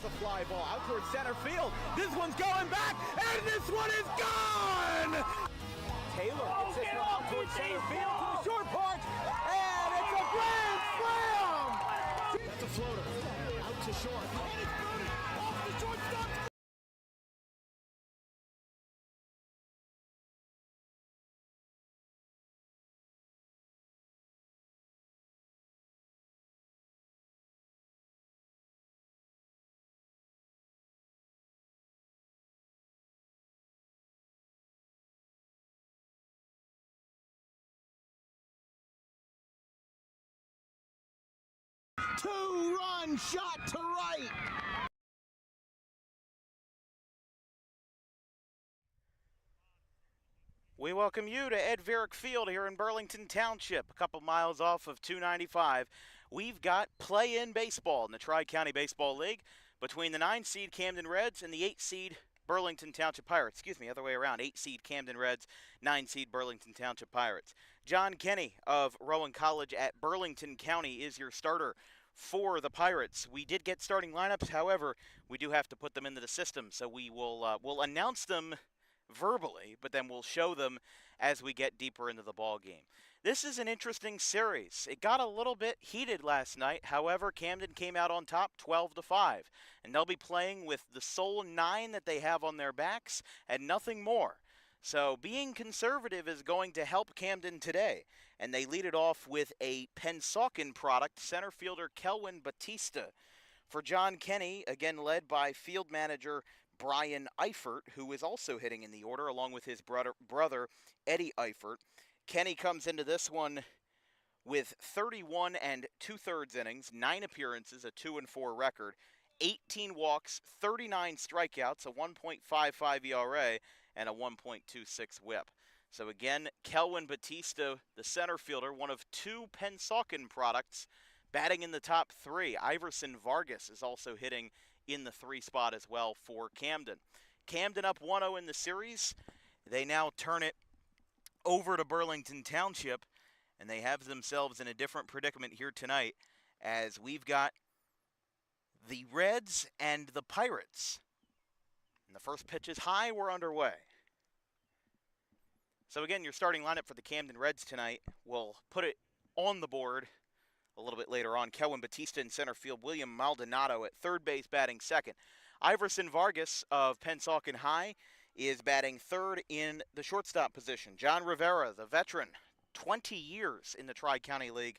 Here's a fly ball out towards center field. This one's going back, and this one is gone! Taylor gets this one out towards center field to the short porch, and it's a grand slam! That's a floater. Out to short. And it's booted off the shortstop. Two-run shot to right. We welcome you to Ed Varick Field here in Burlington Township, a couple miles off of 295. We've got play-in baseball in the Tri-County Baseball League between the 9-seed Camden Reds and the 8-seed Burlington Township Pirates. Excuse me, other way around. 8-seed Camden Reds, 9-seed Burlington Township Pirates. John Kenny of Rowan College at Burlington County is your starter for the Pirates. We did get starting lineups, however, we do have to put them into the system, so we'll announce them verbally, but then we'll show them as we get deeper into the ball game. This is an interesting series. It got a little bit heated last night. However, Camden came out on top 12-5, and they'll be playing with the sole 9 that they have on their backs and nothing more. So being conservative is going to help Camden today, and they lead it off with a Pennsauken product, center fielder Kelwin Batista. For John Kenny, again led by field manager Brian Eifert, who is also hitting in the order, along with his brother Eddie Eifert. Kenny comes into this one with 31 2/3 innings, 9 appearances, a 2-4 record, 18 walks, 39 strikeouts, a 1.55 ERA, and a 1.26 whip. So again, Kelwin Batista, the center fielder, one of 2 Pennsauken products, batting in the top 3. Iverson Vargas is also hitting in the 3 spot as well for Camden. Camden up 1-0 in the series. They now turn it over to Burlington Township, and they have themselves in a different predicament here tonight, as we've got the Reds and the Pirates. And the first pitch is high. We're underway. So again, your starting lineup for the Camden Reds tonight, we'll put it on the board a little bit later on. Kelwin Batista in center field, William Maldonado at third base batting second. Iverson Vargas of Pennsauken High is batting third in the shortstop position. John Rivera, the veteran, 20 years in the Tri-County League,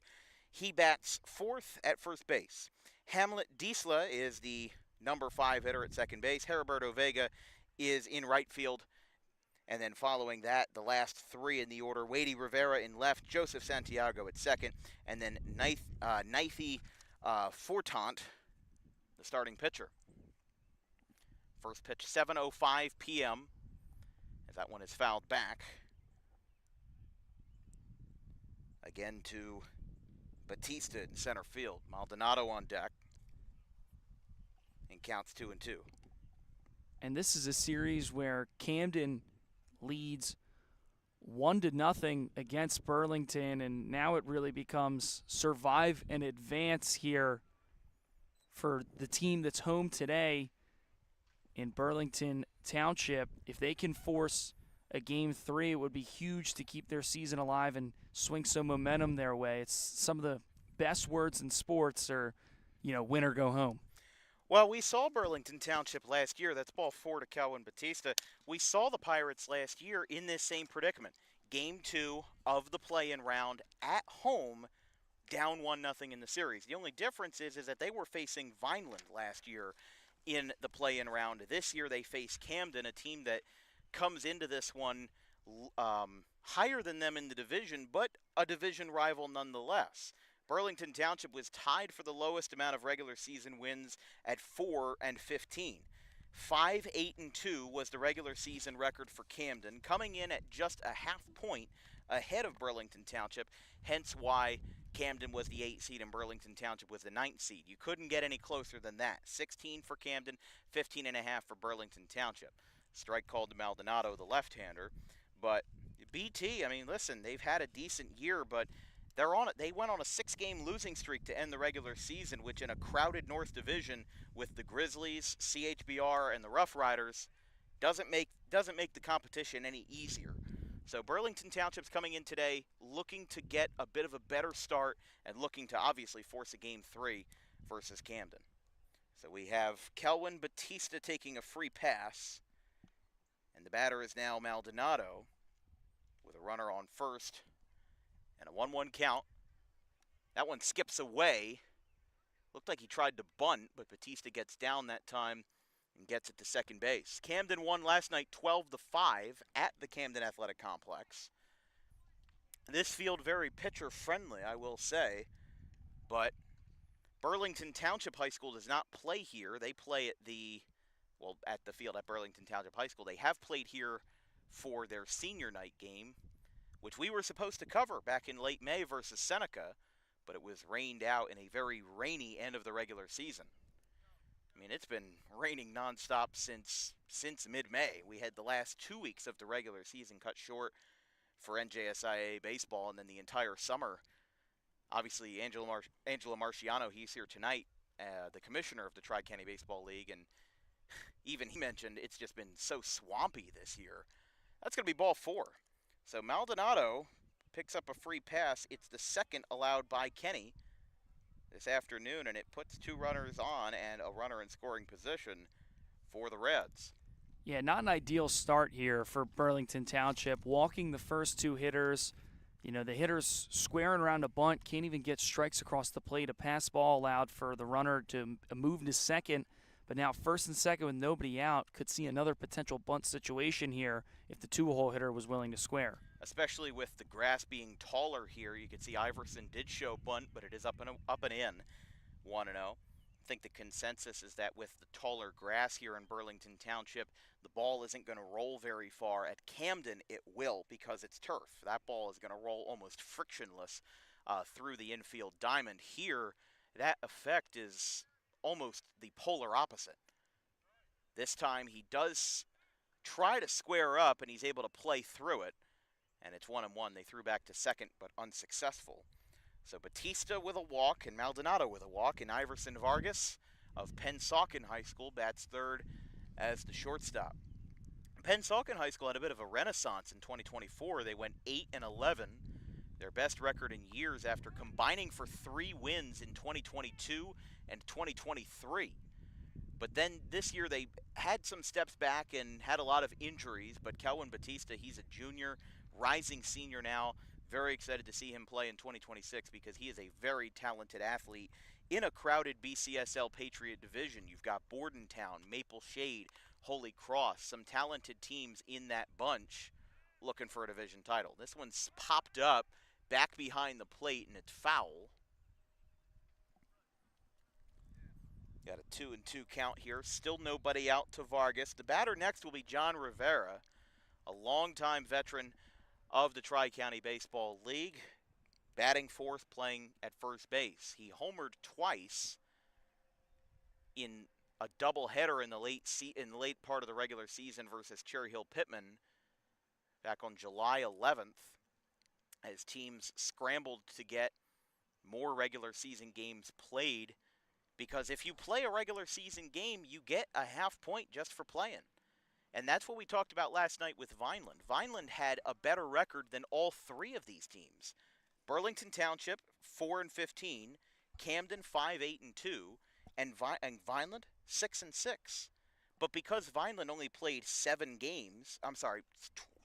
he bats fourth at first base. Hamlet Diesla is the number 5 hitter at second base. Heriberto Vega is in right field. And then following that, the last 3 in the order, Wadey Rivera in left, Joseph Santiago at second, and then Knifey Fortant, the starting pitcher. First pitch, 7:05 p.m., as that one is fouled back. Again to Batista in center field. Maldonado on deck. And counts 2-2. And this is a series where Camden leads 1-0 against Burlington, and now it really becomes survive and advance here for the team that's home today in Burlington Township. If they can force a Game 3, it would be huge to keep their season alive and swing some momentum their way. It's some of the best words in sports are, win or go home. Well, we saw Burlington Township last year. That's ball 4 to Kelwin Batista. We saw the Pirates last year in this same predicament. Game 2 of the play-in round at home, down 1-0 in the series. The only difference is that they were facing Vineland last year in the play-in round. This year they face Camden, a team that comes into this one higher than them in the division, but a division rival nonetheless. Burlington Township was tied for the lowest amount of regular season wins at 4-15. 5-8-2 was the regular season record for Camden, coming in at just a half point ahead of Burlington Township, hence why Camden was the 8th seed and Burlington Township was the 9th seed. You couldn't get any closer than that. 16 for Camden, 15.5 for Burlington Township. Strike called to Maldonado, the left-hander. But BT, listen, they've had a decent year, but They went on a 6-game losing streak to end the regular season, which in a crowded North Division with the Grizzlies, CHBR, and the Rough Riders doesn't make the competition any easier. So Burlington Township's coming in today looking to get a bit of a better start and looking to obviously force a Game 3 versus Camden. So we have Kelvin Batista taking a free pass, and the batter is now Maldonado with a runner on first and a 1-1 count. That one skips away. Looked like he tried to bunt, but Batista gets down that time and gets it to second base. Camden won last night 12-5 at the Camden Athletic Complex. This field very pitcher-friendly, I will say, but Burlington Township High School does not play here. They play at the field at Burlington Township High School. They have played here for their senior night game, which we were supposed to cover back in late May versus Seneca, but it was rained out in a very rainy end of the regular season. I mean, it's been raining nonstop since mid-May. We had the last 2 weeks of the regular season cut short for NJSIA baseball, and then the entire summer. Obviously, Angelo Marciano, he's here tonight, the commissioner of the Tri-County Baseball League, and even he mentioned it's just been so swampy this year. That's going to be ball 4. So Maldonado picks up a free pass. It's the second allowed by Kenny this afternoon, and it puts 2 runners on and a runner in scoring position for the Reds. Yeah, not an ideal start here for Burlington Township. Walking the first 2 hitters, the hitters squaring around a bunt, can't even get strikes across the plate. A pass ball allowed for the runner to move to second, but now first and second with nobody out, could see another potential bunt situation here if the 2-hole hitter was willing to square. Especially with the grass being taller here, you can see Iverson did show bunt, but it is up and in, 1-0. I think the consensus is that with the taller grass here in Burlington Township, the ball isn't going to roll very far. At Camden, it will because it's turf. That ball is going to roll almost frictionless through the infield diamond. Here, that effect is almost the polar opposite. This time, he does try to square up, and he's able to play through it. And it's 1-1. They threw back to second, but unsuccessful. So Batista with a walk and Maldonado with a walk, and Iverson Vargas of Pennsauken High School bats third as the shortstop. Pennsauken High School had a bit of a renaissance in 2024. They went 8-11, their best record in years after combining for 3 wins in 2022 and 2023. But then this year they had some steps back and had a lot of injuries, but Kelvin Batista, he's a junior, rising senior now. Very excited to see him play in 2026 because he is a very talented athlete in a crowded BCSL Patriot division. You've got Bordentown, Maple Shade, Holy Cross, some talented teams in that bunch looking for a division title. This one's popped up back behind the plate, and it's foul. Got a 2-2 count here. Still nobody out to Vargas. The batter next will be John Rivera, a longtime veteran of the Tri-County Baseball League, batting fourth, playing at first base. He homered twice in a doubleheader in the late part of the regular season versus Cherry Hill Pittman back on July 11th, as teams scrambled to get more regular season games played, because if you play a regular season game, you get a half point just for playing. And that's what we talked about last night with Vineland. Vineland had a better record than all 3 of these teams. Burlington Township, 4-15, Camden, 5-8-2, and Vineland, 6-6. But because Vineland only played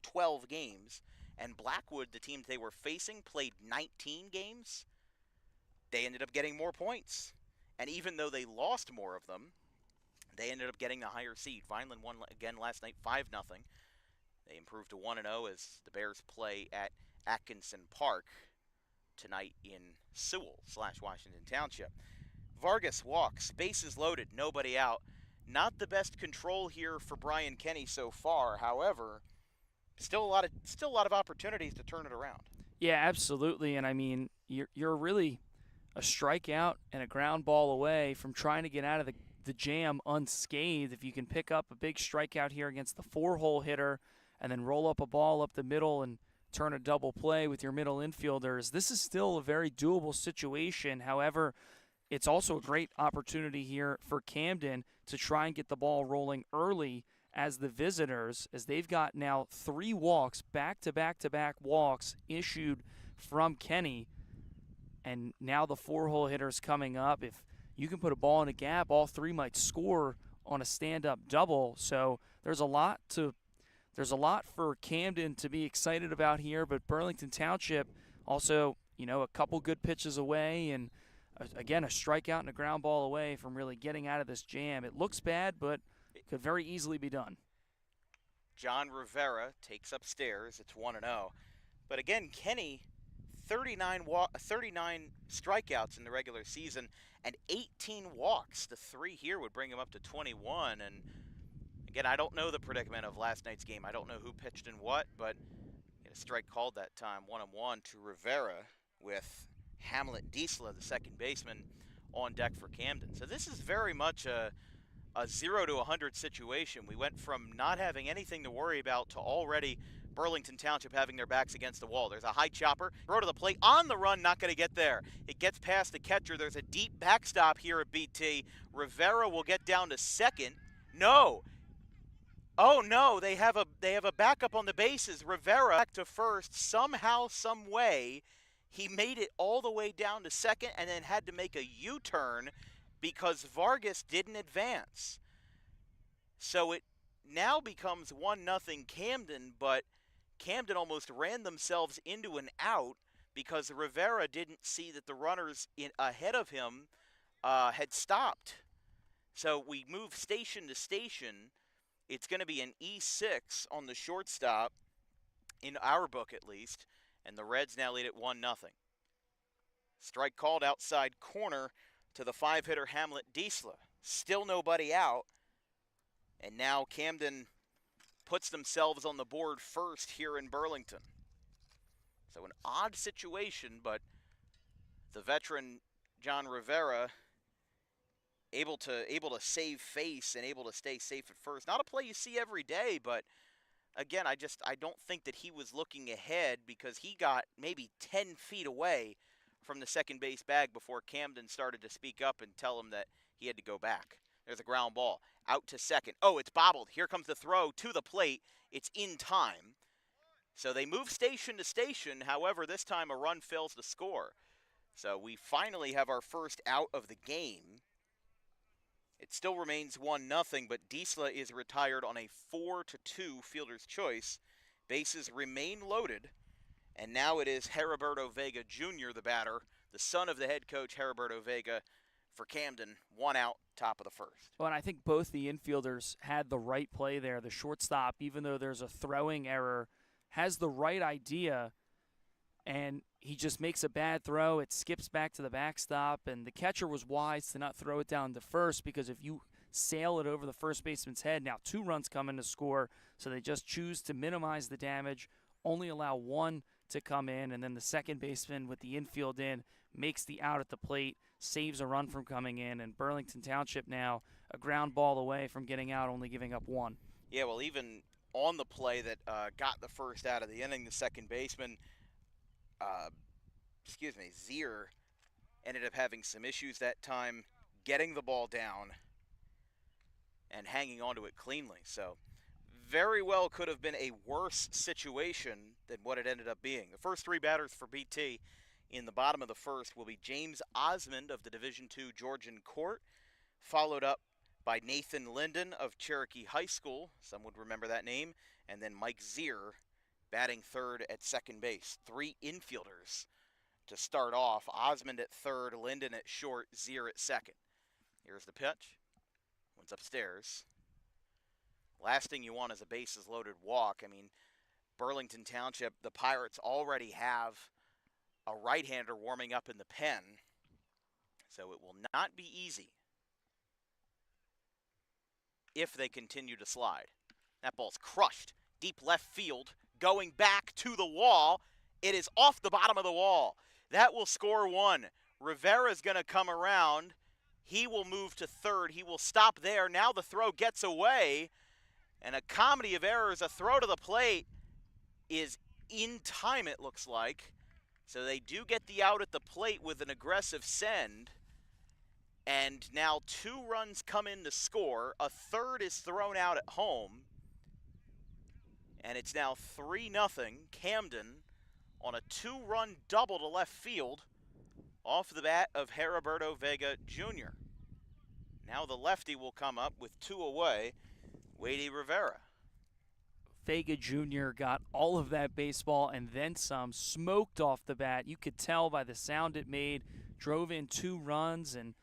12 games, and Blackwood, the team they were facing, played 19 games, they ended up getting more points. And even though they lost more of them, they ended up getting the higher seed. Vineland won again last night, 5-0. They improved to 1-0 as the Bears play at Atkinson Park tonight in Sewell/Washington Township. Vargas walks, bases loaded, nobody out. Not the best control here for Brian Kenny so far. However, still a lot of opportunities to turn it around. Yeah, absolutely. And I mean, you're really a strikeout and a ground ball away from trying to get out of the jam unscathed. If you can pick up a big strikeout here against the 4-hole hitter and then roll up a ball up the middle and turn a double play with your middle infielders. This is still a very doable situation. However, it's also a great opportunity here for Camden to try and get the ball rolling early as the visitors, as they've got now 3 walks, back-to-back-to-back walks issued from Kenny. And now the 4-hole hitter's coming up. If you can put a ball in a gap, all 3 might score on a stand-up double. So there's a lot for Camden to be excited about here, but Burlington Township also, a couple good pitches away, and again, a strikeout and a ground ball away from really getting out of this jam. It looks bad, but it could very easily be done. John Rivera takes upstairs. It's 1-0. But again, Kenny, 39 strikeouts in the regular season and 18 walks. The 3 here would bring him up to 21. And again, I don't know the predicament of last night's game. I don't know who pitched and what, but a strike called that time, 1-1 to Rivera with Hamlet Diesla, the second baseman, on deck for Camden. So this is very much a 0 to 100 situation. We went from not having anything to worry about to already Burlington Township having their backs against the wall. There's a high chopper, throw to the plate, on the run, not going to get there. It gets past the catcher. There's a deep backstop here at BT. Rivera will get down to second. No. Oh no, they have a backup on the bases. Rivera back to first. Somehow, some way, he made it all the way down to second and then had to make a U-turn because Vargas didn't advance. So it now becomes 1-0 Camden, but Camden almost ran themselves into an out because Rivera didn't see that the runners ahead of him had stopped. So we move station to station. It's going to be an E6 on the shortstop, in our book at least, and the Reds now lead at 1-0. Strike called outside corner to the 5-hitter Hamlet Diesla. Still nobody out, and now Camden puts themselves on the board first here in Burlington. So an odd situation, but the veteran John Rivera able to save face and able to stay safe at first. Not a play you see every day, but again, I don't think that he was looking ahead because he got maybe 10 feet away from the second base bag before Camden started to speak up and tell him that he had to go back. There's a ground ball out to second. Oh, it's bobbled. Here comes the throw to the plate. It's in time. So they move station to station. However, this time a run fails to score. So we finally have our first out of the game. It still remains 1-0, but Diesla is retired on a 4-2 fielder's choice. Bases remain loaded, and now it is Heriberto Vega Jr., the batter, the son of the head coach, Heriberto Vega, for Camden. 1 out, top of the first. Well, and I think both the infielders had the right play there. The shortstop, even though there's a throwing error, has the right idea, and he just makes a bad throw. It skips back to the backstop, and the catcher was wise to not throw it down to first because if you sail it over the first baseman's head, now 2 runs come in to score, so they just choose to minimize the damage, only allow 1 to come in, and then the second baseman with the infield in makes the out at the plate, saves a run from coming in, and Burlington Township now a ground ball away from getting out, only giving up 1. Yeah, well, even on the play that got the first out of the inning, the second baseman, Zier ended up having some issues that time getting the ball down and hanging onto it cleanly. So very well could have been a worse situation than what it ended up being. The first 3 batters for BT in the bottom of the first will be James Osmond of the Division II Georgian Court, followed up by Nathan Linden of Cherokee High School. Some would remember that name. And then Mike Zier batting third at second base. 3 infielders to start off. Osmond at third, Linden at short, Zier at second. Here's the pitch. One's upstairs. Last thing you want is a bases-loaded walk. I mean, Burlington Township, the Pirates already have a right-hander warming up in the pen, so it will not be easy if they continue to slide. That ball's crushed. Deep left field, going back to the wall. It is off the bottom of the wall. That will score 1. Rivera's going to come around. He will move to third. He will stop there. Now the throw gets away. And a comedy of errors. A throw to the plate is in time, it looks like. So they do get the out at the plate with an aggressive send. And now 2 runs come in to score. A third is thrown out at home. And it's now 3-0 Camden on a 2-run double to left field off the bat of Heriberto Vega Jr. Now the lefty will come up with 2 away, Wady Rivera. Vega Jr. got all of that baseball and then some, smoked off the bat. You could tell by the sound it made, drove in 2 runs, and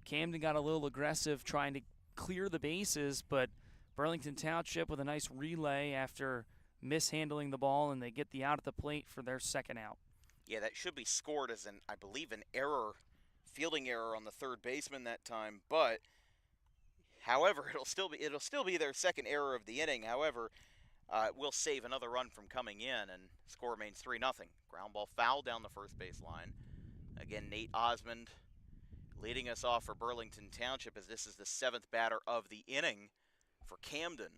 Camden got a little aggressive trying to clear the bases, but Burlington Township with a nice relay after mishandling the ball, and they get the out at the plate for their second out. Yeah, that should be scored as I believe, an error, fielding error on the third baseman that time. But, however, it'll still be their second error of the inning. However, we'll save another run from coming in, and score remains 3-0. Ground ball foul down the first base line. Again, Nate Osmond leading us off for Burlington Township, as this is the 7th batter of the inning for Camden,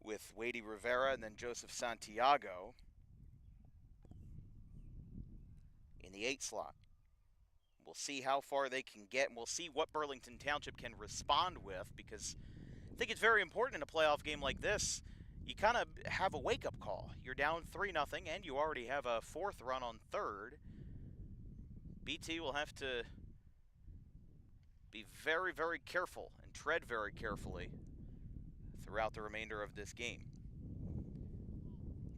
with Wady Rivera and then Joseph Santiago in the 8 slot. We'll see how far they can get, and we'll see what Burlington Township can respond with, because I think it's very important in a playoff game like this. You kind of have a wake-up call. You're down 3-0, and you already have a 4th run on third. BT will have to be very, very careful and tread very carefully throughout the remainder of this game.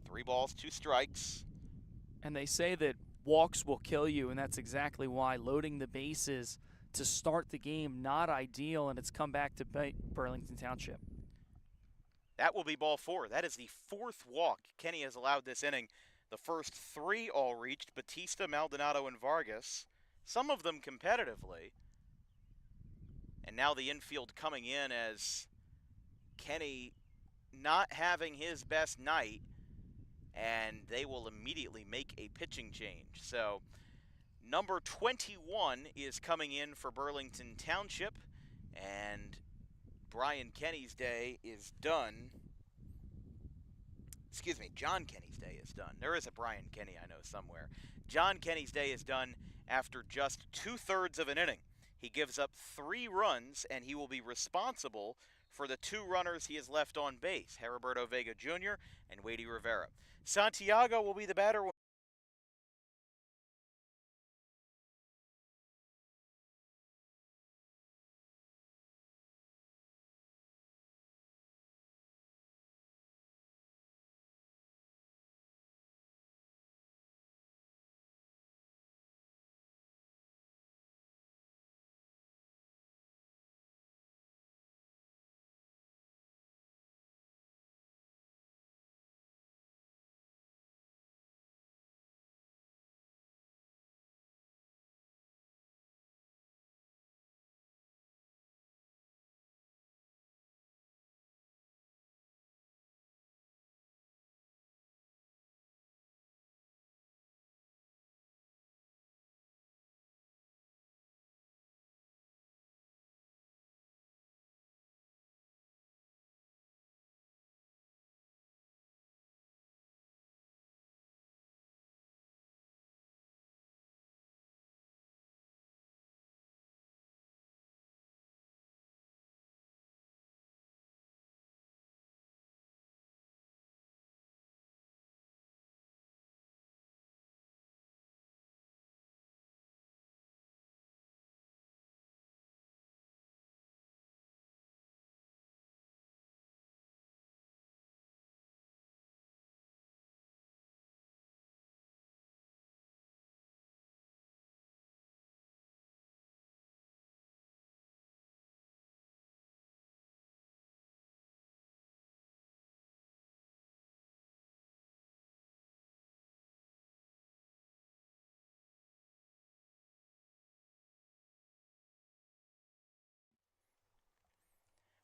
3 balls, 2 strikes. And they say that walks will kill you, and that's exactly why. Loading the bases to start the game, not ideal, and it's come back to bite Burlington Township. That will be ball 4. That is the 4th walk Kenny has allowed this inning. The first 3 all reached Batista, Maldonado, and Vargas, some of them competitively. And now the infield coming in as Kenny not having his best night, and they will immediately make a pitching change. So number 21 is coming in for Burlington Township, and Brian Kenny's day is done. Excuse me, John Kenny's day is done. There is a Brian Kenny I know somewhere. John Kenny's day is done after just 2/3 of an inning. He gives up 3 runs, and he will be responsible for the 2 runners he has left on base, Heriberto Vega Jr. and Wady Rivera. Santiago will be the batter.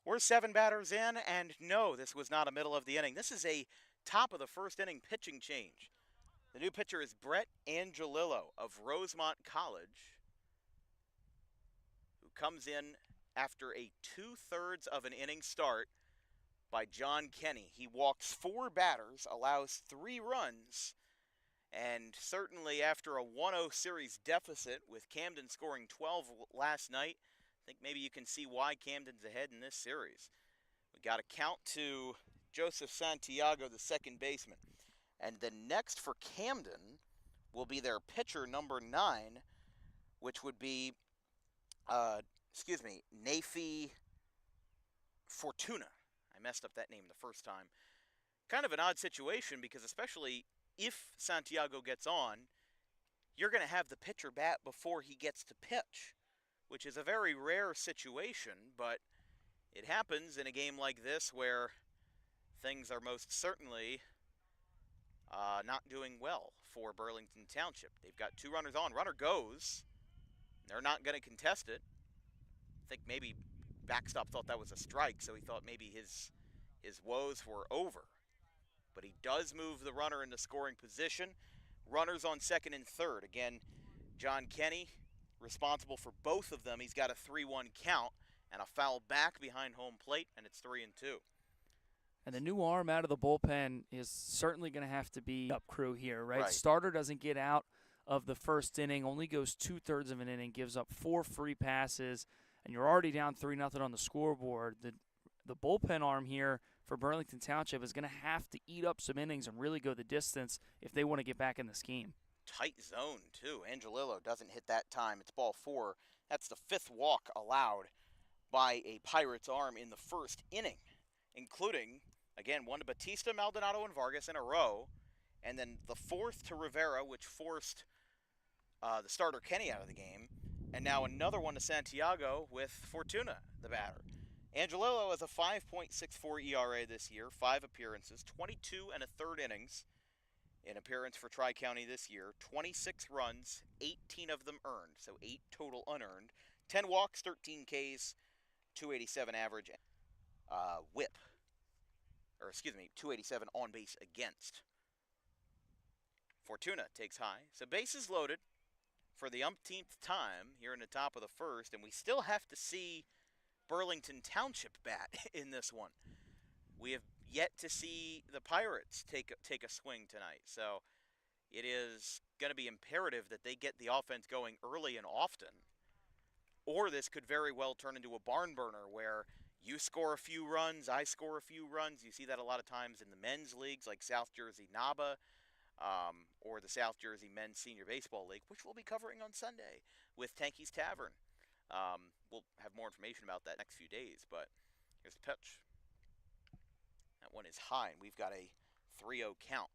We're 7 batters in, and no, this was not a middle of the inning. This is a top of the first inning pitching change. The new pitcher is Brett Angelillo of Rosemont College, who comes in after a 2/3 of an inning start by John Kenny. He walks 4 batters, allows 3 runs, and certainly after a 1-0 series deficit with Camden scoring 12 last night, I think maybe you can see why Camden's ahead in this series. We got a count to Joseph Santiago, the second baseman. And the next for Camden will be their pitcher, number 9, which would be, Nafi Fortuna. I messed up that name the first time. Kind of an odd situation because especially if Santiago gets on, you're going to have the pitcher bat before he gets to pitch, which is a very rare situation, but it happens in a game like this where things are most certainly not doing well for Burlington Township. They've got 2 runners on. Runner goes. They're not going to contest it. I think maybe backstop thought that was a strike, so he thought maybe his woes were over. But he does move the runner into scoring position. Runners on second and third. Again, John Kenny responsible for both of them. He's got a 3-1 count and a foul back behind home plate, and it's 3-2. And the new arm out of the bullpen is certainly going to have to be up crew here, right? Starter doesn't get out of the first inning, only goes 2/3 of an inning, gives up 4 free passes, and you're already down 3-0 on the scoreboard. The bullpen arm here for Burlington Township is going to have to eat up some innings and really go the distance if they want to get back in this game. Tight zone, too. Angelillo doesn't hit that time. It's ball 4. That's the 5th walk allowed by a Pirates arm in the first inning, including, again, 1 to Batista, Maldonado, and Vargas in a row, and then the 4th to Rivera, which forced the starter Kenny out of the game, and now another 1 to Santiago with Fortuna, the batter. Angelillo has a 5.64 ERA this year, 5 appearances, 22 1/3 innings in appearance for Tri-County this year, 26 runs, 18 of them earned, so 8 total unearned, 10 walks, 13 Ks, 287 average whip. 287 on base against. Fortuna takes high. So bases loaded for the umpteenth time here in the top of the first, and we still have to see Burlington Township bat in this one. We have yet to see the Pirates take a swing tonight. So it is going to be imperative that they get the offense going early and often, or this could very well turn into a barn burner where you score a few runs, I score a few runs. You see that a lot of times in the men's leagues like South Jersey NABA or the South Jersey Men's Senior Baseball League, which we'll be covering on Sunday with Tanky's Tavern. We'll have more information about that next few days, but here's the pitch. That one is high, and we've got a 3-0 count.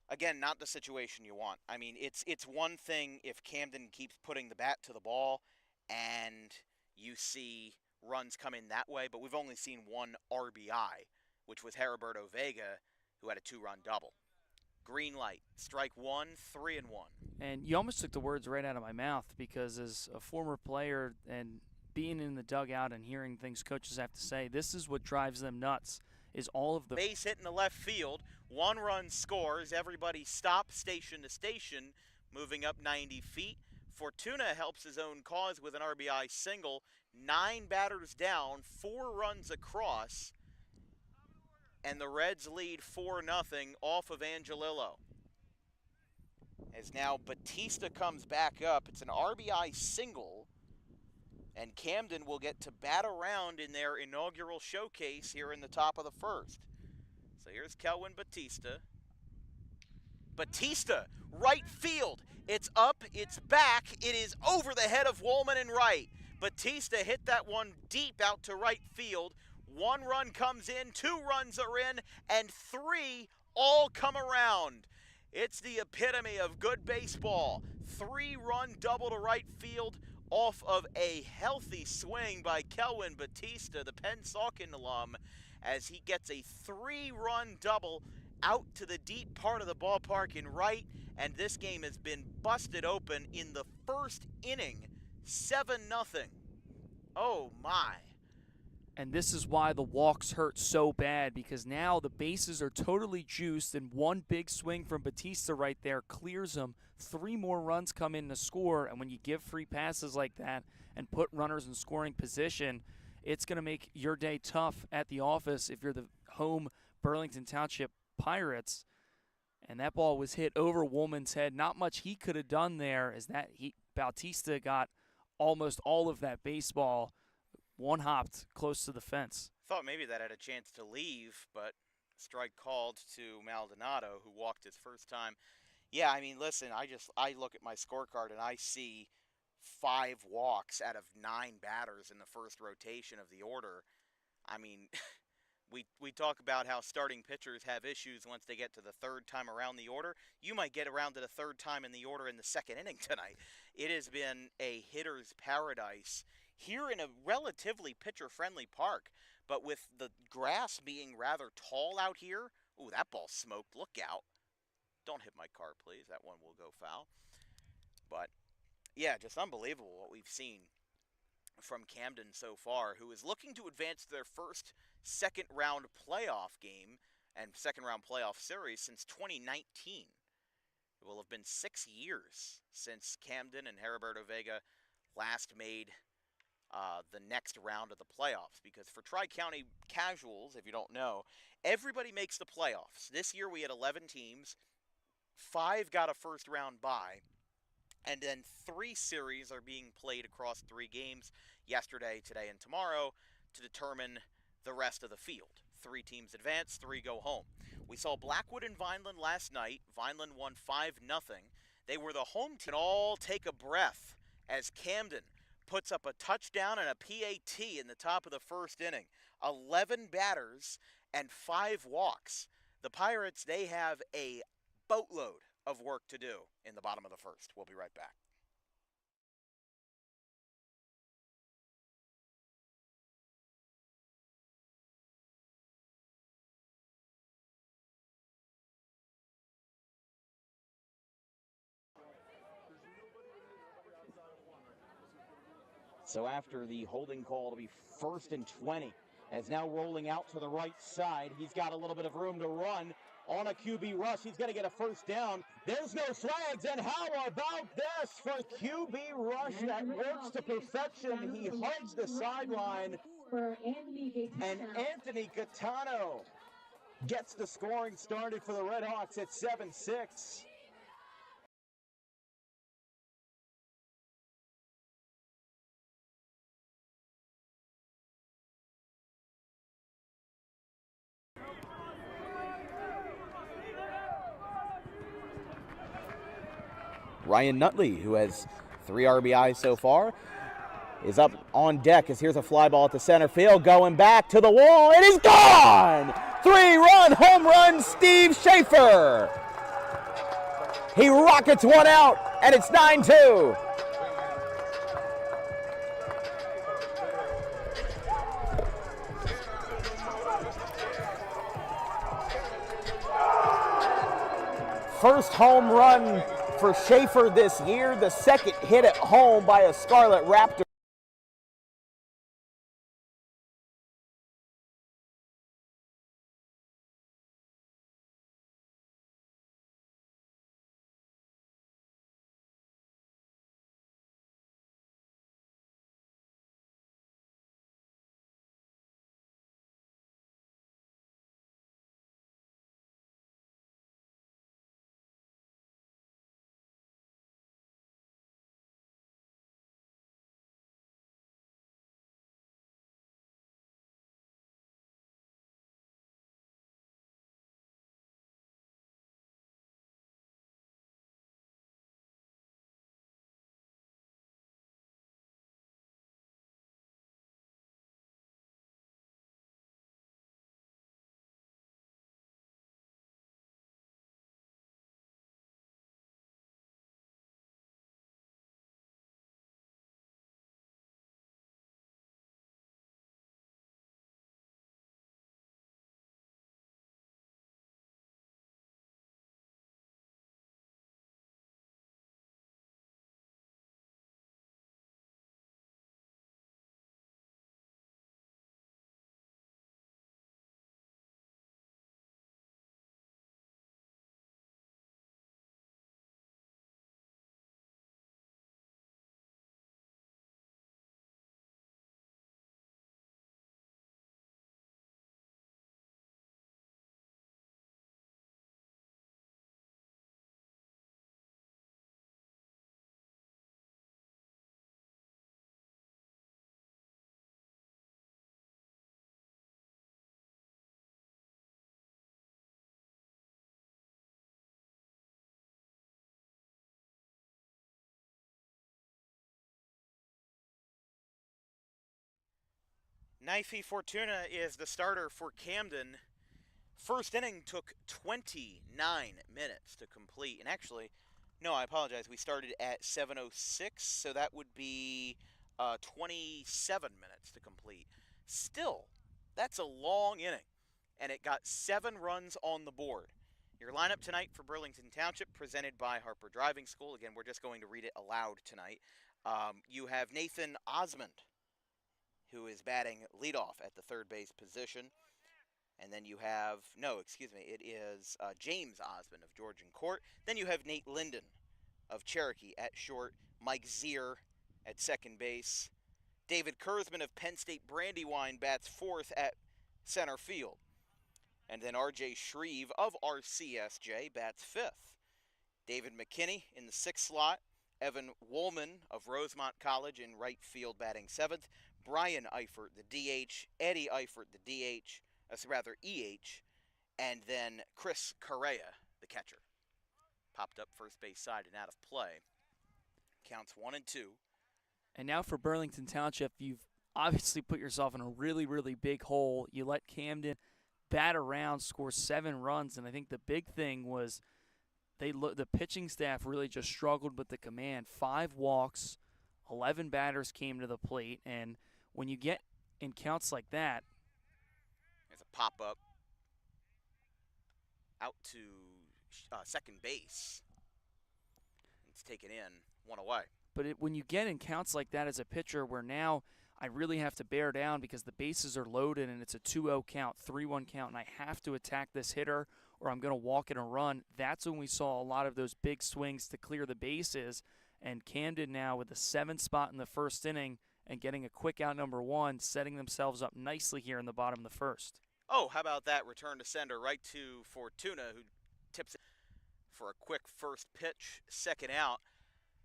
Again, not the situation you want. I mean, it's one thing if Camden keeps putting the bat to the ball and you see runs come in that way, but we've only seen 1 RBI, which was Heriberto Vega, who had a 2-run double. Green light, strike 1, 3-1. And you almost took the words right out of my mouth, because as a former player and being in the dugout and hearing things coaches have to say, this is what drives them nuts, is all of the base hit in the left field. 1 run scores. Everybody stops station to station, moving up 90 feet. Fortuna helps his own cause with an RBI single. 9 batters down, 4 runs across, and the Reds lead 4-0 off of Angelillo. As now Batista comes back up. It's an RBI single, and Camden will get to bat around in their inaugural showcase here in the top of the first. So here's Kelwin Batista. Batista, right field. It's up, it's back, it is over the head of Woolman and right. Batista hit that one deep out to right field. 1 run comes in, 2 runs are in, and 3 all come around. It's the epitome of good baseball. 3-run double to right field off of a healthy swing by Kelwin Batista, the Pennsauken alum, as he gets a 3-run double out to the deep part of the ballpark in right, and this game has been busted open in the first inning, 7-0. Oh my. And this is why the walks hurt so bad, because now the bases are totally juiced, and 1 big swing from Batista right there clears them. 3 more runs come in to score, and when you give free passes like that and put runners in scoring position, it's going to make your day tough at the office if you're the home Burlington Township Pirates. And that ball was hit over Woolman's head. Not much he could have done there, as Bautista got almost all of that baseball. One hopped close to the fence. Thought maybe that had a chance to leave, but strike called to Maldonado, who walked his first time. Yeah, I mean, listen, I look at my scorecard and I see 5 walks out of 9 batters in the first rotation of the order. I mean, we talk about how starting pitchers have issues once they get to the third time around the order. You might get around to the third time in the order in the second inning tonight. It has been a hitter's paradise here in a relatively pitcher-friendly park, but with the grass being rather tall out here, ooh, that ball smoked. Look out. Don't hit my car, please. That one will go foul. But, yeah, just unbelievable what we've seen from Camden so far, who is looking to advance to their first second-round playoff game and second-round playoff series since 2019. It will have been 6 years since Camden and Heriberto Vega last made the next round of the playoffs, because for Tri-County casuals, if you don't know, everybody makes the playoffs. This year we had 11 teams, 5 got a first-round bye, and then 3 series are being played across 3 games, yesterday, today, and tomorrow, to determine the rest of the field. 3 teams advance, 3 go home. We saw Blackwood and Vineland last night. Vineland won 5-0. They were the home team. And all take a breath as Camden puts up a touchdown and a PAT in the top of the first inning. 11 batters and 5 walks. The Pirates, they have a boatload of work to do in the bottom of the first. We'll be right back. So after the holding call to be 1st and 20, as now rolling out to the right side, he's got a little bit of room to run on a QB rush. He's going to get a first down. There's no flags, and how about this for QB rush that works to perfection? He hugs the sideline, and Anthony Gaetano gets the scoring started for the Redhawks at 7-6. Ryan Nutley, who has 3 RBIs so far, is up on deck as here's a fly ball at the center field, going back to the wall. It is gone! 3-run home run, Steve Schaefer. He rockets one out, and it's 9-2. First home run for Schaefer this year, the second hit at home by a Scarlet Raptor. Knifey Fortuna is the starter for Camden. First inning took 29 minutes to complete. And actually, no, I apologize. We started at 7:06, so that would be 27 minutes to complete. Still, that's a long inning, and it got 7 runs on the board. Your lineup tonight for Burlington Township, presented by Harper Driving School. Again, we're just going to read it aloud tonight. You have Nathan Osmond, who is batting leadoff at the third base position. And then you have, it is James Osmond of Georgian Court. Then you have Nate Linden of Cherokee at short, Mike Zier at second base. David Kurzman of Penn State Brandywine bats fourth at center field. And then R.J. Shreve of RCSJ bats fifth. David McKinney in the sixth slot. Evan Woolman of Rosemont College in right field batting seventh. Brian Eifert, the DH. Eddie Eifert, the DH. EH. And then Chris Correa, the catcher. Popped up first base side and out of play. Counts 1-2. And now for Burlington Township, you've obviously put yourself in a really, really big hole. You let Camden bat around, score 7 runs, and I think the big thing was the pitching staff really just struggled with the command. 5 walks, 11 batters came to the plate, and when you get in counts like that, there's a pop-up out to second base. It's taken in, 1 away. But when you get in counts like that as a pitcher, where now I really have to bear down because the bases are loaded and it's a 2-0 count, 3-1 count, and I have to attack this hitter or I'm going to walk in a run, that's when we saw a lot of those big swings to clear the bases. And Camden now with the 7th spot in the first inning and getting a quick out number 1, setting themselves up nicely here in the bottom of the first. Oh, how about that return to sender right to Fortuna, who tips it for a quick first pitch, second out.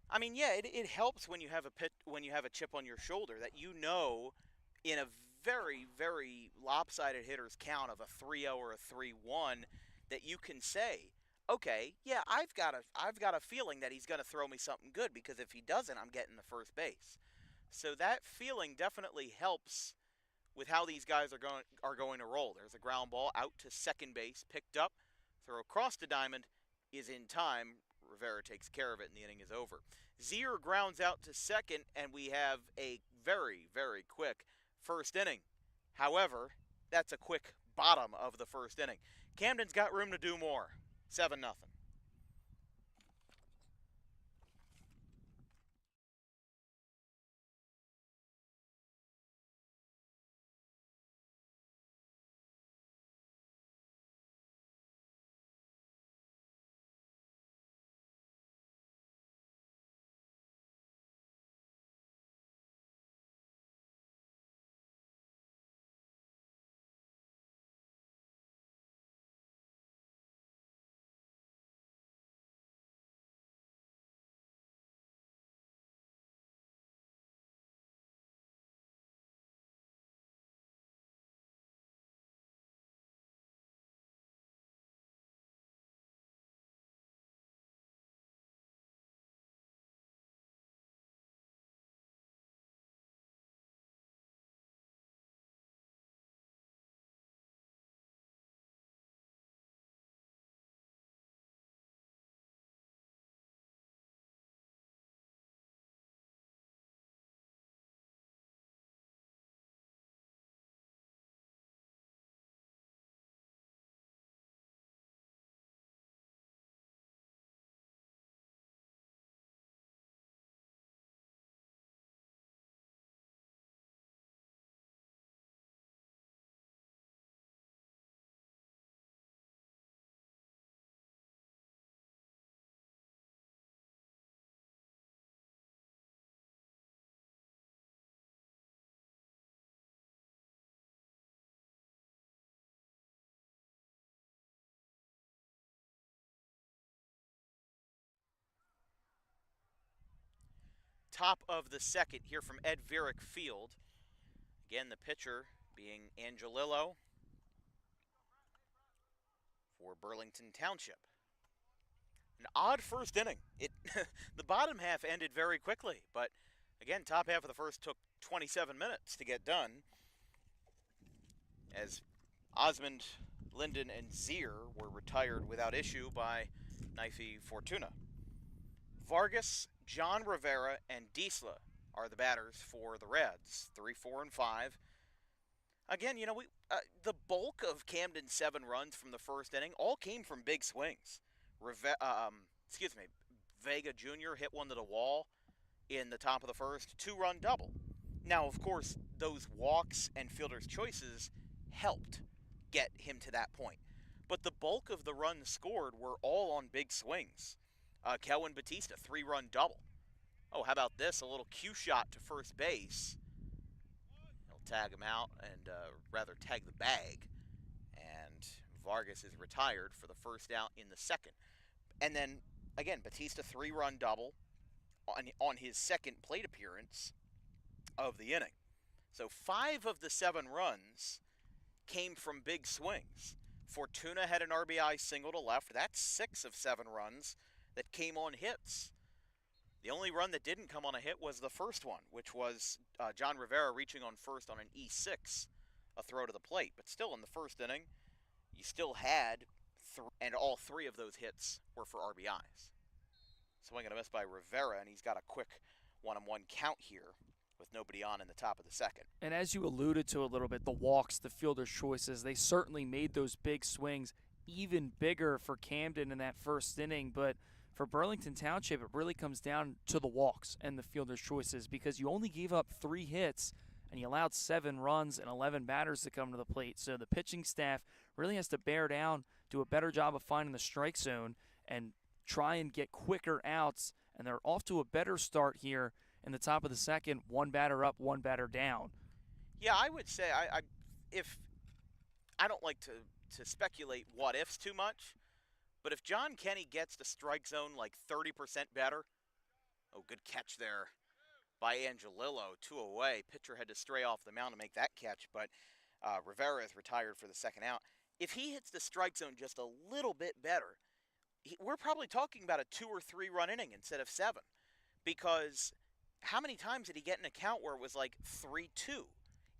I mean, yeah, it helps when you have a chip on your shoulder that you know in a very, very lopsided hitter's count of a 3-0 or a 3-1 that you can say, okay, yeah, I've got a feeling that he's going to throw me something good, because if he doesn't, I'm getting the first base. So that feeling definitely helps with how these guys are going to roll. There's a ground ball out to second base, picked up, throw across the diamond, is in time. Rivera takes care of it, and the inning is over. Zier grounds out to second, and we have a very, very quick first inning. However, that's a quick bottom of the first inning. Camden's got room to do more. 7-0. Top of the second here from Ed Varick Field. Again, the pitcher being Angelillo for Burlington Township. An odd first inning. The bottom half ended very quickly, but again, top half of the first took 27 minutes to get done. as Osmond, Linden, and Zier were retired without issue by Knifey Fortuna. Vargas, John Rivera, and Diesla are the batters for the Reds, 3, 4, and 5. Again, the bulk of Camden's 7 runs from the first inning all came from big swings. Vega Jr. hit one to the wall in the top of the first, 2-run double. Now, of course, those walks and fielder's choices helped get him to that point. But the bulk of the runs scored were all on big swings. Kelvin Batista, 3-run double. Oh, how about this? A little cue shot to first base. He'll tag him out, and rather tag the bag. And Vargas is retired for the first out in the second. And then, again, Batista, 3-run double on his second plate appearance of the inning. So 5 of the 7 runs came from big swings. Fortuna had an RBI single to left. That's 6 of 7 runs that came on hits. The only run that didn't come on a hit was the first one, which was John Rivera reaching on first on an E6, a throw to the plate. But still, in the first inning, you still had and all 3 of those hits were for RBIs. Swing and a miss by Rivera, and he's got a quick 1-on-1 count here with nobody on in the top of the second. And as you alluded to a little bit, the walks, the fielder's choices, they certainly made those big swings even bigger for Camden in that first inning. But for Burlington Township, it really comes down to the walks and the fielder's choices, because you only gave up 3 hits and you allowed 7 runs and 11 batters to come to the plate. So the pitching staff really has to bear down, do a better job of finding the strike zone, and try and get quicker outs. And they're off to a better start here in the top of the second, 1 batter up, 1 batter down. Yeah, I would say if I don't like to speculate what ifs too much, but if John Kenny gets the strike zone like 30% better, oh, good catch there by Angelillo, 2 away. Pitcher had to stray off the mound to make that catch, but Rivera is retired for the second out. If he hits the strike zone just a little bit better, we're probably talking about a 2 or 3 run inning instead of 7, because how many times did he get an account where it was like 3-2?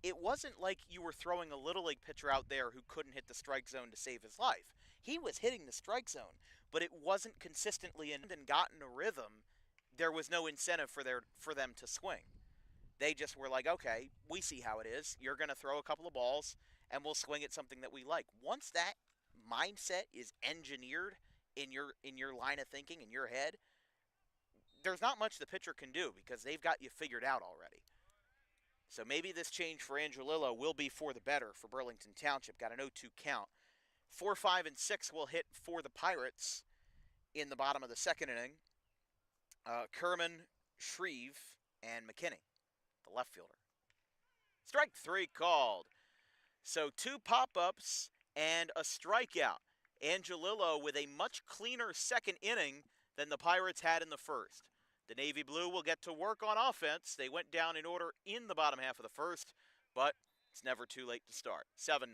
It wasn't like you were throwing a Little League pitcher out there who couldn't hit the strike zone to save his life. He was hitting the strike zone, but it wasn't consistently and got in a rhythm. There was no incentive for them to swing. They just were like, okay, we see how it is. You're going to throw a couple of balls, and we'll swing at something that we like. Once that mindset is engineered in your line of thinking, in your head, there's not much the pitcher can do, because they've got you figured out already. So maybe this change for Angelillo will be for the better for Burlington Township. Got an 0-2 count. 4, 5, and 6 will hit for the Pirates in the bottom of the second inning. Kerman, Shreve, and McKinney, the left fielder. Strike 3 called. So 2 pop-ups and a strikeout. Angelillo with a much cleaner second inning than the Pirates had in the first. The Navy Blue will get to work on offense. They went down in order in the bottom half of the first, but it's never too late to start. 7-0.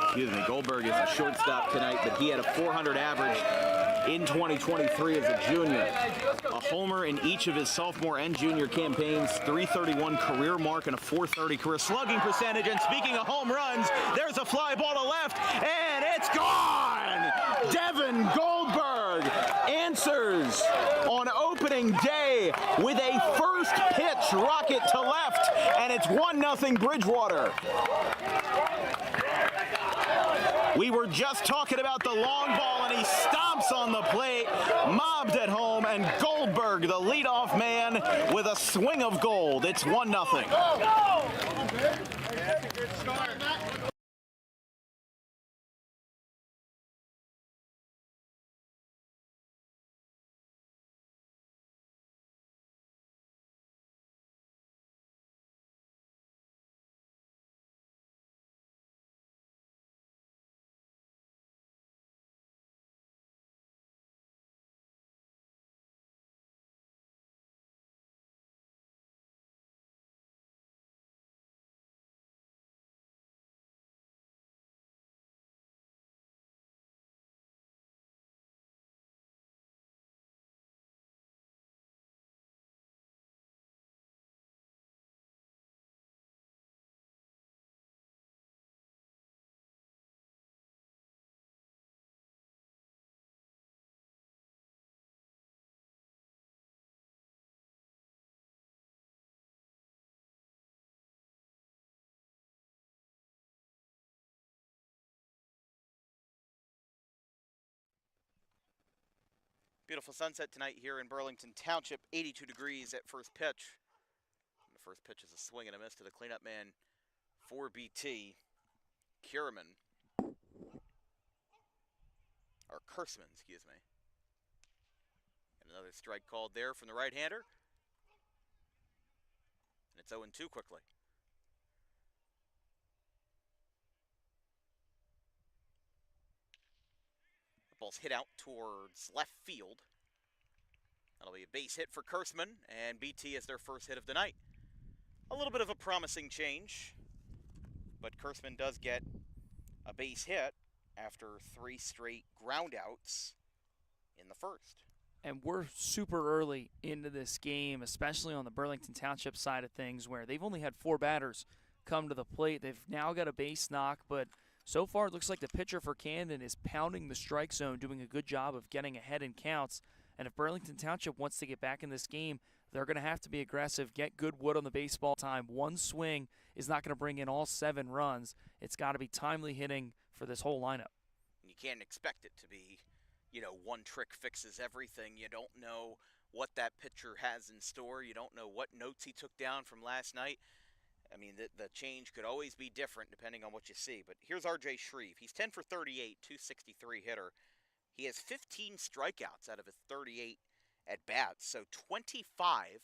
Excuse me, Goldberg is a shortstop tonight, but he had a 400 average in 2023 as a junior. A homer in each of his sophomore and junior campaigns, 331 career mark and a 430 career slugging percentage. And speaking of home runs, there's a fly ball to left, and it's gone! Devin Goldberg answers on opening day with a first pitch rocket to left, and it's 1-0 Bridgewater. We were just talking about the long ball, and he stomps on the plate, mobbed at home, and Goldberg, the leadoff man, with a swing of gold. It's 1-0. Beautiful sunset tonight here in Burlington Township, 82 degrees at first pitch. And the first pitch is a swing and a miss to the cleanup man for BT, Kurtzman. Or Kurtzman, excuse me. And another strike called there from the right-hander. And it's 0-2 quickly. The ball's hit out towards left field. That'll be a base hit for Kurtzman, and BT is their first hit of the night. A little bit of a promising change, but Kurtzman does get a base hit after 3 straight groundouts in the first. And we're super early into this game, especially on the Burlington Township side of things, where they've only had 4 batters come to the plate. They've now got a base knock, but so far it looks like the pitcher for Camden is pounding the strike zone, doing a good job of getting ahead in counts. And if Burlington Township wants to get back in this game, they're going to have to be aggressive, get good wood on the baseball time. One swing is not going to bring in all 7 runs. It's got to be timely hitting for this whole lineup. You can't expect it to be, one trick fixes everything. You don't know what that pitcher has in store. You don't know what notes he took down from last night. I mean, the change could always be different depending on what you see. But here's R.J. Shreve. He's 10 for 38, 263 hitter. He has 15 strikeouts out of his 38 at-bats. So 25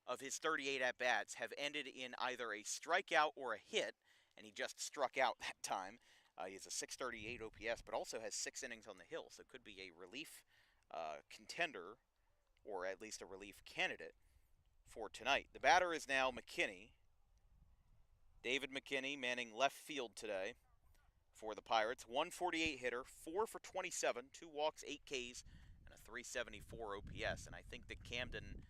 of his 38 at-bats have ended in either a strikeout or a hit, and he just struck out that time. He has a 638 OPS, but also has 6 innings on the hill, so could be a relief contender, or at least a relief candidate for tonight. The batter is now McKinney. David McKinney manning left field today for the Pirates. 148 hitter, 4 for 27, 2 walks, 8 Ks, and a 374 OPS. And I think that Camden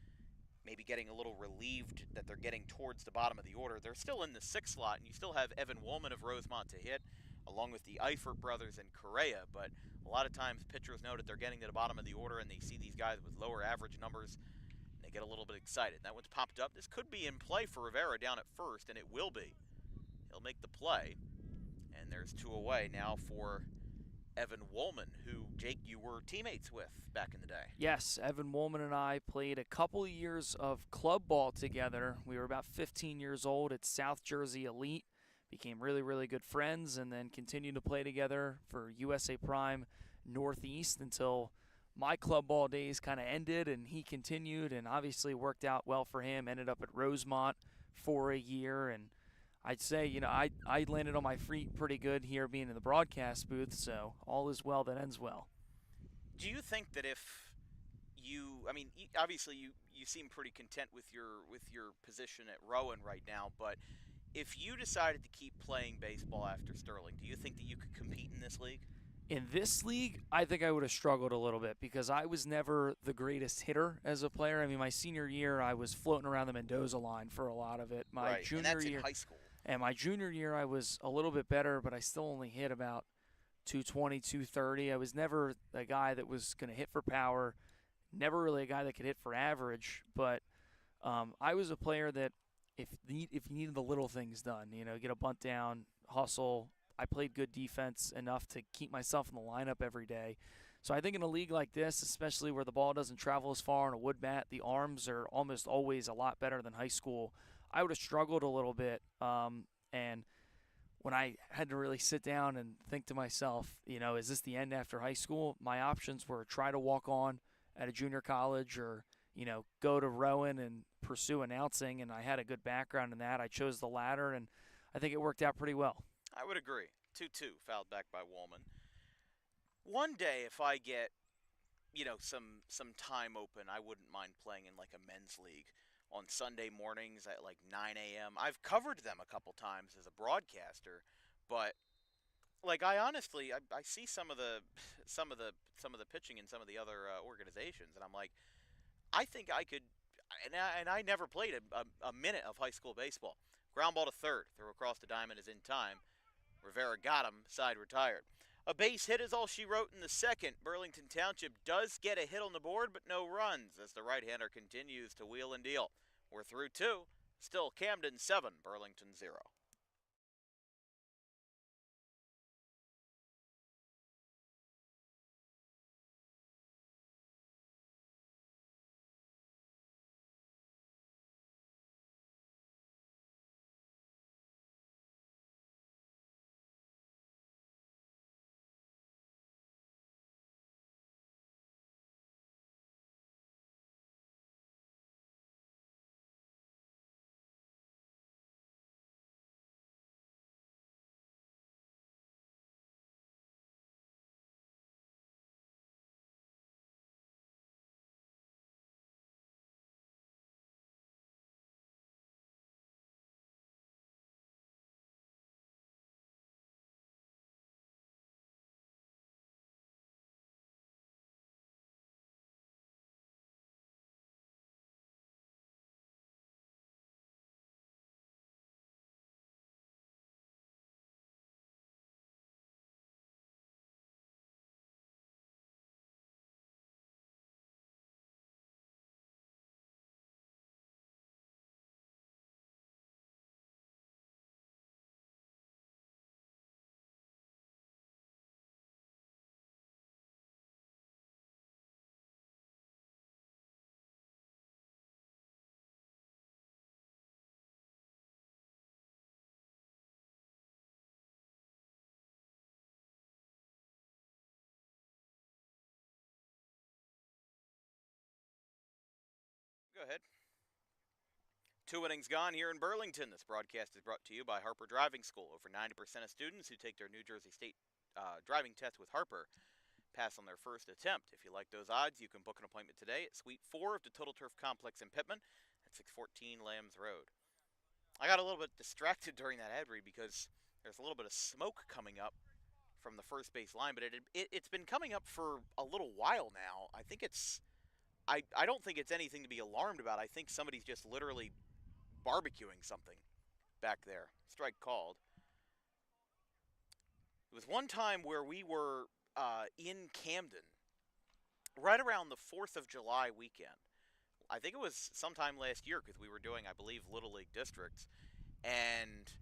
may be getting a little relieved that they're getting towards the bottom of the order. They're still in the 6th slot, and you still have Evan Woolman of Rosemont to hit, along with the Eifert brothers and Correa. But a lot of times pitchers know that they're getting to the bottom of the order, and they see these guys with lower average numbers, and they get a little bit excited. That one's popped up. This could be in play for Rivera down at first, and it will be. He'll make the play. And there's 2 away now for Evan Woolman, who, Jake, you were teammates with back in the day. Yes, Evan Woolman and I played a couple of years of club ball together. We were about 15 years old at South Jersey Elite. Became really, really good friends, and then continued to play together for USA Prime Northeast until my club ball days kind of ended, and he continued, and obviously worked out well for him. Ended up at Rosemont for a year, and I'd say, I landed on my feet pretty good here being in the broadcast booth, so all is well that ends well. Do you think that if obviously you seem pretty content with your position at Rowan right now, but if you decided to keep playing baseball after Sterling, do you think that you could compete in this league? In this league, I think I would have struggled a little bit because I was never the greatest hitter as a player. I mean, my senior year, I was floating around the Mendoza line for a lot of it. Right, and that's in high school. And my junior year, I was a little bit better, but I still only hit about 220, 230. I was never a guy that was going to hit for power, never really a guy that could hit for average, but I was a player that if you needed the little things done, get a bunt down, hustle. I played good defense enough to keep myself in the lineup every day. So I think in a league like this, especially where the ball doesn't travel as far on a wood bat, the arms are almost always a lot better than high school. I would have struggled a little bit. And when I had to really sit down and think to myself, is this the end after high school? My options were try to walk on at a junior college or, go to Rowan and pursue announcing, and I had a good background in that. I chose the latter, and I think it worked out pretty well. I would agree. 2-2, fouled back by Woolman. One day, if I get, some time open, I wouldn't mind playing in like a men's league on Sunday mornings at like 9 a.m. I've covered them a couple times as a broadcaster, but I honestly see some of the pitching in some of the other organizations, and I'm like, I think I could, and I never played a minute of high school baseball. Ground ball to third, throw across the diamond is in time. Rivera got him, side retired. A base hit is all she wrote in the second. Burlington Township does get a hit on the board, but no runs as the right-hander continues to wheel and deal. We're through 2. Still Camden 7, Burlington 0. Go ahead. 2 innings gone here in Burlington. This broadcast is brought to you by Harper Driving School. Over 90% of students who take their New Jersey State driving test with Harper pass on their first attempt. If you like those odds, you can book an appointment today at Suite 4 of the Total Turf Complex in Pittman at 614 Lambs Road. I got a little bit distracted during that ad read because there's a little bit of smoke coming up from the first base line, but it's been coming up for a little while now. I think I don't think it's anything to be alarmed about. I think somebody's just literally barbecuing something back there. Strike called. It was one time where we were in Camden right around the 4th of July weekend. I think it was sometime last year because we were doing, I believe, Little League districts, and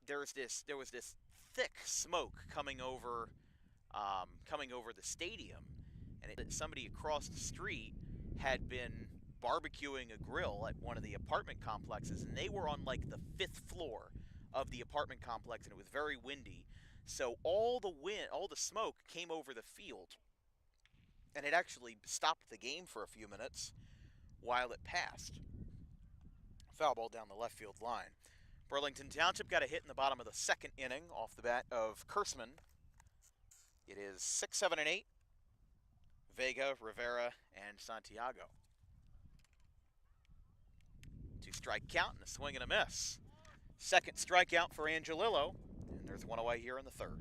there was this thick smoke coming over the stadium, and somebody across the street had been barbecuing a grill at one of the apartment complexes, and they were on like the 5th floor of the apartment complex, and it was very windy. So all the smoke came over the field, and it actually stopped the game for a few minutes while it passed. Foul ball down the left field line. Burlington Township got a hit in the bottom of the 2nd inning off the bat of Kurtzman. It is 6, 7, and 8. Vega, Rivera, and Santiago. 2-strike count and a swing and a miss. Second strikeout for Angelillo, and there's one away here in the 3rd.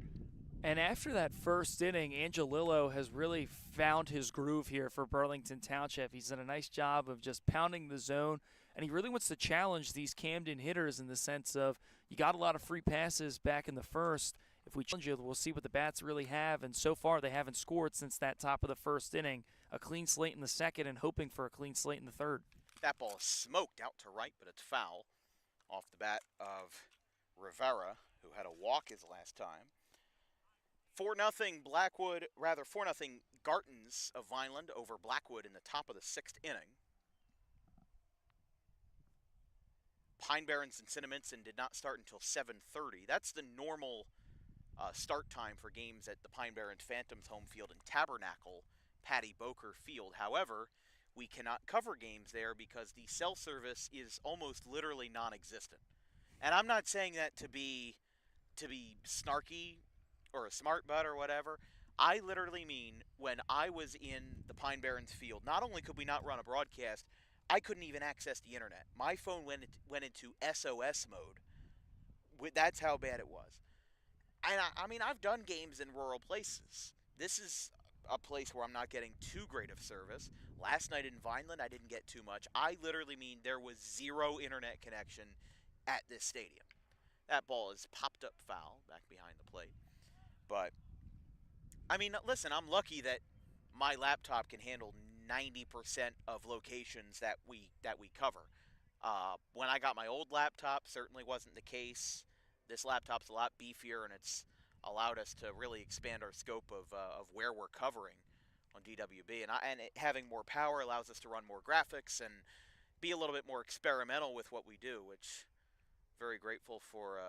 And after that first inning, Angelillo has really found his groove here for Burlington Township. He's done a nice job of just pounding the zone, and he really wants to challenge these Camden hitters in the sense of you got a lot of free passes back in the first. If we challenge you, we'll see what the bats really have, and so far they haven't scored since that top of the 1st inning. A clean slate in the 2nd and hoping for a clean slate in the 3rd. That ball is smoked out to right, but it's foul off the bat of Rivera, who had a walk his last time. 4-0 Gartons of Vineland over Blackwood in the top of the 6th inning. Pine Barrens and Cinnaminson did not start until 7:30. That's the normal start time for games at the Pine Barrens Phantoms home field in Tabernacle, Patty Boker Field. However, we cannot cover games there because the cell service is almost literally non-existent. And I'm not saying that to be snarky or a smart butt or whatever. I literally mean when I was in the Pine Barrens field, not only could we not run a broadcast, I couldn't even access the internet. My phone went into SOS mode. That's how bad it was. And I mean, I've done games in rural places. This is a place where I'm not getting too great of service. Last night in Vineland, I didn't get too much. I literally mean there was zero internet connection at this stadium. That ball is popped up foul back behind the plate. But, I mean, listen, I'm lucky that my laptop can handle 90% of locations that we cover. When I got my old laptop, certainly wasn't the case. This laptop's a lot beefier, and it's allowed us to really expand our scope of where we're covering on DWB. And having more power allows us to run more graphics and be a little bit more experimental with what we do, which very grateful for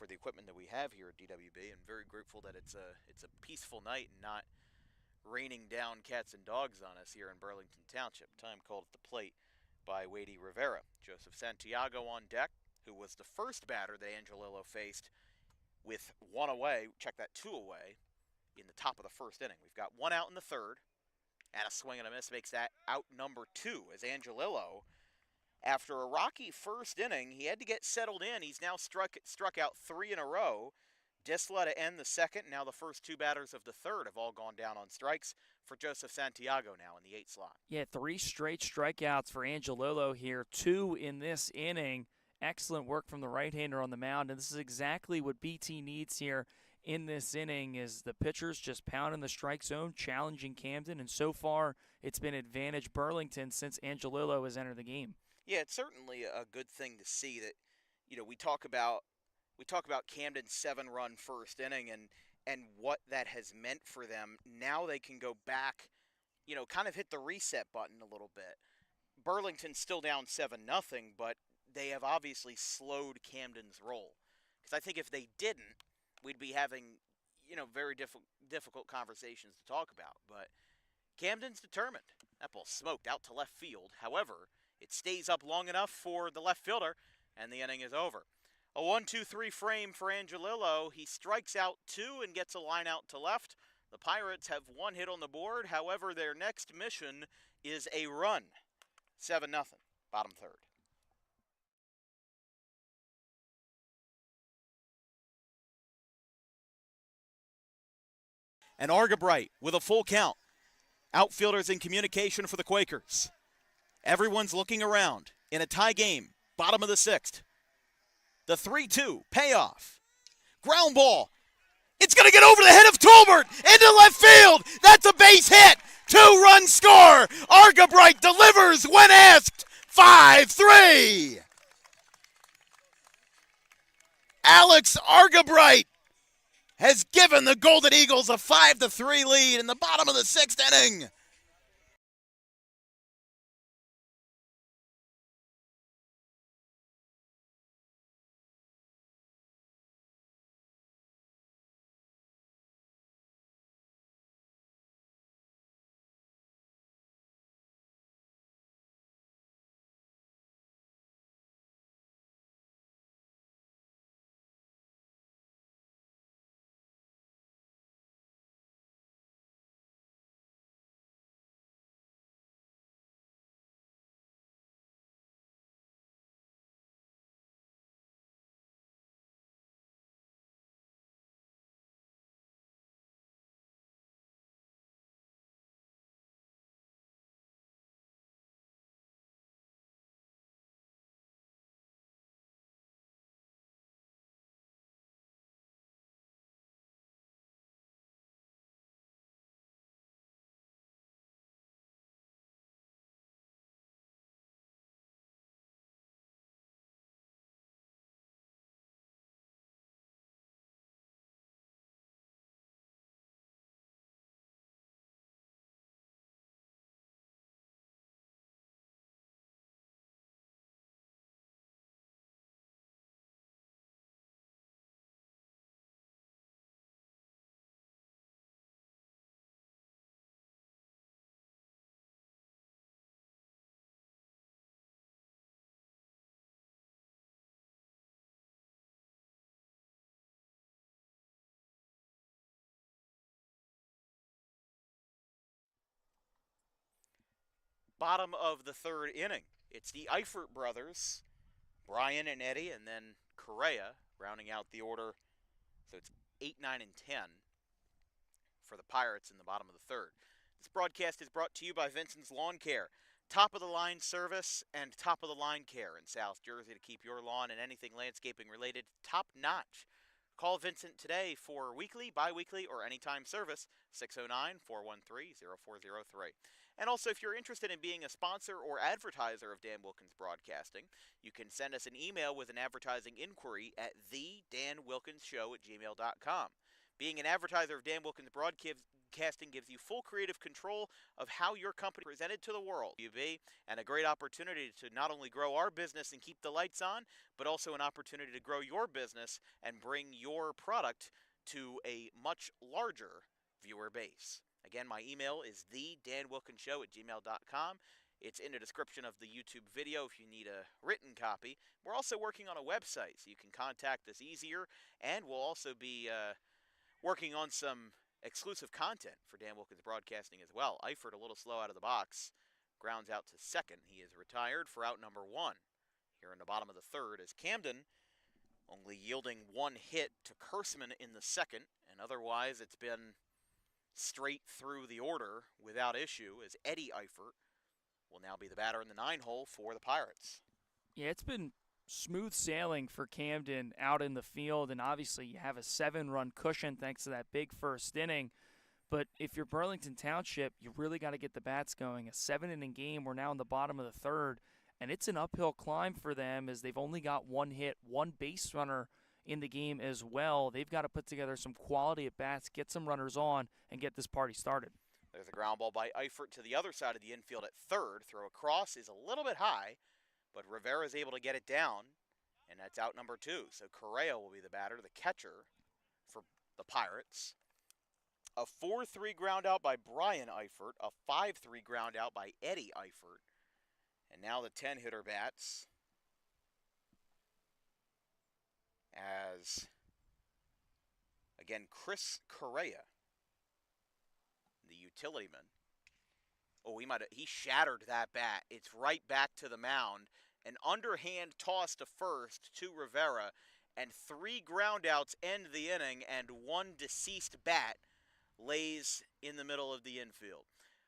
the equipment that we have here at DWB, and very grateful that it's a peaceful night and not raining down cats and dogs on us here in Burlington Township. Time called at the plate by Wadey Rivera. Joseph Santiago on deck, who was the first batter that Angelillo faced with one away, check that, 2 away, in the top of the 1st inning. We've got 1 out in the 3rd, and a swing and a miss makes that out number 2, as Angelillo, after a rocky 1st inning, he had to get settled in. He's now struck out 3 in a row. Disla to end the 2nd. Now the first 2 batters of the 3rd have all gone down on strikes for Joseph Santiago now in the 8th slot. Yeah, 3 straight strikeouts for Angelillo here, 2 in this inning. Excellent work from the right-hander on the mound, and this is exactly what BT needs here in this inning, is the pitchers just pounding the strike zone, challenging Camden, and so far it's been advantage Burlington since Angelillo has entered the game. Yeah, it's certainly a good thing to see that, you know, we talk about Camden's 7-run 1st inning and what that has meant for them. Now they can go back, you know, kind of hit the reset button a little bit. Burlington's still down 7-0, but they have obviously slowed Camden's roll. Because I think if they didn't, we'd be having, you know, very difficult conversations to talk about. But Camden's determined. That ball smoked out to left field. However, it stays up long enough for the left fielder, and the inning is over. A 1-2-3 frame for Angelillo. He strikes out 2 and gets a line out to left. The Pirates have 1 hit on the board. However, their next mission is a run. 7-0, bottom third. And Argabright with a full count. Outfielders in communication for the Quakers. Everyone's looking around in a tie game, bottom of the 6th. The 3-2 payoff. Ground ball. It's going to get over the head of Tolbert into left field. That's a base hit. 2-run score. Argabright delivers when asked. 5-3. Alex Argabright has given the Golden Eagles a 5-3 lead in the bottom of the 6th inning. Bottom of the 3rd inning. It's the Eifert brothers, Brian and Eddie, and then Correa rounding out the order. So it's 8, 9, and 10 for the Pirates in the bottom of the 3rd. This broadcast is brought to you by Vincent's Lawn Care. Top-of-the-line service and top-of-the-line care in South Jersey to keep your lawn and anything landscaping related top-notch. Call Vincent today for weekly, bi-weekly, or anytime service, 609-413-0403. And also, if you're interested in being a sponsor or advertiser of Dan Wilkins Broadcasting, you can send us an email with an advertising inquiry at thedanwilkinsshow@gmail.com. Being an advertiser of Dan Wilkins Broadcasting gives you full creative control of how your company is presented to the world, and a great opportunity to not only grow our business and keep the lights on, but also an opportunity to grow your business and bring your product to a much larger viewer base. Again, my email is thedanwilkinsshow@gmail.com. It's in the description of the YouTube video if you need a written copy. We're also working on a website, so you can contact us easier, and we'll also be working on some exclusive content for Dan Wilkins Broadcasting as well. Eifert a little slow out of the box. Grounds out to second. He is retired for out number 1 here in the bottom of the 3rd as Camden only yielding 1 hit to Kurtzman in the 2nd, and otherwise it's been straight through the order without issue as Eddie Eifert will now be the batter in the 9 hole for the Pirates. Yeah, it's been smooth sailing for Camden out in the field, and obviously you have a 7-run cushion thanks to that big first inning. But if you're Burlington Township, you really got to get the bats going. A 7-inning game, we're now in the bottom of the 3rd, and it's an uphill climb for them as they've only got 1 hit, 1 base runner in the game as well. They've got to put together some quality at bats, get some runners on, and get this party started. There's a ground ball by Eifert to the other side of the infield at 3rd. Throw across is a little bit high, but Rivera's able to get it down, and that's out number 2. So Correa will be the batter, the catcher for the Pirates. A 4-3 ground out by Brian Eifert, a 5-3 ground out by Eddie Eifert. And now the 10-hitter bats as, again, Chris Correa, the utility man. Oh, he shattered that bat. It's right back to the mound. An underhand toss to first to Rivera, and 3 groundouts end the inning, and 1 deceased bat lays in the middle of the infield.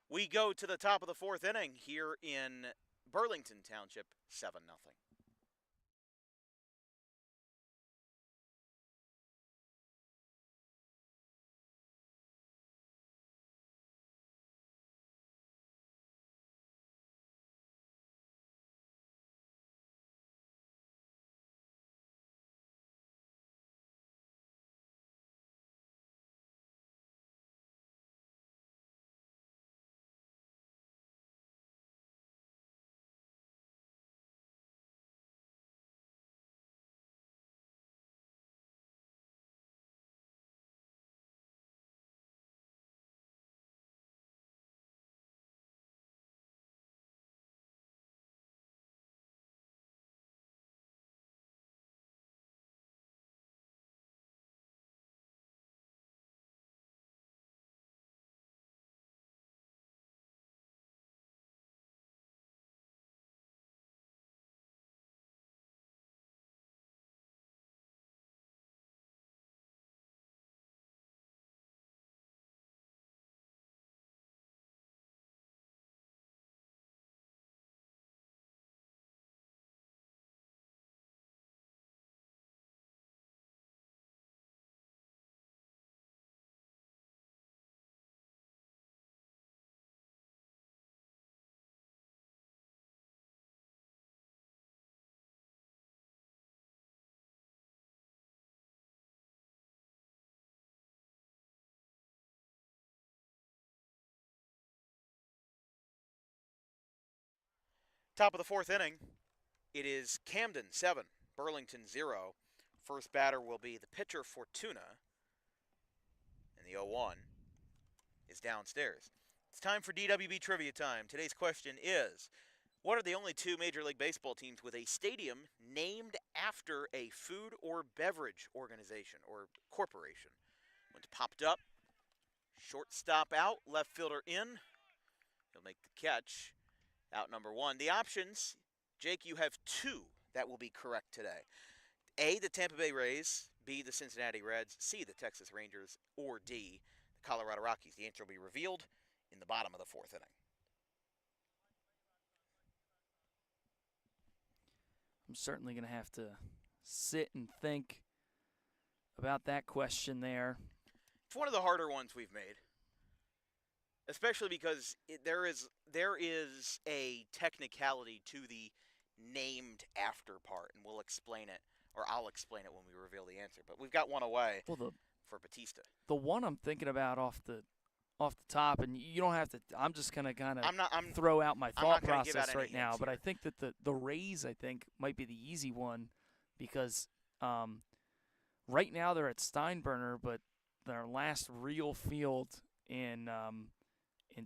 We go to the top of the 4th inning here in Burlington Township, 7-0. Top of the 4th inning, it is Camden 7, Burlington 0. First batter will be the pitcher Fortuna, and the 0-1 is downstairs. It's time for DWB Trivia Time. Today's question is, what are the only 2 Major League Baseball teams with a stadium named after a food or beverage organization or corporation? One's popped up, shortstop out, left fielder in. He'll make the catch. Out number 1. The options, Jake, you have 2 that will be correct today. A, the Tampa Bay Rays, B, the Cincinnati Reds, C, the Texas Rangers, or D, the Colorado Rockies. The answer will be revealed in the bottom of the 4th inning. I'm certainly going to have to sit and think about that question there. It's one of the harder ones we've made. Especially because there is a technicality to the named after part, and we'll explain it, or I'll explain it when we reveal the answer. But we've got one away for Batista. The one I'm thinking about off the top, and you don't have to. I'm just gonna kind of throw out my thought process right now. But I think that the Rays, might be the easy one because right now they're at Steinbrenner, but their last real field in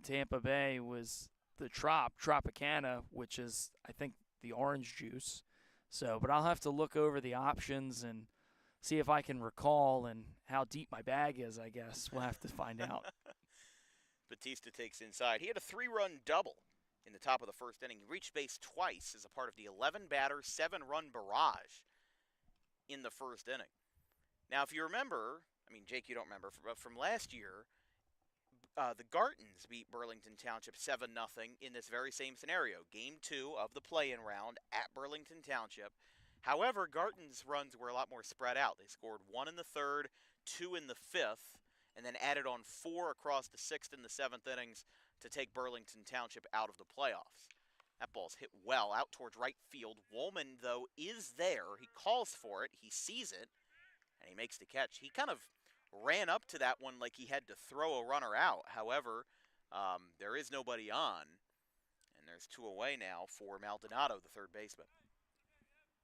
Tampa Bay was the Tropicana, which is, I think, the orange juice. So, but I'll have to look over the options and see if I can recall and how deep my bag is, I guess. We'll have to find out. Batista takes inside. He had a 3-run double in the top of the 1st inning. He reached base twice as a part of the 11-batter, 7-run barrage in the 1st inning. Now, if you remember, Jake, you don't remember, but from last year, the Gartons beat Burlington Township 7-0 in this very same scenario. Game 2 of the play-in round at Burlington Township. However, Garton's runs were a lot more spread out. They scored 1 in the 3rd, 2 in the 5th, and then added on 4 across the 6th and the 7th innings to take Burlington Township out of the playoffs. That ball's hit well out towards right field. Woolman, though, is there. He calls for it. He sees it, and he makes the catch. He kind of ran up to that one like he had to throw a runner out. However, there is nobody on, and there's 2 away now for Maldonado, the 3rd baseman.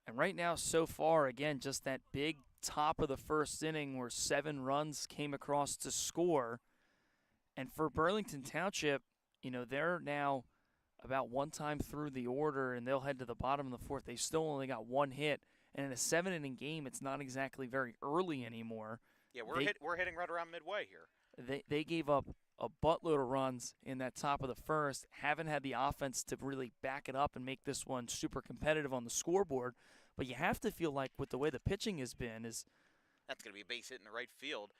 And right now, so far, again, just that big top of the 1st inning where 7 runs came across to score. And for Burlington Township, they're now about one time through the order, and they'll head to the bottom of the fourth. They still only got one hit. And in a 7-inning game, it's not exactly very early anymore. Yeah, we're hitting right around midway here. They gave up a buttload of runs in that top of the first, haven't had the offense to really back it up and make this one super competitive on the scoreboard. But you have to feel like with the way the pitching has been is that's going to be a base hit in the right field.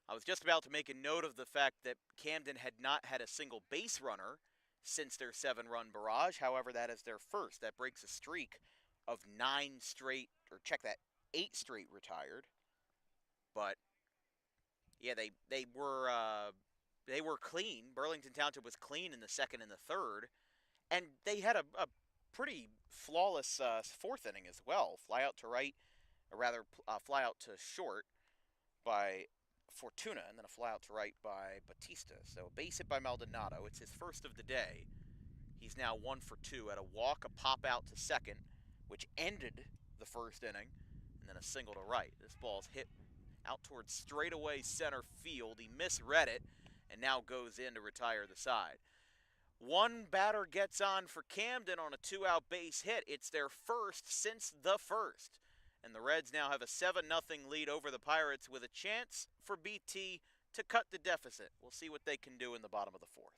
I was just about to make a note of the fact that Camden had not had a single base runner since their 7-run barrage. However, that is their first. That breaks a streak of 9 straight, or check that, 8 straight retired. But yeah, they were clean. Burlington Township was clean in the second and the third, and they had a pretty flawless fourth inning as well. Fly out to right, or rather fly out to short by Fortuna, and then a fly out to right by Batista. So a base hit by Maldonado. It's his first of the day. He's now 1 for 2 at a walk, a pop out to second, which ended the first inning, and then a single to right. This ball's hit out towards straightaway center field. He misread it and now goes in to retire the side. One batter gets on for Camden on a 2-out base hit. It's their first since the first. And the Reds now have a 7-0 lead over the Pirates with a chance for BT to cut the deficit. We'll see what they can do in the bottom of the fourth.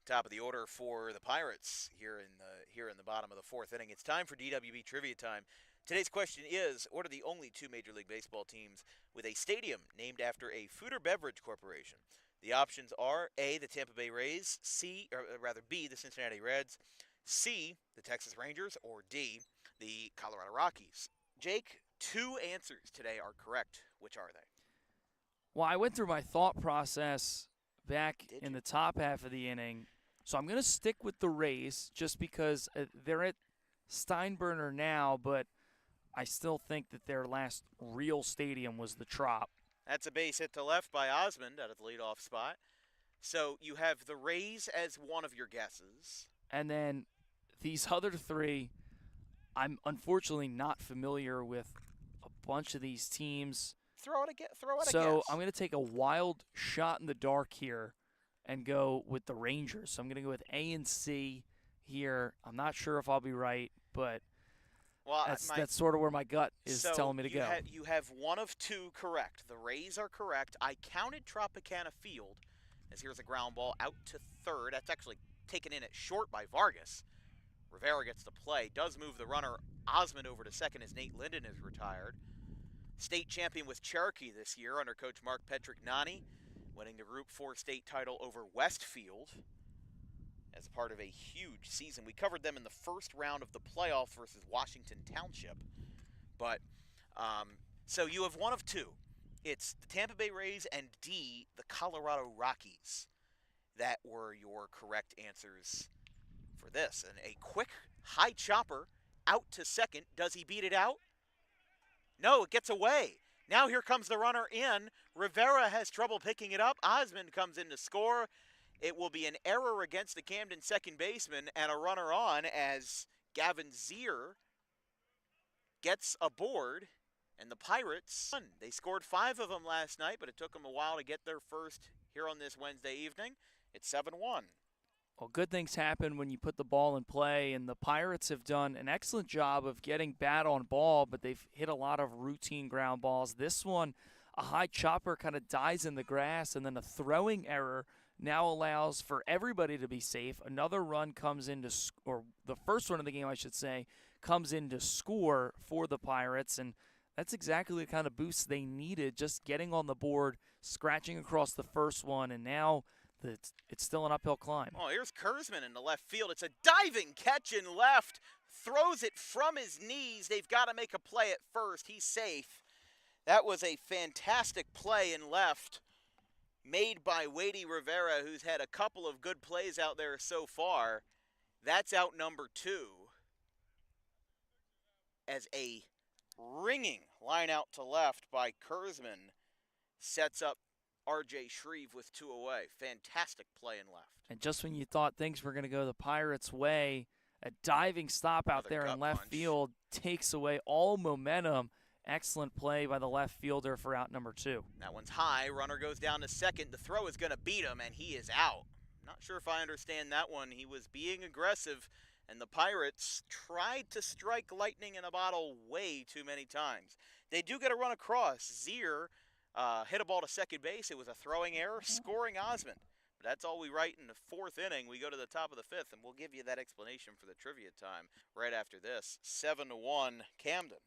Top of the order for the Pirates here in the bottom of the fourth inning. It's time for DWB Trivia Time. Today's question is, what are the only 2 Major League Baseball teams with a stadium named after a food or beverage corporation? The options are A, the Tampa Bay Rays, B, the Cincinnati Reds, C, the Texas Rangers, or D, the Colorado Rockies. Jake, 2 answers today are correct. Which are they? Well, I went through my thought process back in the top half of the inning. So I'm going to stick with the Rays just because they're at Steinbrenner now, but I still think that their last real stadium was the Trop. That's a base hit to left by Osmond out of the leadoff spot. So you have the Rays as one of your guesses. And then these other 3, I'm unfortunately not familiar with a bunch of these teams. Throw out a guess. So I'm going to take a wild shot in the dark here and go with the Rangers. So I'm going to go with A and C here. I'm not sure if I'll be right, but that's sort of where my gut is telling me to go. You have 1 of 2 correct. The Rays are correct. I counted Tropicana Field, as here's a ground ball out to third. That's actually taken in at short by Vargas. Rivera gets the play, does move the runner Osmond over to second as Nate Linden is retired. State champion with Cherokee this year under coach Mark Petrignani, winning the Group 4 state title over Westfield as part of a huge season. We covered them in the first round of the playoffs versus Washington Township. But so you have 1 of 2. It's the Tampa Bay Rays and D, the Colorado Rockies. That were your correct answers for this. And a quick high chopper out to second. Does he beat it out? No, it gets away. Now here comes the runner in. Rivera has trouble picking it up. Osmond comes in to score. It will be an error against the Camden second baseman and a runner on as Gavin Zier gets aboard. And the Pirates, they scored 5 of them last night, but it took them a while to get their first here on this Wednesday evening. It's 7-1. Well, good things happen when you put the ball in play, and the Pirates have done an excellent job of getting bat on ball, but they've hit a lot of routine ground balls. This one, a high chopper kind of dies in the grass, and then a throwing error now allows for everybody to be safe. Another run comes in to, or the first run of the game, I should say, comes in to score for the Pirates, and that's exactly the kind of boost they needed, just getting on the board, scratching across the first one, and now it's still an uphill climb. Oh, here's Kurzman in the left field. It's a diving catch in left. Throws it from his knees. They've got to make a play at first. He's safe. That was a fantastic play in left made by Wadey Rivera, who's had a couple of good plays out there so far. That's out number 2 as a ringing line out to left by Kurzman sets up R.J. Shreve with 2 away. Fantastic play in left. And just when you thought things were going to go the Pirates' way, a diving stop out there in left field takes away all momentum. Excellent play by the left fielder for out number 2. That one's high. Runner goes down to second. The throw is going to beat him, and he is out. Not sure if I understand that one. He was being aggressive, and the Pirates tried to strike lightning in a bottle way too many times. They do get a run across. Zier hit a ball to second base. It was a throwing error, scoring Osmond. But that's all we write in the 4th inning. We go to the top of the 5th, and we'll give you that explanation for the trivia time right after this. 7-1 Camden.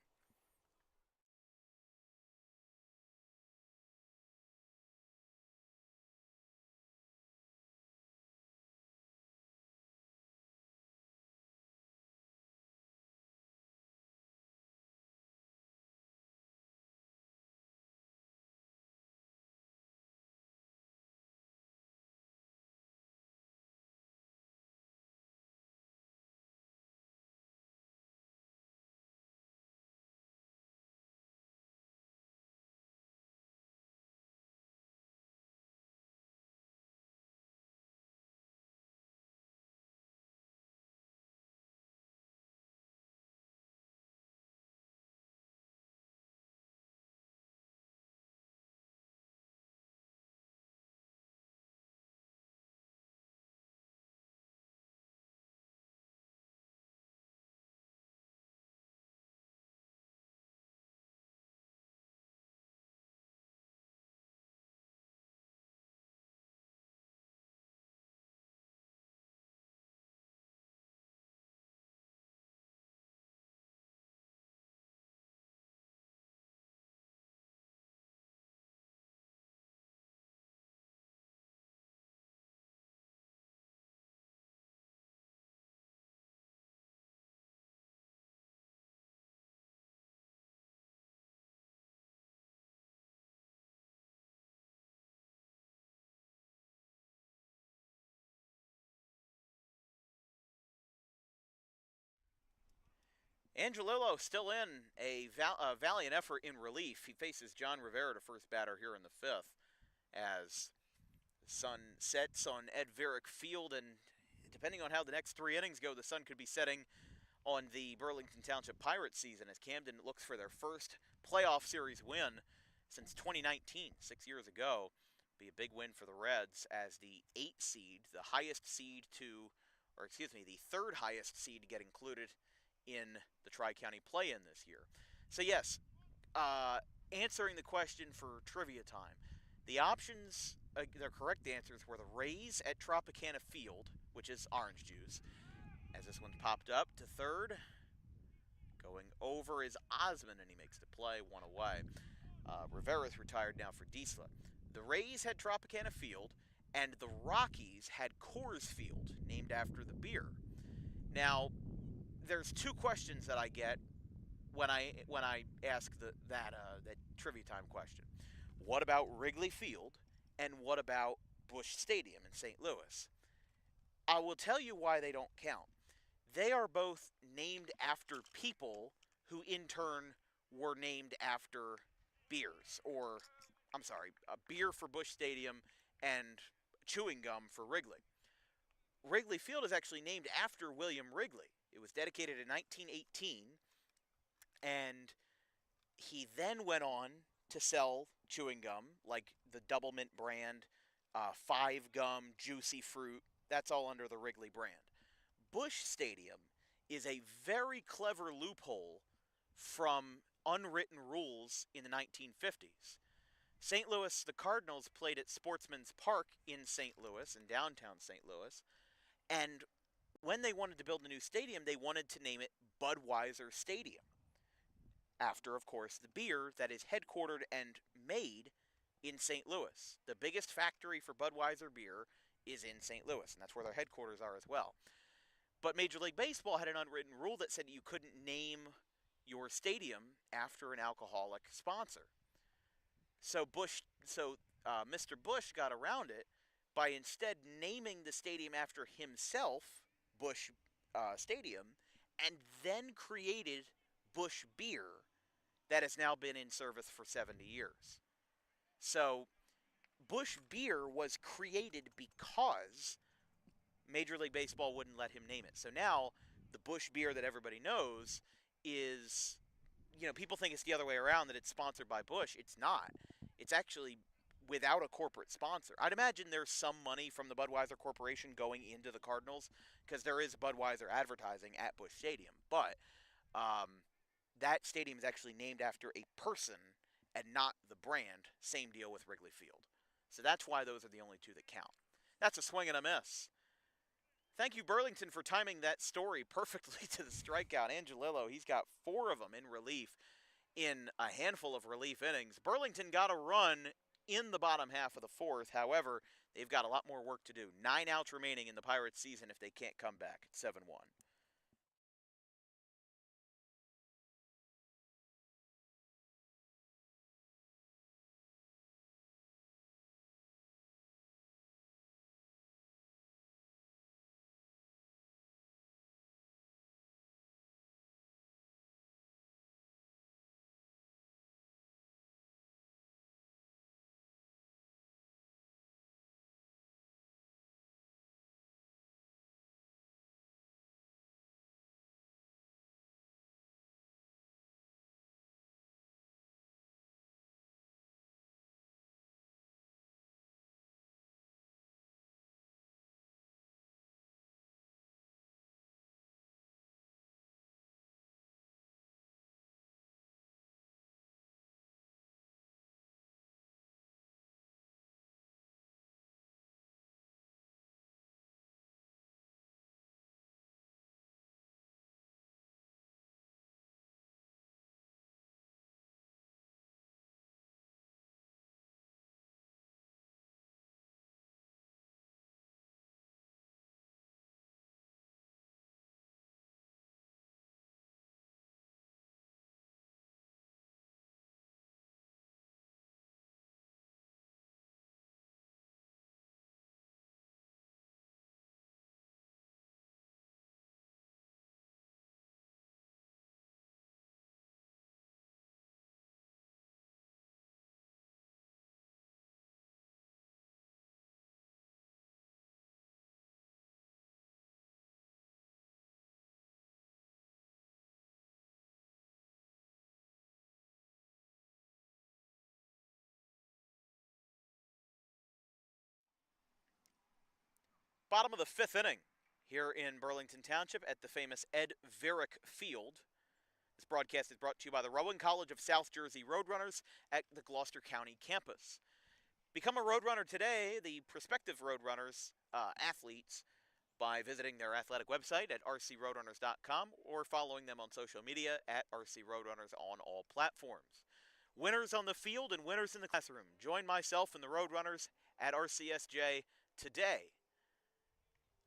Angelillo still in a valiant effort in relief. He faces John Rivera to first batter here in the 5th as the sun sets on Ed Varick Field, and depending on how the next 3 innings go, the sun could be setting on the Burlington Township Pirates season as Camden looks for their first playoff series win since 2019, 6 years ago. Be a big win for the Reds as the 8 seed, the highest seed to, or excuse me, the 3rd highest seed to get included in the Tri-County play-in this year. So yes, answering the question for trivia time, the options, their correct answers were the Rays at Tropicana Field, which is orange juice, as this one's popped up to 3rd. Going over is Osmond, and he makes the play, 1 away. Rivera's retired now for Diesla. The Rays had Tropicana Field, and the Rockies had Coors Field, named after the beer. Now, there's 2 questions that I get when I ask that trivia time question. What about Wrigley Field? And what about Busch Stadium in St. Louis? I will tell you why they don't count. They are both named after people who in turn were named after beers, or, I'm sorry, a beer for Busch Stadium and chewing gum for Wrigley. Wrigley Field is actually named after William Wrigley. It was dedicated in 1918, and he then went on to sell chewing gum, like the Double Mint brand, Five Gum, Juicy Fruit. That's all under the Wrigley brand. Busch Stadium is a very clever loophole from unwritten rules in the 1950s. St. Louis, the Cardinals played at Sportsman's Park in St. Louis, in downtown St. Louis, and when they wanted to build a new stadium, they wanted to name it Budweiser Stadium, after, of course, the beer that is headquartered and made in St. Louis. The biggest factory for Budweiser beer is in St. Louis, and that's where their headquarters are as well. But Major League Baseball had an unwritten rule that said you couldn't name your stadium after an alcoholic sponsor. So Mr. Busch got around it by instead naming the stadium after himself, Busch Stadium, and then created Busch Beer that has now been in service for 70 years. So Busch Beer was created because Major League Baseball wouldn't let him name it. So now the Busch Beer that everybody knows is, people think it's the other way around, that it's sponsored by Busch. It's not. It's actually without a corporate sponsor. I'd imagine there's some money from the Budweiser Corporation going into the Cardinals, because there is Budweiser advertising at Busch Stadium. But that stadium is actually named after a person and not the brand. Same deal with Wrigley Field. So that's why those are the only two that count. That's a swing and a miss. Thank you, Burlington, for timing that story perfectly to the strikeout. Angelillo, he's got 4 of them in relief in a handful of relief innings. Burlington got a run in the bottom half of the 4th. However, they've got a lot more work to do. 9 outs remaining in the Pirates' season if they can't come back. It's 7-1. Bottom of the 5th inning here in Burlington Township at the famous Ed Varick Field. This broadcast is brought to you by the Rowan College of South Jersey Roadrunners at the Gloucester County campus. Become a Roadrunner today, the prospective Roadrunners athletes, by visiting their athletic website at rcroadrunners.com or following them on social media at rcroadrunners on all platforms. Winners on the field and winners in the classroom. Join myself and the Roadrunners at RCSJ today.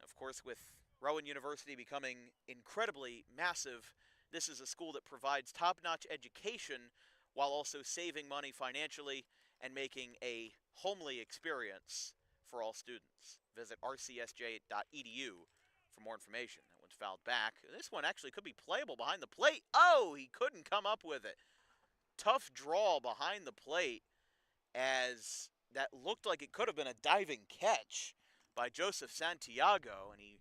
Of course, with Rowan University becoming incredibly massive, this is a school that provides top-notch education while also saving money financially and making a homely experience for all students. Visit rcsj.edu for more information. That one's fouled back. This one actually could be playable behind the plate. Oh, he couldn't come up with it. Tough draw behind the plate, as that looked like it could have been a diving catch by Joseph Santiago, and he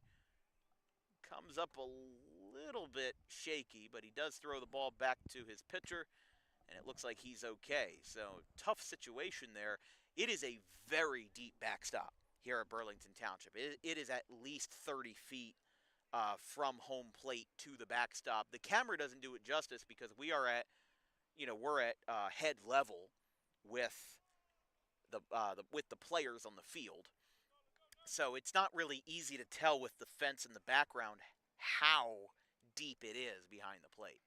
comes up a little bit shaky, but he does throw the ball back to his pitcher, and it looks like he's okay. So, tough situation there. It is a very deep backstop here at Burlington Township. It is at least 30 feet from home plate to the backstop. The camera doesn't do it justice because we are at, we're at head level with the players on the field. So it's not really easy to tell with the fence in the background how deep it is behind the plate.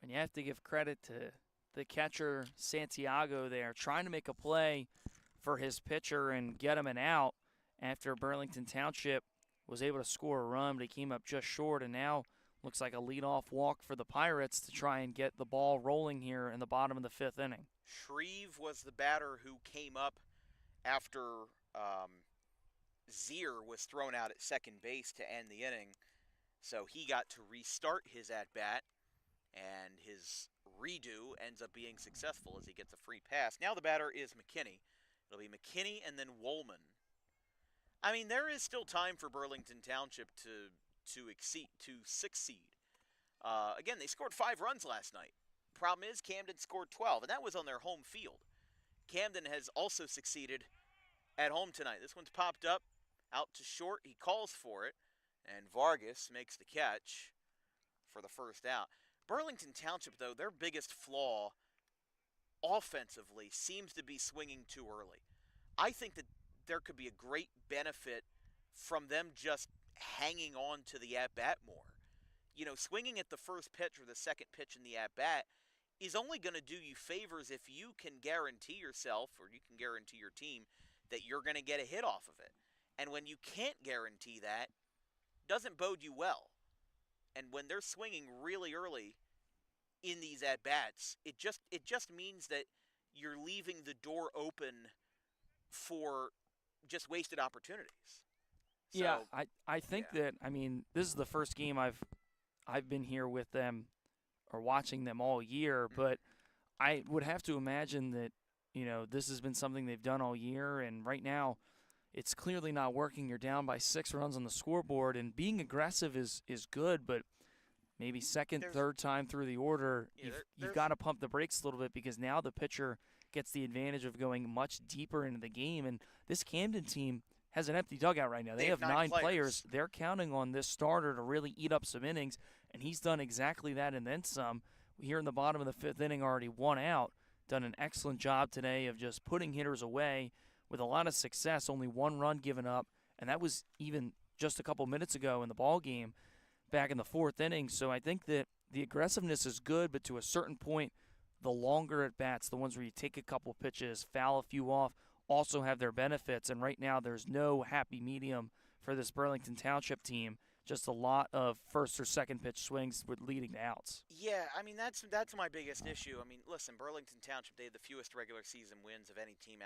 And you have to give credit to the catcher, Santiago, there, trying to make a play for his pitcher and get him an out after Burlington Township was able to score a run, but he came up just short, and now looks like a leadoff walk for the Pirates to try and get the ball rolling here in the bottom of the fifth inning. Shreve was the batter who came up after Zier was thrown out at second base to end the inning. So he got to restart his at-bat, and his redo ends up being successful as he gets a free pass. Now the batter is McKinney. It'll be McKinney and then Woolman. I mean, there is still time for Burlington Township to succeed. Again, they scored 5 runs last night. Problem is, Camden scored 12, and that was on their home field. Camden has also succeeded at home tonight. This one's popped up, out to short. He calls for it, and Vargas makes the catch for the first out. Burlington Township, though, their biggest flaw offensively seems to be swinging too early. I think that there could be a great benefit from them just hanging on to the at-bat more. Swinging at the first pitch or the second pitch in the at-bat is only going to do you favors if you can guarantee yourself or you can guarantee your team that you're going to get a hit off of it. And when you can't guarantee that, doesn't bode you well. And when they're swinging really early in these at-bats, it just means that you're leaving the door open for just wasted opportunities. So, yeah, I think that, this is the first game I've been here with them or watching them all year, but I would have to imagine that, this has been something they've done all year, and right now it's clearly not working. You're down by 6 runs on the scoreboard, and being aggressive is good, but maybe third time through the order, you've got to pump the brakes a little bit because now the pitcher gets the advantage of going much deeper into the game, and this Camden team has an empty dugout right now. They have 9 players. They're counting on this starter to really eat up some innings, and he's done exactly that and then some. Here in the bottom of the 5th inning, already 1 out. Done an excellent job today of just putting hitters away with a lot of success. Only 1 run given up, and that was even just a couple minutes ago in the ball game back in the 4th inning. So I think that the aggressiveness is good, but to a certain point, the longer at-bats, the ones where you take a couple pitches, foul a few off, also have their benefits. And right now there's no happy medium for this Burlington Township team. Just a lot of first or second pitch swings with leading to outs. Yeah, that's my biggest issue. Listen, Burlington Township, they had the fewest regular season wins of any team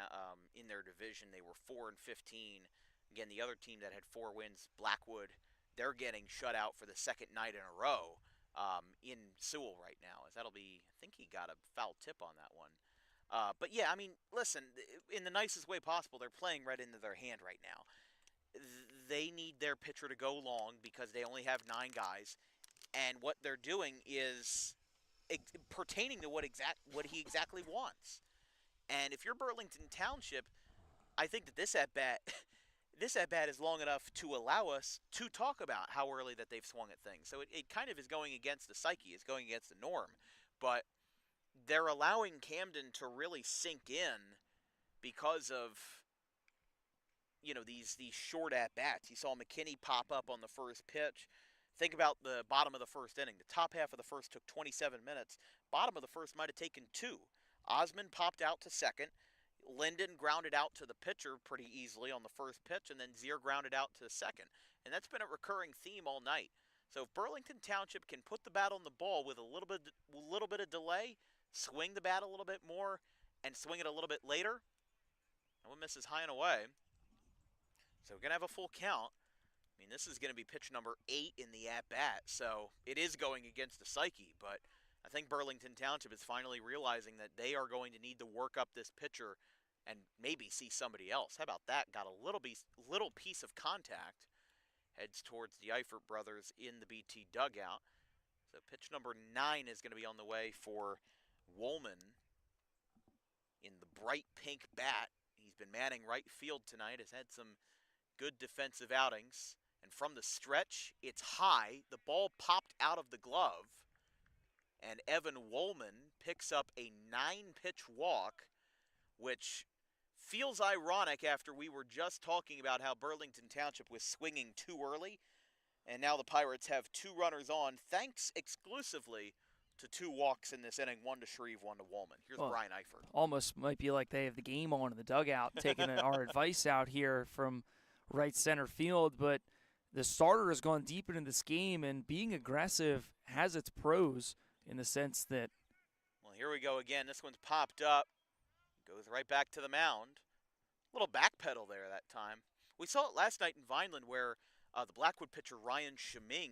in their division. They were 4-15. Again, the other team that had 4 wins, Blackwood, they're getting shut out for the second night in a row in Sewell right now. I think he got a foul tip on that one. But yeah, listen, in the nicest way possible, they're playing right into their hand right now. They need their pitcher to go long because they only have 9 guys, and what they're doing is pertaining to what he exactly wants. And if you're Burlington Township, I think that this at-bat is long enough to allow us to talk about how early that they've swung at things. So it kind of is going against the psyche, it's going against the norm, but they're allowing Camden to really sink in because of these short at-bats. You saw McKinney pop up on the first pitch. Think about the bottom of the 1st inning. The top half of the 1st took 27 minutes. Bottom of the 1st might have taken 2. Osmond popped out to second. Linden grounded out to the pitcher pretty easily on the first pitch, and then Zier grounded out to the second. And that's been a recurring theme all night. So if Burlington Township can put the bat on the ball with a little bit of delay, swing the bat a little bit more and swing it a little bit later. That one misses high and away. So we're going to have a full count. I mean, this is going to be pitch number 8 in the at-bat, so it is going against the psyche, but I think Burlington Township is finally realizing that they are going to need to work up this pitcher and maybe see somebody else. How about that? Got a little piece of contact. Heads towards the Eifert brothers in the BT dugout. So pitch number 9 is going to be on the way for Woolman in the bright pink bat. He's been manning right field tonight, has had some good defensive outings. And from the stretch, it's high. The ball popped out of the glove. And Evan Woolman picks up a 9-pitch walk, which feels ironic after we were just talking about how Burlington Township was swinging too early. And now the Pirates have 2 runners on, thanks exclusively to 2 walks in this inning, 1 to Shreve, 1 to Woolman. Here's Brian Eifert. Almost might be like they have the game on in the dugout, taking our advice out here from right center field. But the starter has gone deep into this game, and being aggressive has its pros in the sense that... Well, here we go again. This one's popped up. Goes right back to the mound. Little backpedal there that time. We saw it last night in Vineland where the Blackwood pitcher Ryan Sheming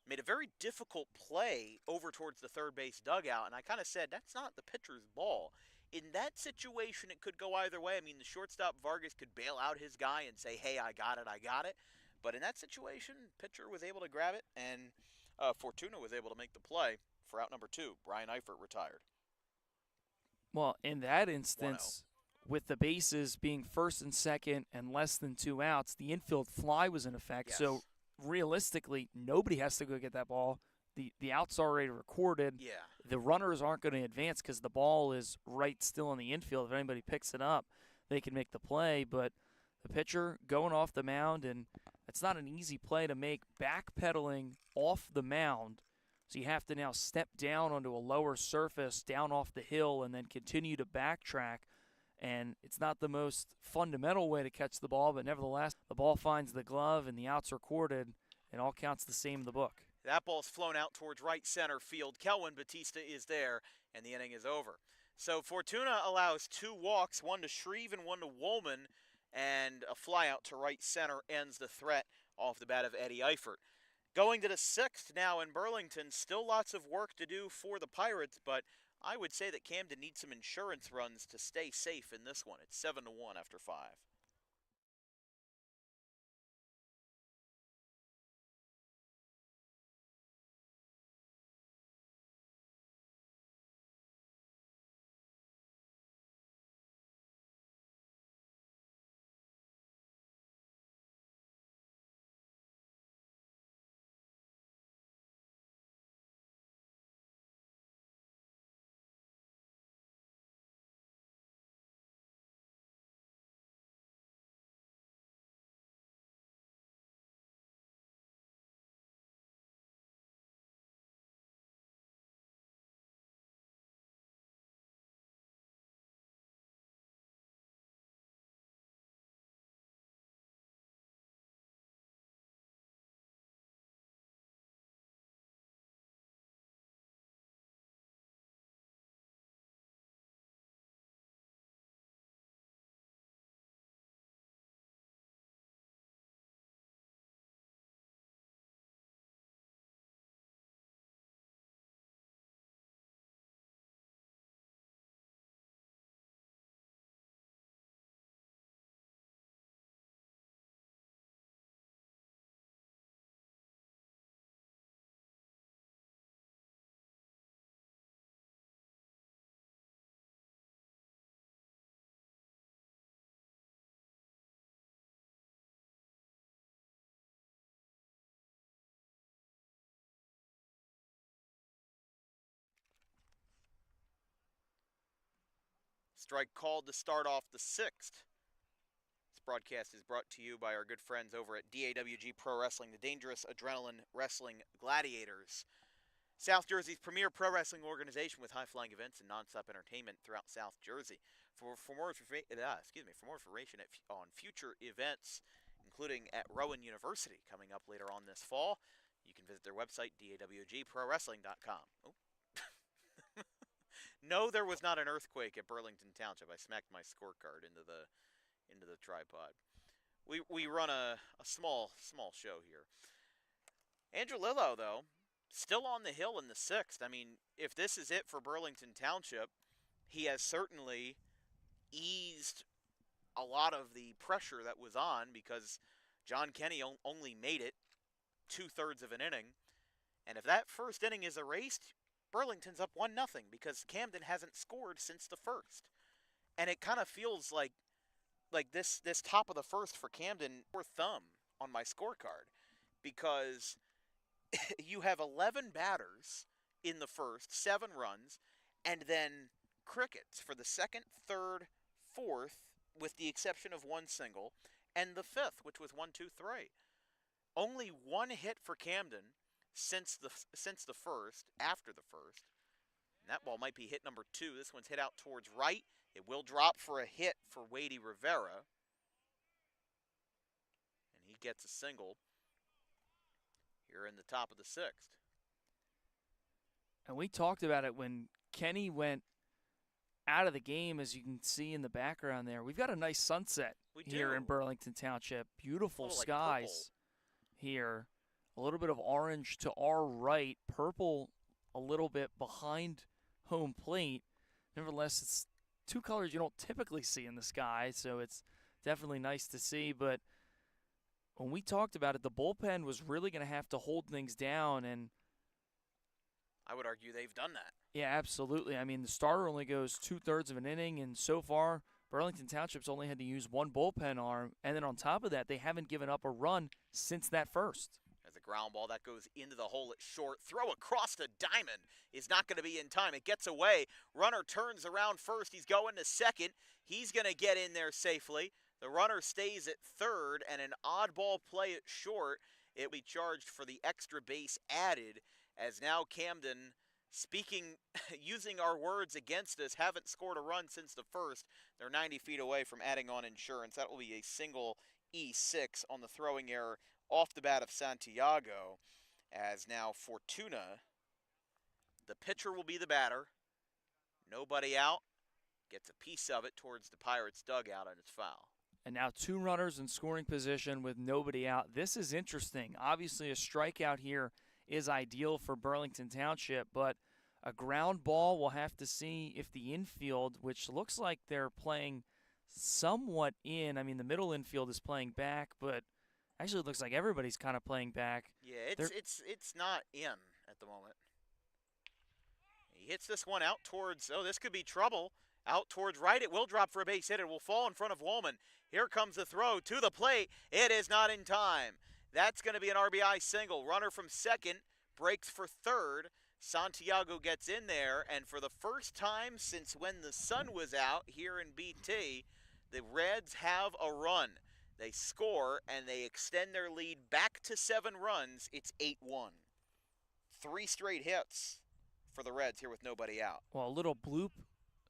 made a very difficult play over towards the third base dugout, and I kind of said, that's not the pitcher's ball. In that situation, it could go either way. I mean, the shortstop Vargas could bail out his guy and say, hey, I got it. But in that situation, pitcher was able to grab it, and Fortuna was able to make the play for out number 2. Brian Eifert retired. Well, in that instance, with the bases being first and second and less than 2 outs, the infield fly was in effect. Yes. So realistically, nobody has to go get that ball. The out's already recorded. Yeah. The runners aren't going to advance because the ball is right still in the infield. If anybody picks it up, they can make the play. But the pitcher going off the mound, and it's not an easy play to make, backpedaling off the mound. So you have to now step down onto a lower surface, down off the hill, and then continue to backtrack. And it's not the most fundamental way to catch the ball, but nevertheless, the ball finds the glove and the out's recorded, and all counts the same in the book. That ball's flown out towards right center field. Kelvin Batista is there, and the inning is over. So Fortuna allows 2 walks, 1 to Shreve and 1 to Woolman, and a fly out to right center ends the threat off the bat of Eddie Eifert. Going to the 6th now in Burlington, still lots of work to do for the Pirates, but I would say that Camden needs some insurance runs to stay safe in this one. It's 7-1 after 5. Strike called to start off the 6th. This broadcast is brought to you by our good friends over at DAWG Pro Wrestling, the Dangerous Adrenaline Wrestling Gladiators. South Jersey's premier pro wrestling organization with high-flying events and nonstop entertainment throughout South Jersey. For more information on future events, including at Rowan University coming up later on this fall, you can visit their website, dawgprowrestling.com. No, there was not an earthquake at Burlington Township. I smacked my scorecard into the tripod. We run a small show here. Andrew Lillo, though, still on the hill in the 6th. I mean, if this is it for Burlington Township, he has certainly eased a lot of the pressure that was on because John Kenny only made it 2/3 of an inning. And if that first inning is erased, Burlington's up 1-0 because Camden hasn't scored since the first. And it kind of feels like this top of the first for Camden, or thumb on my scorecard, because you have 11 batters in the first, 7 runs, and then crickets for the second, third, fourth, with the exception of one single, and the fifth, which was 1-2-3. Only one hit for Camden since the first, after the first. And that ball might be hit number 2. This one's hit out towards right. It will drop for a hit for Wadey Rivera. And he gets a single here in the top of the 6th. And we talked about it when Kenny went out of the game, as you can see in the background there. We've got a nice sunset here in Burlington Township. Beautiful skies here. A little bit of orange to our right, purple a little bit behind home plate. Nevertheless, it's two colors you don't typically see in the sky, so it's definitely nice to see. But when we talked about it, the bullpen was really going to have to hold things down, and I would argue they've done that. Yeah, absolutely. I mean, the starter only goes 2/3 of an inning, and so far, Burlington Township's only had to use one bullpen arm, and then on top of that, they haven't given up a run since that first. As a ground ball that goes into the hole at short, throw across the diamond is not going to be in time. It gets away. Runner turns around first. He's going to second. He's going to get in there safely. The runner stays at third, and an oddball play at short. It will be charged for the extra base added, as now Camden, using our words against us, haven't scored a run since the first. They're 90 feet away from adding on insurance. That will be a single E6 on the throwing error off the bat of Santiago, as now Fortuna, the pitcher, will be the batter. Nobody out. Gets a piece of it towards the Pirates' dugout, and it's foul. And now 2 runners in scoring position with nobody out. This is interesting. Obviously, a strikeout here is ideal for Burlington Township, but a ground ball, we'll have to see if the infield, which looks like they're playing somewhat in. I mean, the middle infield is playing back, but actually it looks like everybody's kind of playing back. Yeah, it's not in at the moment. He hits this one out towards, this could be trouble. Out towards right, it will drop for a base hit. It will fall in front of Woolman. Here comes the throw to the plate. It is not in time. That's going to be an RBI single. Runner from second breaks for third. Santiago gets in there, and for the first time since when the sun was out here in BT, the Reds have a run. They score, and they extend their lead back to 7 runs. It's 8-1. 3 straight hits for the Reds here with nobody out. Well, a little bloop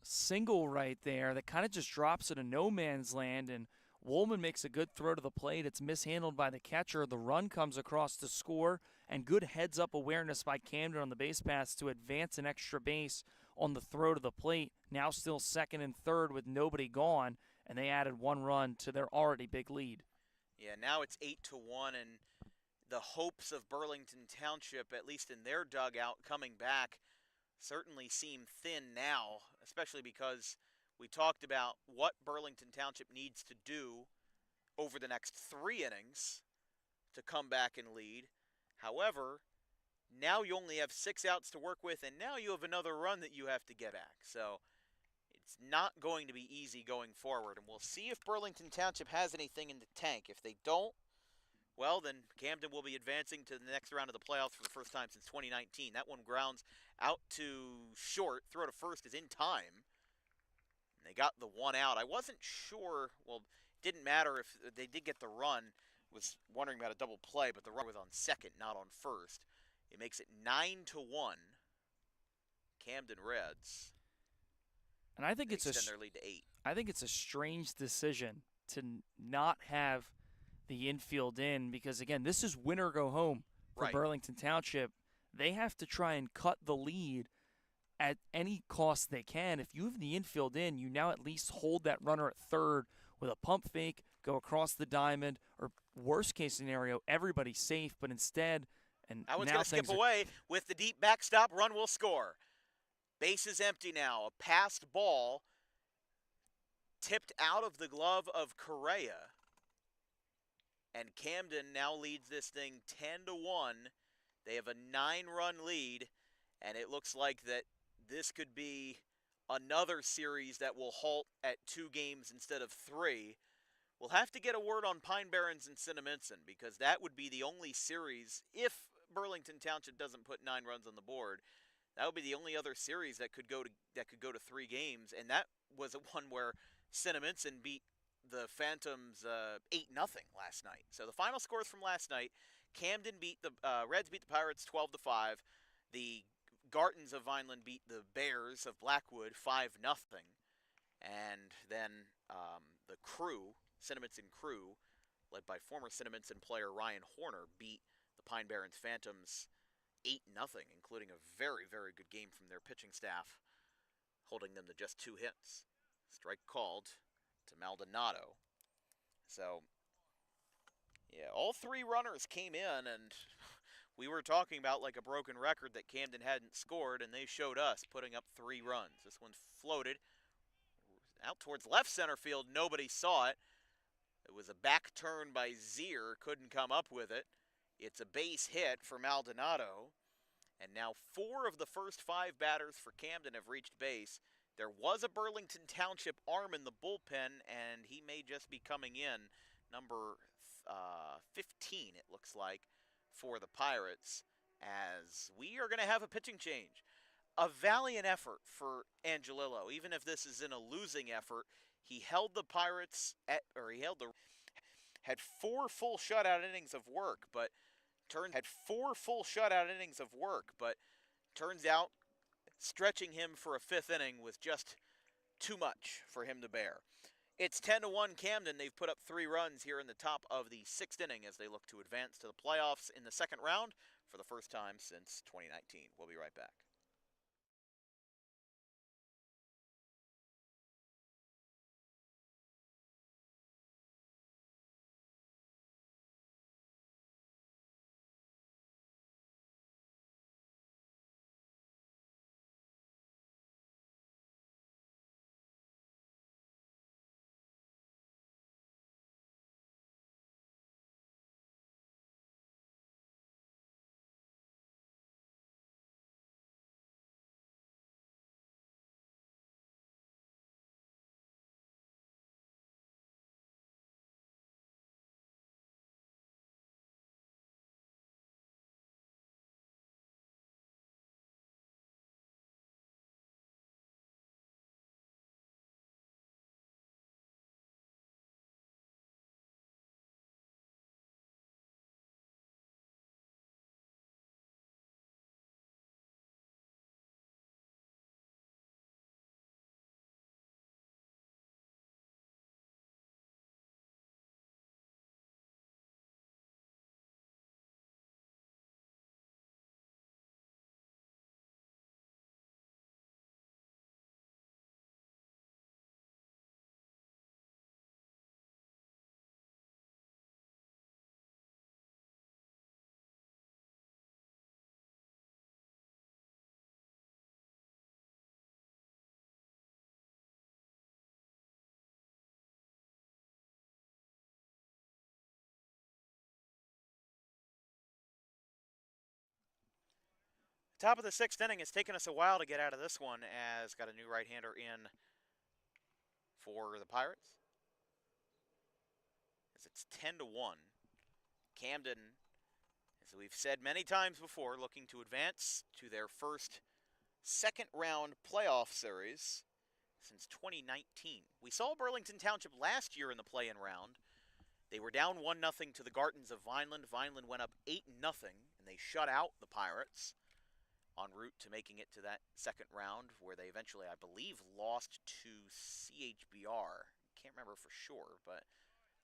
single right there that kind of just drops it in no man's land, and Woolman makes a good throw to the plate. It's mishandled by the catcher. The run comes across to score, and good heads-up awareness by Camden on the base pass to advance an extra base on the throw to the plate. Now still second and third with nobody gone, and they added 1 run to their already big lead. Yeah, now it's 8-1, and the hopes of Burlington Township, at least in their dugout, coming back certainly seem thin now, especially because we talked about what Burlington Township needs to do over the next 3 innings to come back and lead. However, now you only have 6 outs to work with, and now you have another run that you have to get back. So it's not going to be easy going forward, and we'll see if Burlington Township has anything in the tank. If they don't, well, then Camden will be advancing to the next round of the playoffs for the first time since 2019. That one grounds out to short. Throw to first is in time. And they got the 1 out. I wasn't sure. Well, it didn't matter if they did get the run. Was wondering about a double play, but the run was on second, not on first. It makes it 9-1. Camden Reds. And I think extend their lead to 8. I think it's a strange decision to not have the infield in, because again, this is win or go home for Burlington Township. They have to try and cut the lead at any cost they can. If you have the infield in, you now at least hold that runner at third with a pump fake, go across the diamond, or worst case scenario, everybody's safe. But instead, and That one's now going to skip things are away with the deep backstop. Run will score. Base is empty now. A passed ball tipped out of the glove of Correa. And Camden now leads this thing 10-1. They have a 9-run lead, and it looks like that this could be another series that will halt at 2 games instead of 3. We'll have to get a word on Pine Barrens and Cinnaminson, because that would be the only series, if Burlington Township doesn't put 9 runs on the board, that would be the only other series that could go to 3 games, and that was a one where Cinnaminson beat the Phantoms 8-0 last night. So the final scores from last night: Camden beat the Reds beat the Pirates 12-5. The Gartons of Vineland beat the Bears of Blackwood 5-0, and then the Crew, Cinnaminson Crew, led by former Cinnaminson player Ryan Horner, beat the Pine Barrens Phantoms 8-0, including a very, very good game from their pitching staff, holding them to just 2 hits. Strike called to Maldonado. So, yeah, all 3 runners came in, and we were talking about like a broken record that Camden hadn't scored, and they showed us, putting up 3 runs. This one floated out towards left center field. Nobody saw it. It was a back turn by Zier, couldn't come up with it. It's a base hit for Maldonado, and now 4 of the first 5 batters for Camden have reached base. There was a Burlington Township arm in the bullpen, and he may just be coming in, number 15, it looks like, for the Pirates, as we are going to have a pitching change. A valiant effort for Angelillo, even if this is in a losing effort. He held the Pirates had 4 full shutout innings of work, but turns out stretching him for a 5th inning was just too much for him to bear. It's 10-1 Camden. They've put up 3 runs here in the top of the 6th inning as they look to advance to the playoffs in the second round for the first time since 2019. We'll be right back. Top of the 6th inning. It's taken us a while to get out of this one, as got a new right-hander in for the Pirates. As it's 10-1. Camden, as we've said many times before, looking to advance to their first second-round playoff series since 2019. We saw Burlington Township last year in the play-in round. They were down 1-0 to the Gartons of Vineland. Vineland went up 8-0, and they shut out the Pirates, en route to making it to that second round, where they eventually, I believe, lost to CHBR. Can't remember for sure, but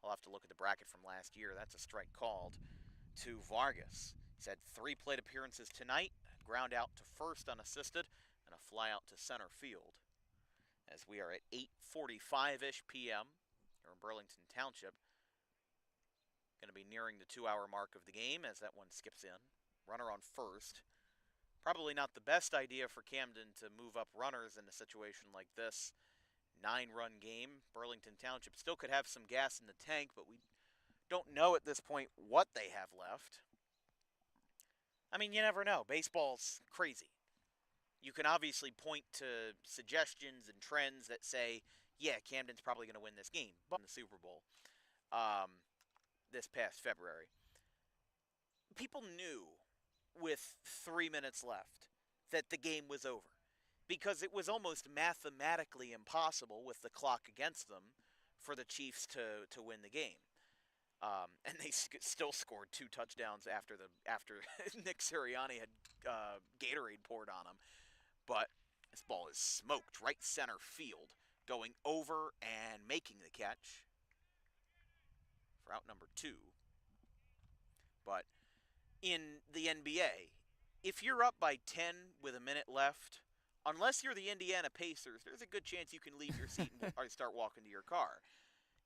I'll have to look at the bracket from last year. That's a strike called to Vargas. He's had 3 plate appearances tonight, ground out to first unassisted. and a fly out to center field as we are at 8:45-ish p.m. here in Burlington Township. Going to be nearing the 2-hour mark of the game as that one skips in. Runner on first. Probably not the best idea for Camden to move up runners in a situation like this. 9-run game. Burlington Township still could have some gas in the tank, but we don't know at this point what they have left. I mean, you never know. Baseball's crazy. You can obviously point to suggestions and trends that say, yeah, Camden's probably going to win this game in the Super Bowl this past February. People knew with 3 minutes left that the game was over because it was almost mathematically impossible with the clock against them for the Chiefs to win the game. And they still scored 2 touchdowns after Nick Sirianni had Gatorade poured on him. But this ball is smoked right center field, going over and making the catch for out number 2. But in the NBA, if you're up by 10 with a minute left, unless you're the Indiana Pacers, there's a good chance you can leave your seat and start walking to your car.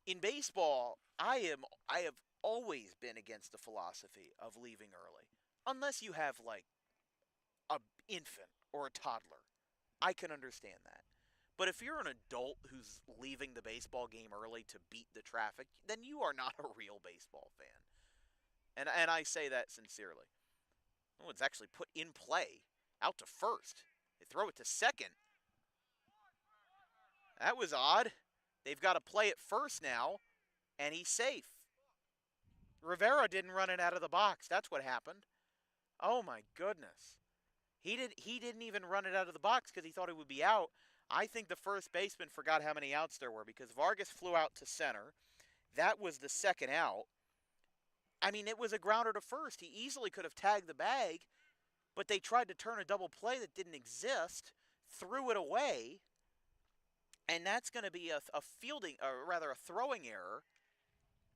In baseball, I have always been against the philosophy of leaving early. Unless you have, like, an infant or a toddler. I can understand that. But if you're an adult who's leaving the baseball game early to beat the traffic, then you are not a real baseball fan. And I say that sincerely. Oh, it's actually put in play. Out to first. They throw it to second. That was odd. They've got to play it first now, and he's safe. Rivera didn't run it out of the box. That's what happened. Oh, my goodness. He didn't even run it out of the box because he thought it would be out. I think the first baseman forgot how many outs there were because Vargas flew out to center. That was the second out. I mean, it was a grounder to first. He easily could have tagged the bag, but they tried to turn a double play that didn't exist, threw it away, and that's going to be a throwing error.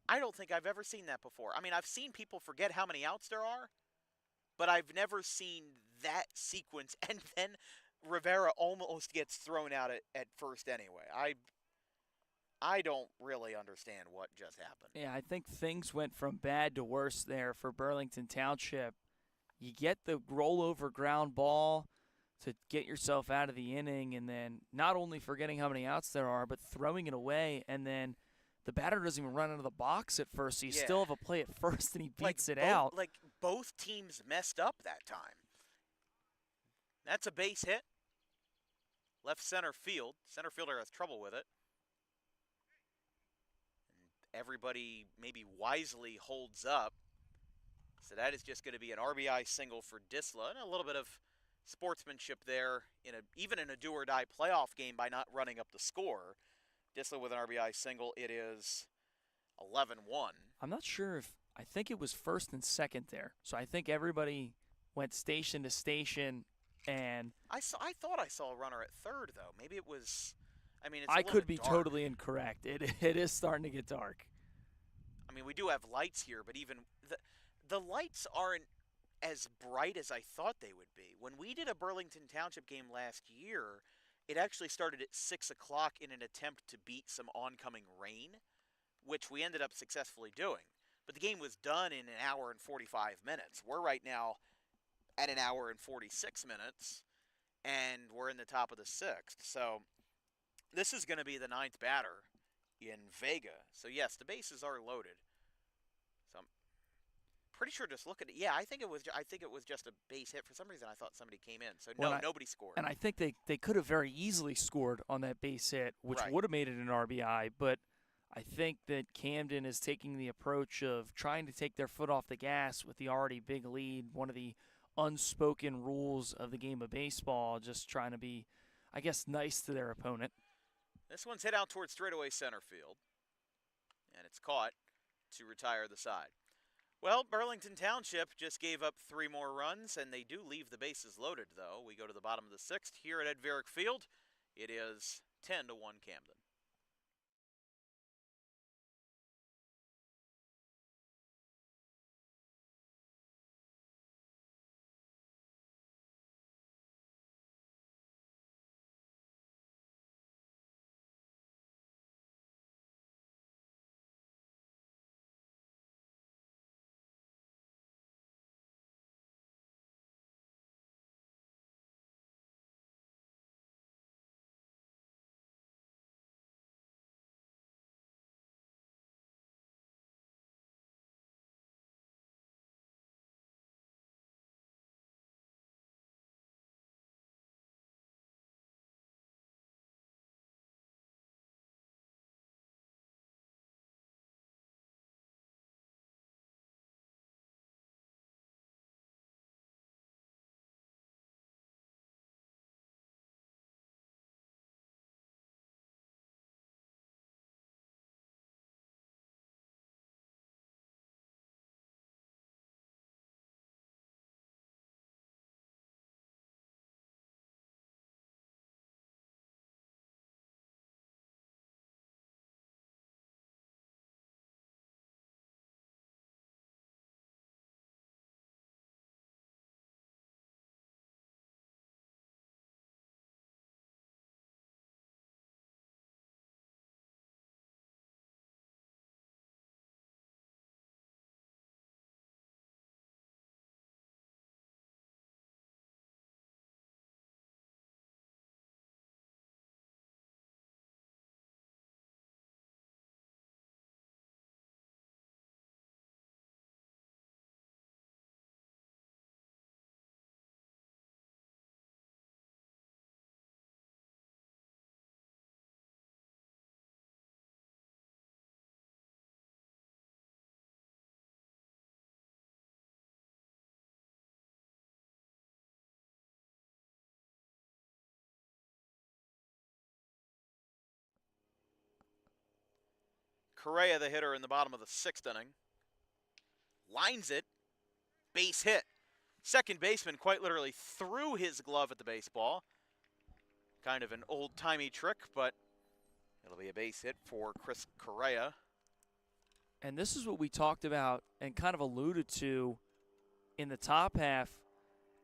I don't think I've ever seen that before. I mean, I've seen people forget how many outs there are, but I've never seen that sequence, and then Rivera almost gets thrown out at first anyway. I don't really understand what just happened. Yeah, I think things went from bad to worse there for Burlington Township. You get the rollover ground ball to get yourself out of the inning, and then not only forgetting how many outs there are, but throwing it away, and then the batter doesn't even run out of the box at first, so you still have a play at first, and he beats it out. Like, both teams messed up that time. That's a base hit. Left center field. Center fielder has trouble with it. And everybody maybe wisely holds up. So that is just going to be an RBI single for Disla, and a little bit of sportsmanship there, even in a do-or-die playoff game by not running up the score. Disla with an RBI single. It is 11-1. I'm not sure if – I think it was first and second there. So I think everybody went station to station, and – I thought I saw a runner at third, though. Maybe it was – I mean, it's I a little could bit be dark. totally incorrect. It is starting to get dark. I mean, we do have lights here, but even the lights aren't as bright as I thought they would be. When we did a Burlington Township game last year, it actually started at 6 o'clock in an attempt to beat some oncoming rain, which we ended up successfully doing. But the game was done in an hour and 45 minutes. We're right now at an hour and 46 minutes, and we're in the top of the 6th. So this is going to be the 9th batter in Vega. So, yes, the bases are loaded. So I'm pretty sure just look at it. Yeah, I think it was just a base hit. For some reason, I thought somebody came in. So, nobody scored. And I think they could have very easily scored on that base hit, which would have made it an RBI. But I think that Camden is taking the approach of trying to take their foot off the gas with the already big lead, one of the unspoken rules of the game of baseball, just trying to be, I guess, nice to their opponent. This one's hit out towards straightaway center field, and it's caught to retire the side. Well, Burlington Township just gave up 3 more runs, and they do leave the bases loaded, though. We go to the bottom of the 6th here at Ed Varick Field. It is 10-1 Camden. Correa, the hitter, in the bottom of the 6th inning. Lines it. Base hit. Second baseman quite literally threw his glove at the baseball. Kind of an old-timey trick, but it'll be a base hit for Chris Correa. And this is what we talked about and kind of alluded to in the top half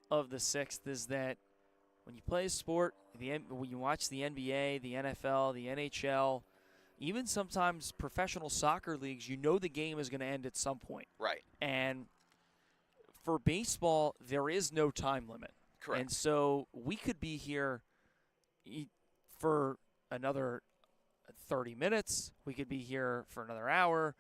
of the 6th, is that when you play a sport, when you watch the NBA, the NFL, the NHL, even sometimes professional soccer leagues, you know the game is going to end at some point. Right. And for baseball, there is no time limit. Correct. And so we could be here for another 30 minutes. We could be here for another hour,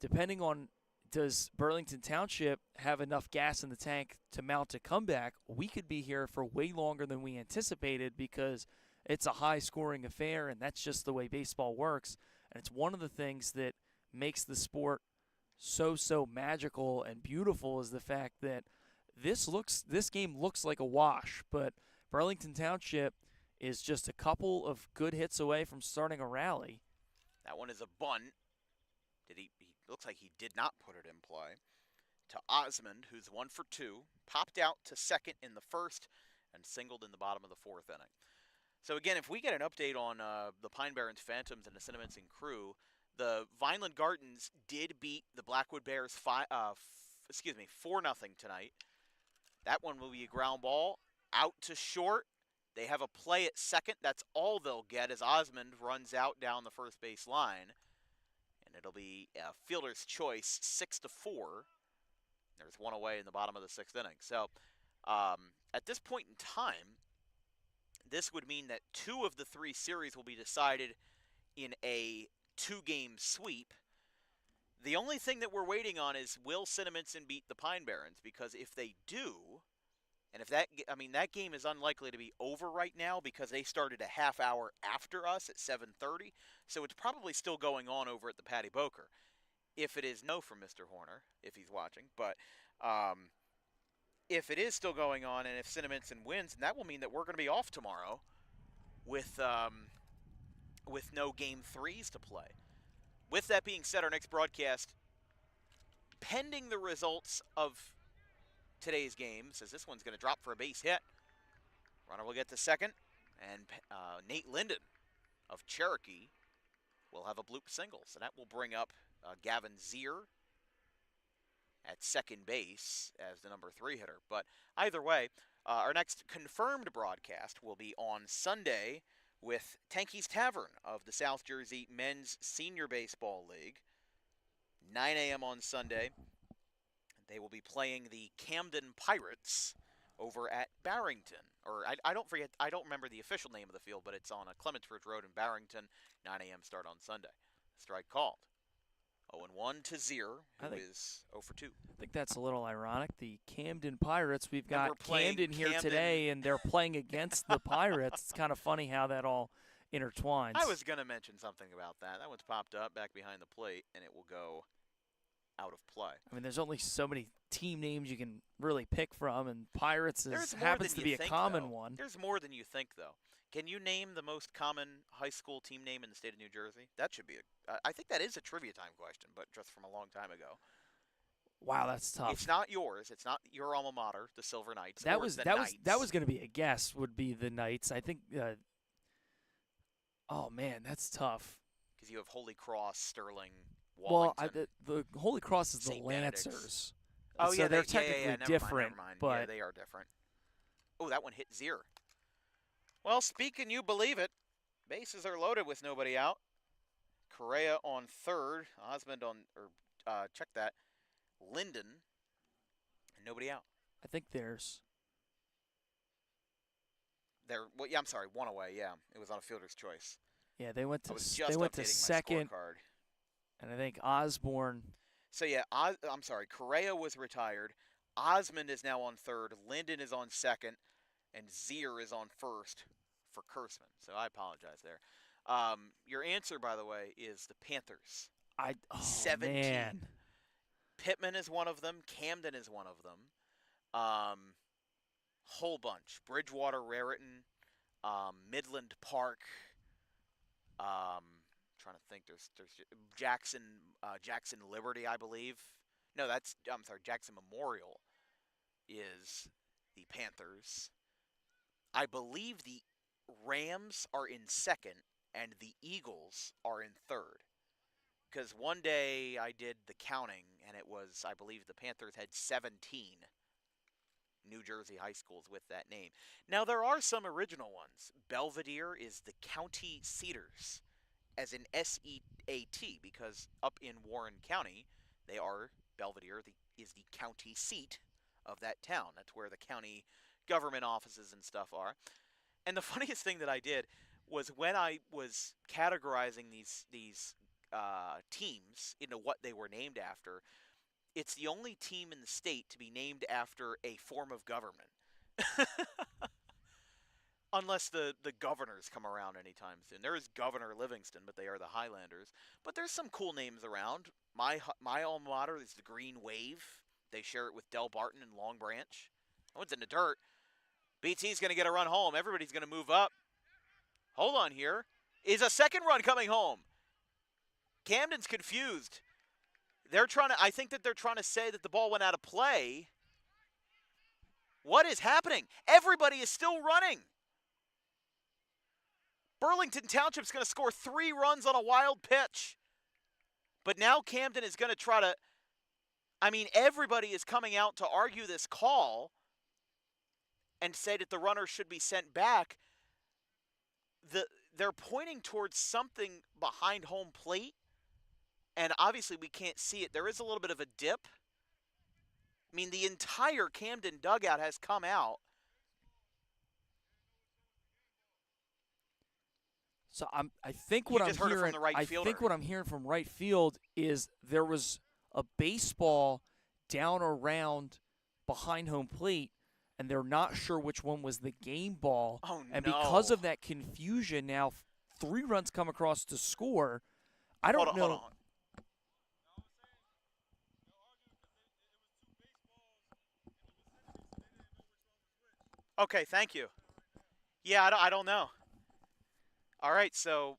depending on, does Burlington Township have enough gas in the tank to mount a comeback? We could be here for way longer than we anticipated, because it's a high-scoring affair, and that's just the way baseball works. And it's one of the things that makes the sport so magical and beautiful, is the fact that this game looks like a wash, but Burlington Township is just a couple of good hits away from starting a rally. That one is a bunt. He looks like he did not put it in play. To Osmond, who's 1 for 2, popped out to second in the 1st and singled in the bottom of the 4th inning. So again, if we get an update on the Pine Barrens Phantoms and the Cinnaminson Crew, the Vineland Gardens did beat the Blackwood Bears 4-0 tonight. That one will be a ground ball out to short. They have a play at second. That's all they'll get as Osmond runs out down the first base line. And it'll be a fielder's choice, 6-4. There's one away in the bottom of the 6th inning. So at this point in time, this would mean that 2 of the 3 series will be decided in a 2-game sweep. The only thing that we're waiting on is, will Cinnaminson beat the Pine Barrens? Because if they do, and if that game is unlikely to be over right now, because they started a half hour after us at 7:30, so it's probably still going on over at the Patty Boker. If it is, no from Mr. Horner, if he's watching, but if it is still going on, and if Cinnaminson wins, then that will mean that we're going to be off tomorrow with no Game 3s to play. With that being said, our next broadcast, pending the results of today's game, says this one's going to drop for a base hit. Runner will get to second, and Nate Linden of Cherokee will have a bloop single. So that will bring up Gavin Zier at second base as the number 3 hitter. But either way, our next confirmed broadcast will be on Sunday with Tanky's Tavern of the South Jersey Men's Senior Baseball League. 9 a.m. on Sunday. They will be playing the Camden Pirates over at Barrington. Or I don't remember the official name of the field, but it's on Clementsbridge Road in Barrington. 9 a.m. start on Sunday. Strike called. 0-1 to Zier, who is 0 for 2. I think that's a little ironic. The Camden Pirates, we've And we're got playing Camden here Camden today, and they're playing against the Pirates. It's kind of funny how that all intertwines. I was going to mention something about that. That one's popped up back behind the plate, and it will go out of play. I mean, there's only so many team names you can really pick from, and Pirates happens to be a common one. There's more than you think, though. Can you name the most common high school team name in the state of New Jersey? That should be I think that is a trivia time question, but just from a long time ago. Wow, that's tough. It's not yours. It's not your alma mater, the Silver Knights. That was going to be a guess. Would be the Knights. I think. Oh man, that's tough. Because you have Holy Cross, Sterling, Well, Wallington. the Holy Cross is the St. Benedict's. Lancers. Oh so yeah, they're technically never different. Mind. But Yeah, they are different. Oh, that one hit Zier. Well, speaking you believe it, bases are loaded with nobody out. Correa on third, Osmond on, check that, Linden, and nobody out. I think there's. Well, yeah, I'm sorry, one away. Yeah, it was on a fielder's choice. Yeah, they went to updating my second, scorecard. and I think Osborne. So yeah, I'm sorry, Correa was retired. Osmond is now on third. Linden is on second, and Zier is on first for Kurtzman. So I apologize there. Your answer, by the way, is the Panthers. 17. Man. Pittman is one of them. Camden is one of them. Whole bunch. Bridgewater, Raritan, Midland Park. trying to think. There's Jackson Liberty, I believe. No, I'm sorry. Jackson Memorial is the Panthers. I believe the Rams are in second and the Eagles are in third. Because one day I did the counting, and it was, I believe the Panthers had 17 New Jersey high schools with that name. Now, there are some original ones. Belvedere is the County Cedars, as in S-E-A-T, because up in Warren County, Belvedere is the county seat of that town. That's where the county government offices and stuff are. And the funniest thing that I did was when I was categorizing these teams into what they were named after, it's the only team in the state to be named after a form of government. Unless the governors come around anytime soon. There is Governor Livingston, but they are the Highlanders. But there's some cool names around. My alma mater is the Green Wave. They share it with Del Barton and Long Branch. That one's in the dirt. BT's going to get a run home. Everybody's going to move up. Hold on here. Is a second run coming home? Camden's confused. I think that they're trying to say that the ball went out of play. What is happening? Everybody is still running. Burlington Township's going to score 3 runs on a wild pitch. But now Camden is going to try to, everybody is coming out to argue this call and say that the runner should be sent back. They're pointing towards something behind home plate. And obviously we can't see it. There is a little bit of a dip. The entire Camden dugout has come out. So I think what I'm hearing from right field is there was a baseball down around behind home plate, and they're not sure which one was the game ball. Oh, and because of that confusion, now 3 runs come across to score. I don't know. Hold on. Okay, thank you. Yeah, I don't know. All right, so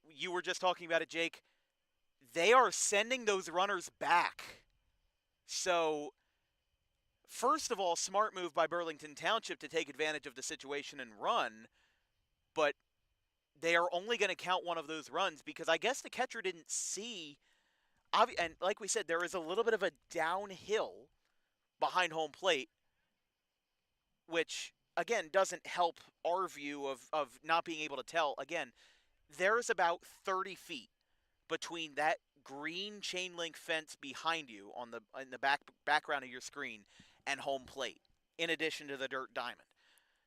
you were just talking about it, Jake. They are sending those runners back. So, first of all, smart move by Burlington Township to take advantage of the situation and run, but they are only going to count one of those runs because I guess the catcher didn't see. And like we said, there is a little bit of a downhill behind home plate, which, again, doesn't help our view of not being able to tell. Again, there's about 30 feet between that green chain link fence behind you in the background of your screen and home plate, in addition to the dirt diamond.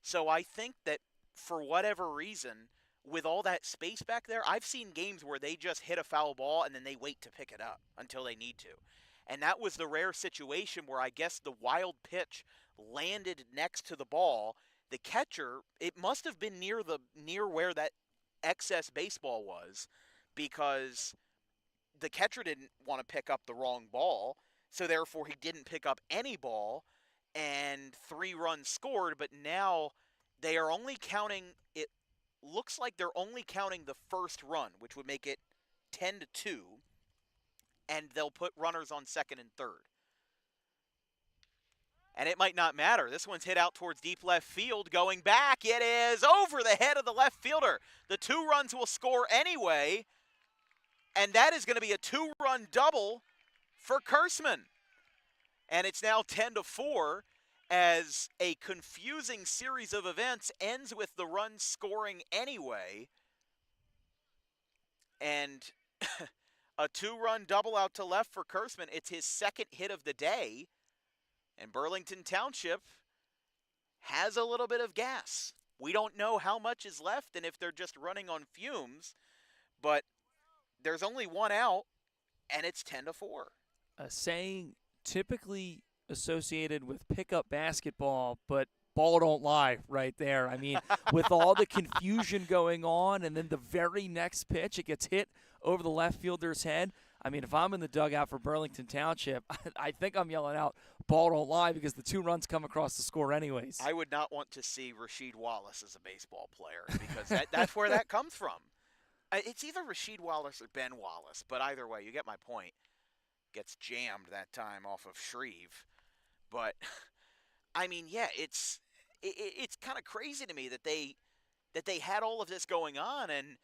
So I think that for whatever reason, with all that space back there, I've seen games where they just hit a foul ball and then they wait to pick it up until they need to. And that was the rare situation where I guess the wild pitch landed next to the ball. The catcher, it must have been near where that excess baseball was, because the catcher didn't want to pick up the wrong ball, so therefore he didn't pick up any ball, and 3 runs scored. But now they are only counting, it looks like they're only counting the first run, which would make it 10-2, and they'll put runners on second and third. And it might not matter. This one's hit out towards deep left field. Going back, it is over the head of the left fielder. The 2 runs will score anyway, and that is going to be a 2-run double for Kurtzman. And it's now 10-4 as a confusing series of events ends with the run scoring anyway. And a 2-run double out to left for Kurtzman. It's his second hit of the day. And Burlington Township has a little bit of gas. We don't know how much is left and if they're just running on fumes, but there's only 1 out, and it's 10-4. A saying typically associated with pickup basketball, but ball don't lie right there. With all the confusion going on, and then the very next pitch, it gets hit over the left fielder's head. If I'm in the dugout for Burlington Township, I think I'm yelling out, ball don't lie, because the 2 runs come across the score anyways. I would not want to see Rasheed Wallace as a baseball player, because that's where that comes from. It's either Rasheed Wallace or Ben Wallace, but either way, you get my point. Gets jammed that time off of Shreve. But, I mean, yeah, it's kind of crazy to me that they had all of this going on, and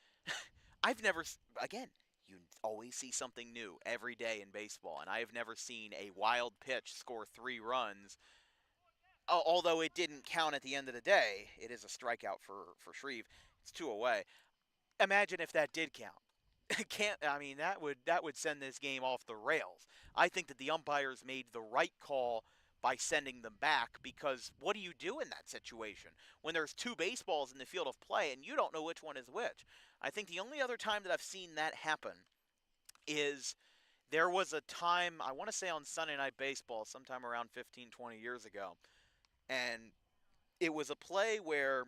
I've never, again, you always see something new every day in baseball, and I have never seen a wild pitch score 3 runs. Although it didn't count at the end of the day, it is a strikeout for Shreve. It's 2 away. Imagine if that did count. That would send this game off the rails. I think that the umpires made the right call by sending them back, because what do you do in that situation when there's 2 baseballs in the field of play and you don't know which one is which? I think the only other time that I've seen that happen is there was a time, I want to say on Sunday Night Baseball, sometime around 15, 20 years ago, and it was a play where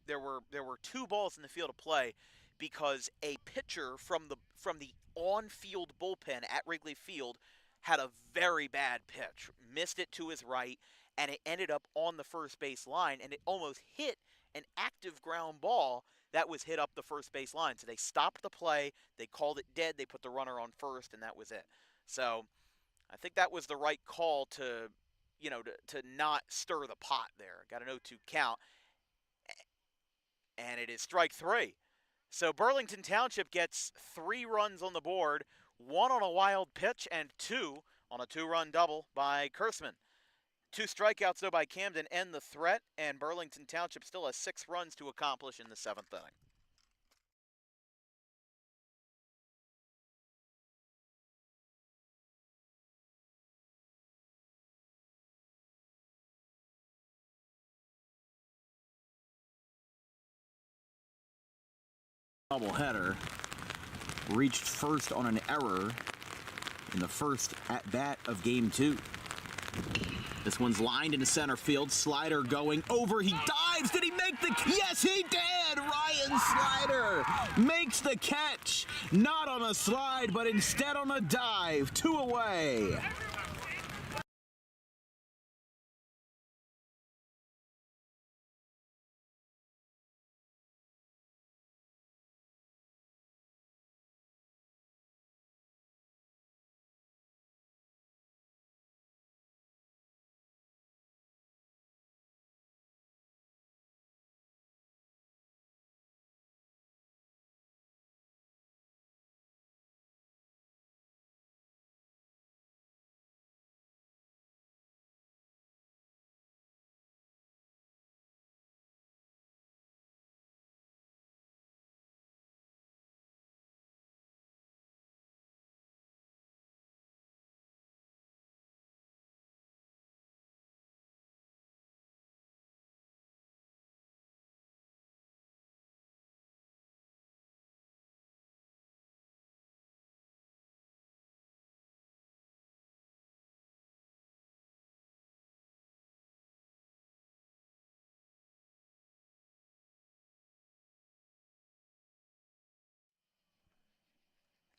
there were 2 balls in the field of play because a pitcher from the on-field bullpen at Wrigley Field had a very bad pitch, missed it to his right, and it ended up on the first base line, and it almost hit an active ground ball that was hit up the first base line. So they stopped the play, they called it dead, they put the runner on first, and that was it. So I think that was the right call to not stir the pot there. Got an 0-2 count, and it is strike 3. So Burlington Township gets 3 runs on the board, 1 on a wild pitch and 2 on a 2-run double by Kurtzman. 2 strikeouts, though, by Camden end the threat, and Burlington Township still has 6 runs to accomplish in the 7th inning. Doubleheader reached first on an error in the first at-bat of Game 2. This one's lined into center field. Slider going over. He dives. Did he make the... Yes, he did! Ryan Slider makes the catch. Not on a slide, but instead on a dive. 2 away.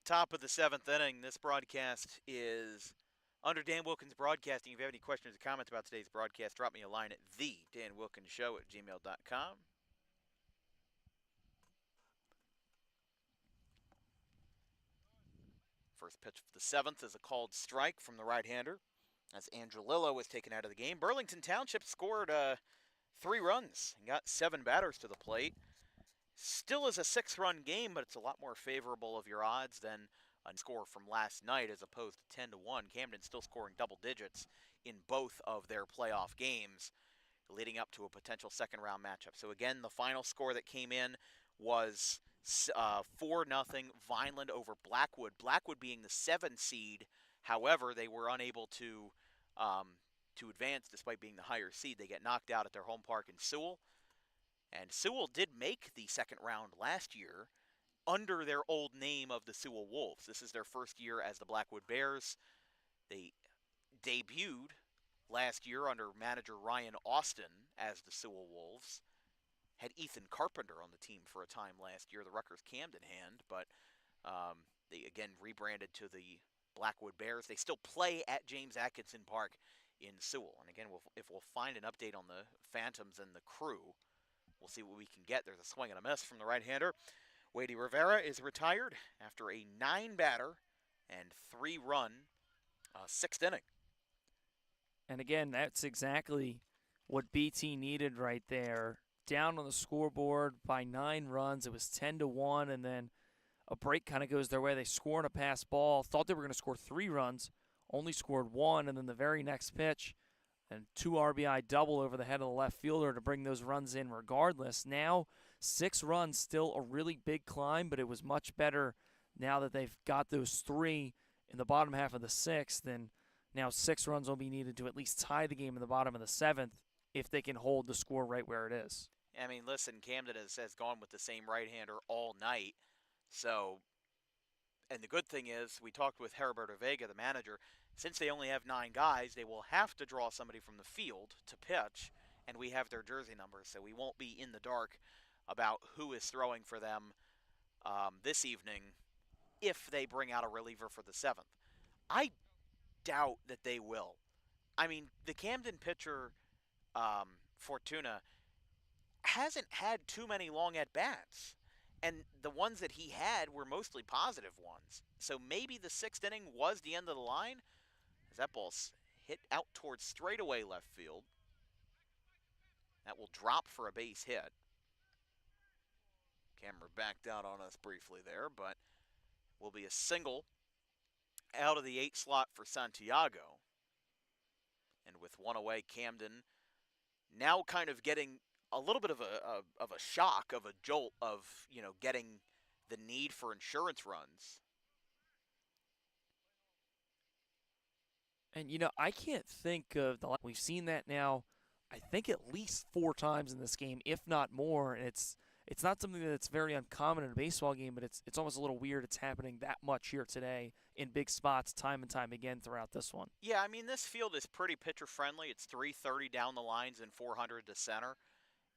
Top of the 7th inning. This broadcast is under Dan Wilkins Broadcasting. If you have any questions or comments about today's broadcast, drop me a line at thedanwilkinsshow@gmail.com. First pitch for the 7th is a called strike from the right-hander as Angelillo was taken out of the game. Burlington Township scored 3 runs and got 7 batters to the plate. Still is a 6-run game, but it's a lot more favorable of your odds than a score from last night as opposed to 10-1. Camden still scoring double digits in both of their playoff games, leading up to a potential second-round matchup. So again, the final score that came in was 4-0 Vineland over Blackwood. Blackwood being the 7 seed. However, they were unable to advance despite being the higher seed. They get knocked out at their home park in Sewell. And Sewell did make the second round last year under their old name of the Sewell Wolves. This is their first year as the Blackwood Bears. They debuted last year under manager Ryan Austin as the Sewell Wolves. Had Ethan Carpenter on the team for a time last year, the Rutgers Camden hand, but they again rebranded to the Blackwood Bears. They still play at James Atkinson Park in Sewell. And again, if we'll find an update on the Phantoms and the crew, We'll see what we can get. There's a swing and a miss from the right-hander. Wady Rivera is retired after a 9-batter and 3-run 6th inning. And again, that's exactly what BT needed right there. Down on the scoreboard by 9 runs. It was 10-1, and then a break kind of goes their way. They score on a pass ball. Thought they were going to score 3 runs, only scored 1, and then the very next pitch, and 2 RBI double over the head of the left fielder to bring those runs in regardless. Now 6 runs, still a really big climb, but it was much better now that they've got those 3 in the bottom half of the 6th. And now 6 runs will be needed to at least tie the game in the bottom of the 7th if they can hold the score right where it is. I mean, listen, Camden has gone with the same right-hander all night. So, and the good thing is, we talked with Heriberto Vega, the manager, since they only have 9 guys, they will have to draw somebody from the field to pitch, and we have their jersey numbers, so we won't be in the dark about who is throwing for them this evening if they bring out a reliever for the 7th. I doubt that they will. I mean, the Camden pitcher, Fortuna, hasn't had too many long at-bats. And the ones that he had were mostly positive ones. So maybe the 6th inning was the end of the line, as that ball's hit out towards straightaway left field. That will drop for a base hit. Camera backed out on us briefly there, but will be a single out of the 8 slot for Santiago. And with 1 away, Camden now kind of getting a little bit of a shock, of a jolt of, getting the need for insurance runs. And, I can't think of we've seen that now, I think at least 4 times in this game, if not more. And it's not something that's very uncommon in a baseball game, but it's almost a little weird it's happening that much here today in big spots time and time again throughout this one. Yeah, I mean, this field is pretty pitcher-friendly. It's 330 down the lines and 400 to center.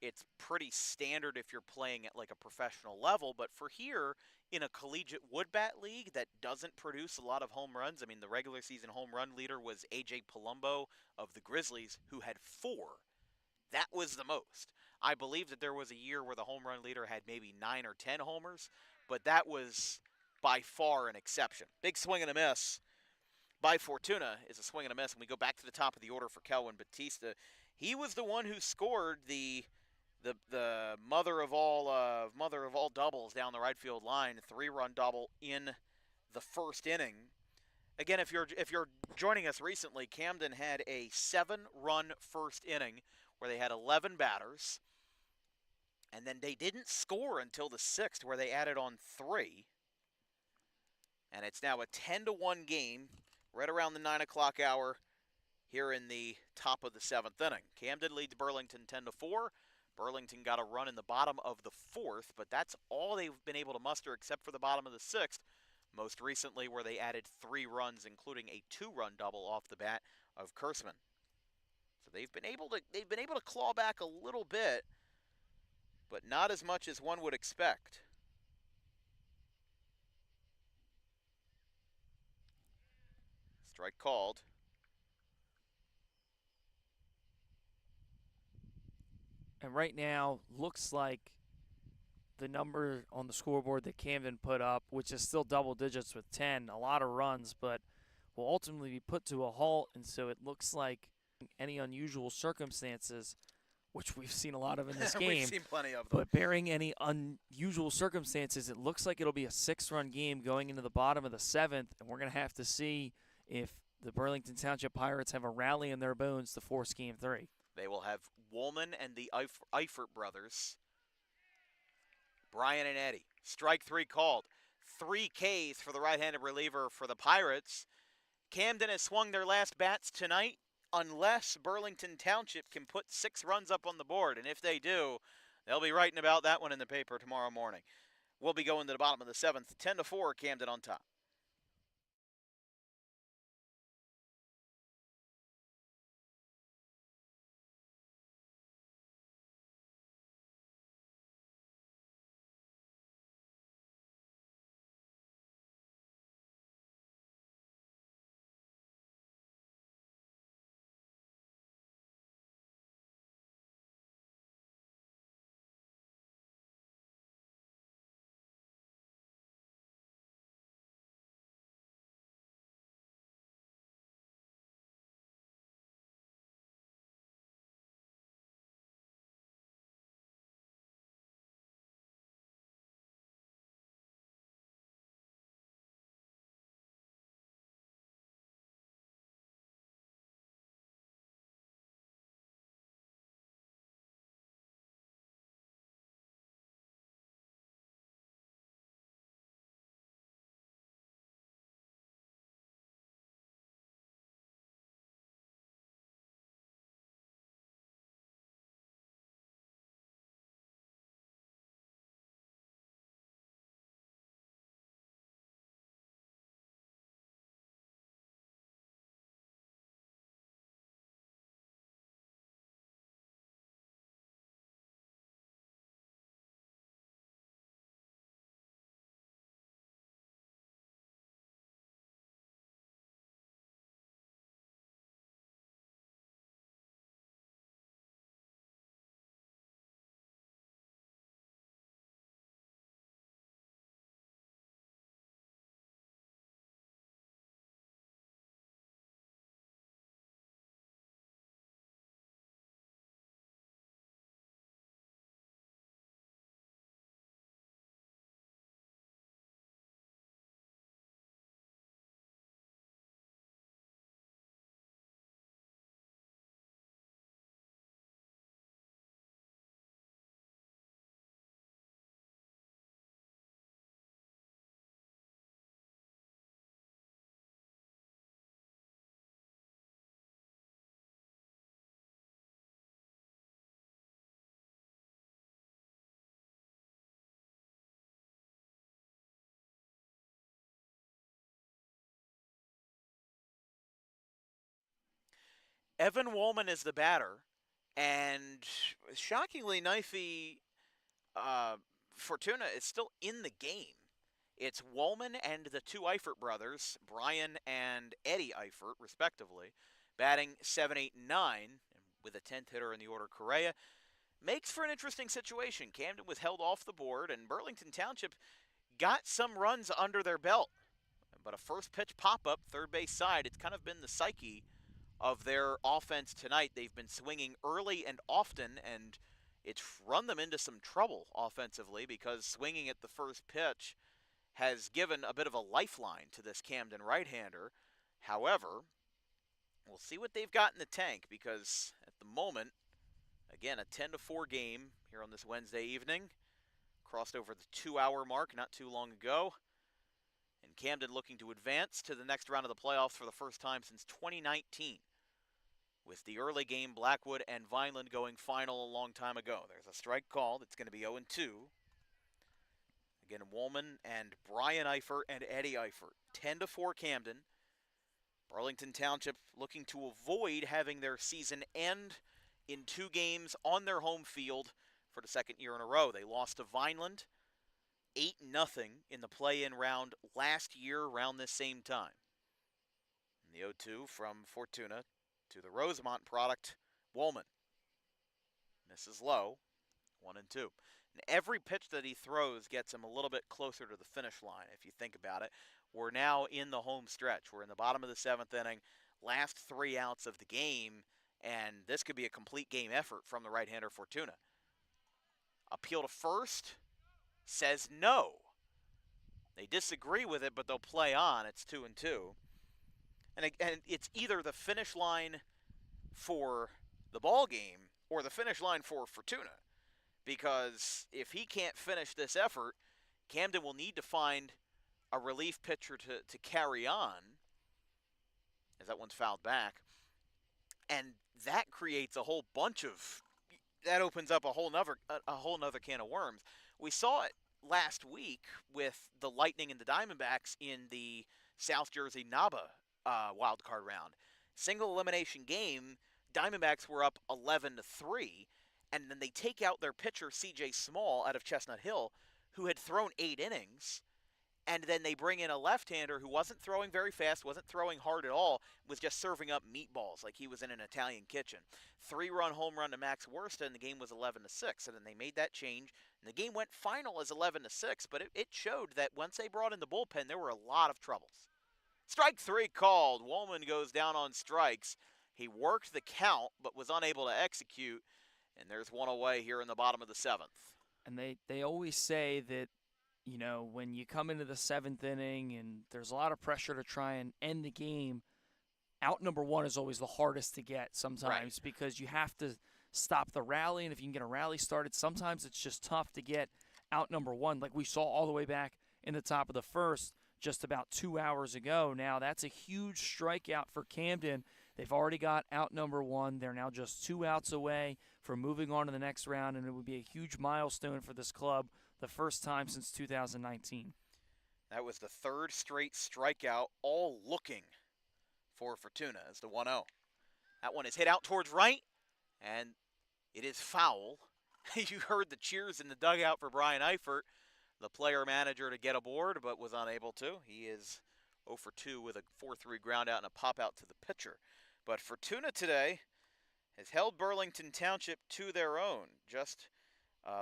It's pretty standard if you're playing at like a professional level, but for here in a collegiate wood bat league that doesn't produce a lot of home runs, I mean, the regular season home run leader was A.J. Palumbo of the Grizzlies, who had 4. That was the most. I believe that there was a year where the home run leader had maybe 9 or 10 homers, but that was by far an exception. Big swing and a miss by Fortuna is a swing and a miss, and we go back to the top of the order for Kelvin Batista. He was the one who scored the mother of all doubles down the right field line, 3-run double in the 1st inning. Again, if you're joining us recently, Camden had a 7-run 1st inning where they had 11 batters, and then they didn't score until the 6th, where they added on 3. And it's now a 10-1 game, right around the 9 o'clock hour here in the top of the 7th inning. Camden leads Burlington 10-4. Burlington got a run in the bottom of the 4th, but that's all they've been able to muster except for the bottom of the 6th, most recently where they added 3 runs, including a 2-run double off the bat of Kurtzman. So they've been able to claw back a little bit, but not as much as one would expect. Strike called. And right now, looks like the number on the scoreboard that Camden put up, which is still double digits with 10, a lot of runs, but will ultimately be put to a halt. And so it looks like any unusual circumstances, which we've seen a lot of in this game. We've seen plenty of them. But bearing any unusual circumstances, it looks like it'll be a 6-run game going into the bottom of the 7th, and we're going to have to see if the Burlington Township Pirates have a rally in their bones to force Game 3. They will have Woolman and the Eifert brothers, Brian and Eddie. Strike 3 called. 3 Ks for the right-handed reliever for the Pirates. Camden has swung their last bats tonight unless Burlington Township can put 6 runs up on the board. And if they do, they'll be writing about that one in the paper tomorrow morning. We'll be going to the bottom of the 7th. 10-4, Camden on top. Evan Woolman is the batter, and shockingly, Knifey Fortuna is still in the game. It's Woolman and the two Eifert brothers, Brian and Eddie Eifert, respectively, batting 7, 8, and 9, with a 10th hitter in the order, Correa. Makes for an interesting situation. Camden was held off the board, and Burlington Township got some runs under their belt. But a first pitch pop-up, third base side, it's kind of been the psyche of their offense tonight. They've been swinging early and often, and it's run them into some trouble offensively because swinging at the first pitch has given a bit of a lifeline to this Camden right-hander. However, we'll see what they've got in the tank because at the moment, again, a 10-4 game here on this Wednesday evening. Crossed over the 2-hour mark not too long ago. And Camden looking to advance to the next round of the playoffs for the first time since 2019. With the early game, Blackwood and Vineland going final a long time ago. There's a strike called. It's going to be 0-2. Again, Woolman and Brian Eifert and Eddie Eifert. 10-4 Camden. Burlington Township looking to avoid having their season end in 2 games on their home field for the second year in a row. They lost to Vineland 8-0 in the play-in round last year around this same time. And the 0-2 from Fortuna to the Rosemont product, Woolman. Misses low, 1-2. And every pitch that he throws gets him a little bit closer to the finish line, if you think about it. We're now in the home stretch. We're in the bottom of the 7th inning, last 3 outs of the game, and this could be a complete game effort from the right-hander Fortuna. Appeal to first, says no. They disagree with it, but they'll play on. It's 2-2. And it's either the finish line for the ball game or the finish line for Fortuna. Because if he can't finish this effort, Camden will need to find a relief pitcher to carry on, as that one's fouled back. And that creates a whole bunch of, that opens up a whole nother can of worms. We saw it last week with the Lightning and the Diamondbacks in the South Jersey NABA wild card round. Single elimination game, Diamondbacks were up 11-3, and then they take out their pitcher C.J. Small out of Chestnut Hill, who had thrown 8 innings, and then they bring in a left-hander who wasn't throwing very fast, wasn't throwing hard at all, was just serving up meatballs like he was in an Italian kitchen. 3-run home run to Max Worsta, and the game was 11-6, and then they made that change, and the game went final as 11-6, but it showed that once they brought in the bullpen, there were a lot of troubles. Strike 3 called. Woolman goes down on strikes. He worked the count, but was unable to execute, and there's one away here in the bottom of the 7th. And they always say that, you know, when you come into the 7th inning and there's a lot of pressure to try and end the game, out number 1 is always the hardest to get sometimes because you have to stop the rally, and if you can get a rally started, sometimes it's just tough to get out number 1, like we saw all the way back in the top of the first just about 2 hours ago. Now, that's a huge strikeout for Camden. They've already got out number 1. They're now just 2 outs away from moving on to the next round, and it would be a huge milestone for this club, the first time since 2019. That was the 3rd straight strikeout, all looking for Fortuna as the 1-0. That one is hit out towards right, and it is foul. You heard the cheers in the dugout for Brian Eifert, the player manager, to get aboard, but was unable to. He is 0 for 2 with a 4-3 ground out and a pop out to the pitcher. But Fortuna today has held Burlington Township to their own. Just,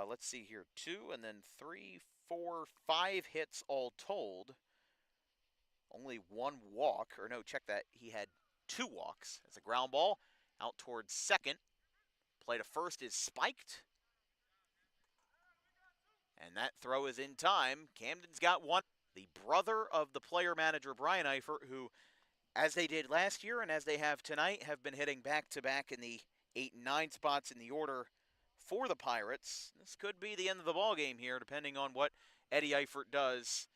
let's see here, 2 and then 3, 4, 5 hits all told. Only 1 walk, or no, check that. He had 2 walks. It's a ground ball out towards second. Play to first is spiked. And that throw is in time. Camden's got 1. The brother of the player manager, Brian Eifert, who, as they did last year and as they have tonight, have been hitting back-to-back in the 8 and 9 spots in the order for the Pirates. This could be the end of the ball game here, depending on what Eddie Eifert does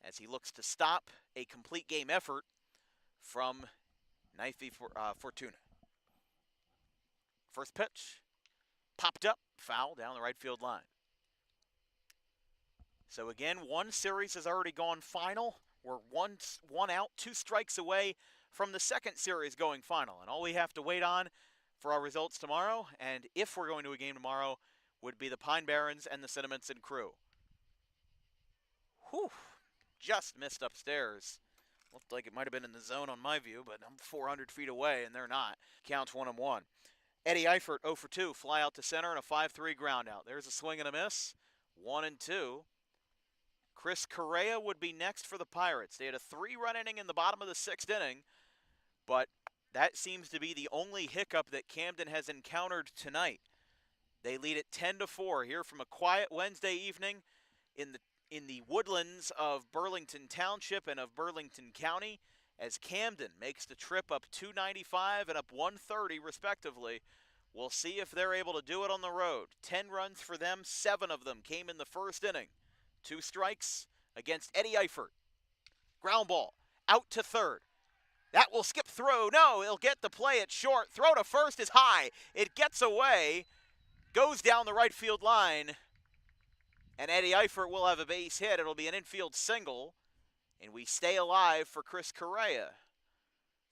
as he looks to stop a complete game effort from Knifey Fortuna. First pitch, popped up, foul down the right field line. So again, 1 series has already gone final. We're one out, 2 strikes away from the second series going final. And all we have to wait on for our results tomorrow, and if we're going to a game tomorrow, would be the Pine Barrens and the Cinnamonson Crew. Whew, just missed upstairs. Looked like it might have been in the zone on my view, but I'm 400 feet away, and they're not. Counts 1-1. Eddie Eifert, 0 for 2, fly out to center and a 5-3 ground out. There's a swing and a miss, 1-2. Chris Correa would be next for the Pirates. They had a 3-run inning in the bottom of the 6th inning, but that seems to be the only hiccup that Camden has encountered tonight. They lead it 10-4 here from a quiet Wednesday evening in the woodlands of Burlington Township and of Burlington County, as Camden makes the trip up 295 and up 130 respectively. We'll see if they're able to do it on the road. 10 runs for them, 7 of them came in the first inning. 2 strikes against Eddie Eifert. Ground ball out to third. That will skip through. No, he'll get the play at short. Throw to first is high. It gets away, goes down the right field line, and Eddie Eifert will have a base hit. It'll be an infield single, and we stay alive for Chris Correa.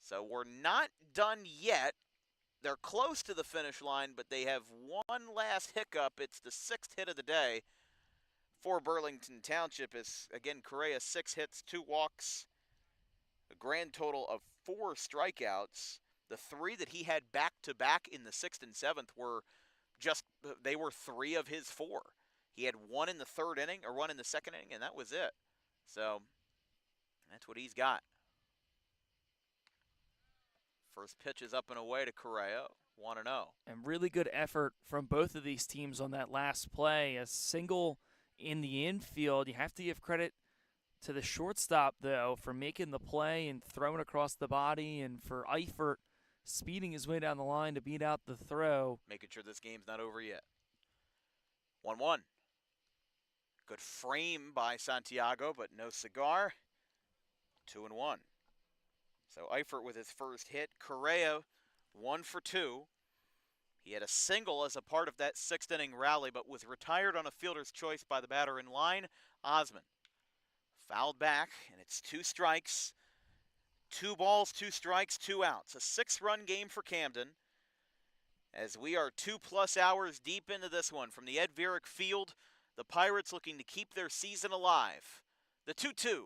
So we're not done yet. They're close to the finish line, but they have one last hiccup. It's the 6th hit of the day for Burlington Township. Is again, Correa 6 hits, 2 walks, a grand total of 4 strikeouts. The 3 that he had back-to-back in the 6th and 7th were they were 3 of his 4. He had 1 in the 3rd inning, or 1 in the 2nd inning, and that was it. So that's what he's got. First pitch is up and away to Correa, 1-0. And really good effort from both of these teams on that last play. A single in the infield. You have to give credit to the shortstop, though, for making the play and throwing across the body, and for Eifert speeding his way down the line to beat out the throw. Making sure this game's not over yet. 1-1. Good frame by Santiago, but no cigar. 2-1. So Eifert with his first hit. Correa, 1 for 2. He had a single as a part of that 6th inning rally, but was retired on a fielder's choice by the batter in line, Osman. Fouled back, and it's 2 strikes. 2 balls, 2 strikes, 2 outs. A 6-run game for Camden, as we are 2+ hours deep into this one. From the Ed Varick Field, the Pirates looking to keep their season alive. The 2-2.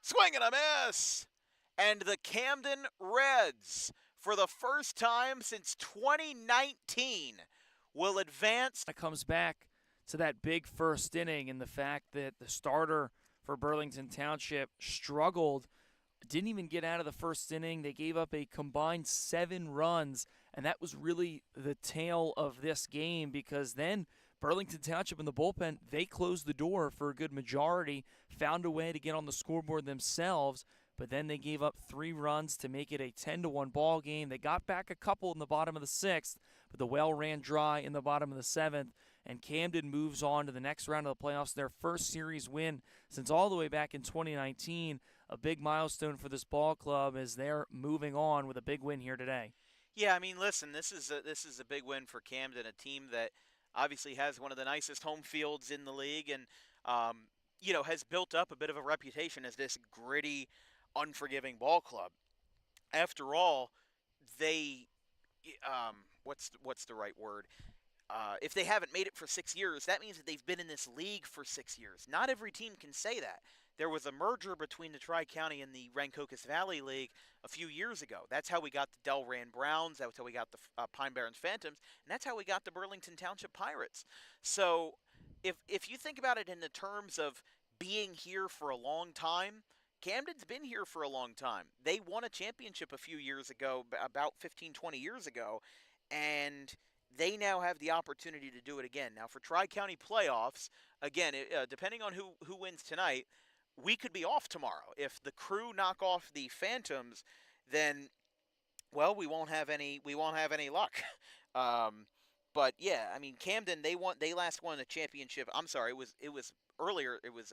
Swing and a miss! And the Camden Reds, for the first time since 2019, will advance. It comes back to that big first inning and the fact that the starter for Burlington Township struggled, didn't even get out of the first inning. They gave up a combined 7 runs, and that was really the tale of this game, because then Burlington Township in the bullpen, they closed the door for a good majority, found a way to get on the scoreboard themselves, but then they gave up 3 runs to make it a 10-1 ball game. They got back a couple in the bottom of the 6th, but the well ran dry in the bottom of the 7th, and Camden moves on to the next round of the playoffs, their first series win since all the way back in 2019. A big milestone for this ball club as they're moving on with a big win here today. Yeah, I mean, listen, this is a big win for Camden, a team that obviously has one of the nicest home fields in the league, and has built up a bit of a reputation as this gritty, unforgiving ball club. After all, they what's the right word? If they haven't made it for 6 years, that means that they've been in this league for 6 years. Not every team can say that. There was a merger between the Tri-County and the Rancocas Valley League a few years ago. That's how we got the Delran Browns. That's how we got the Pine Barrens Phantoms. And that's how we got the Burlington Township Pirates. So if you think about it in the terms of being here for a long time, Camden's been here for a long time. They won a championship a few years ago, about 15, 20 years ago, and they now have the opportunity to do it again. Now, for Tri-County playoffs, again, depending on who wins tonight, we could be off tomorrow. If the Crew knock off the Phantoms, then, well, we won't have any luck. But yeah, I mean, Camden, they last won a championship. I'm sorry, it was earlier. It was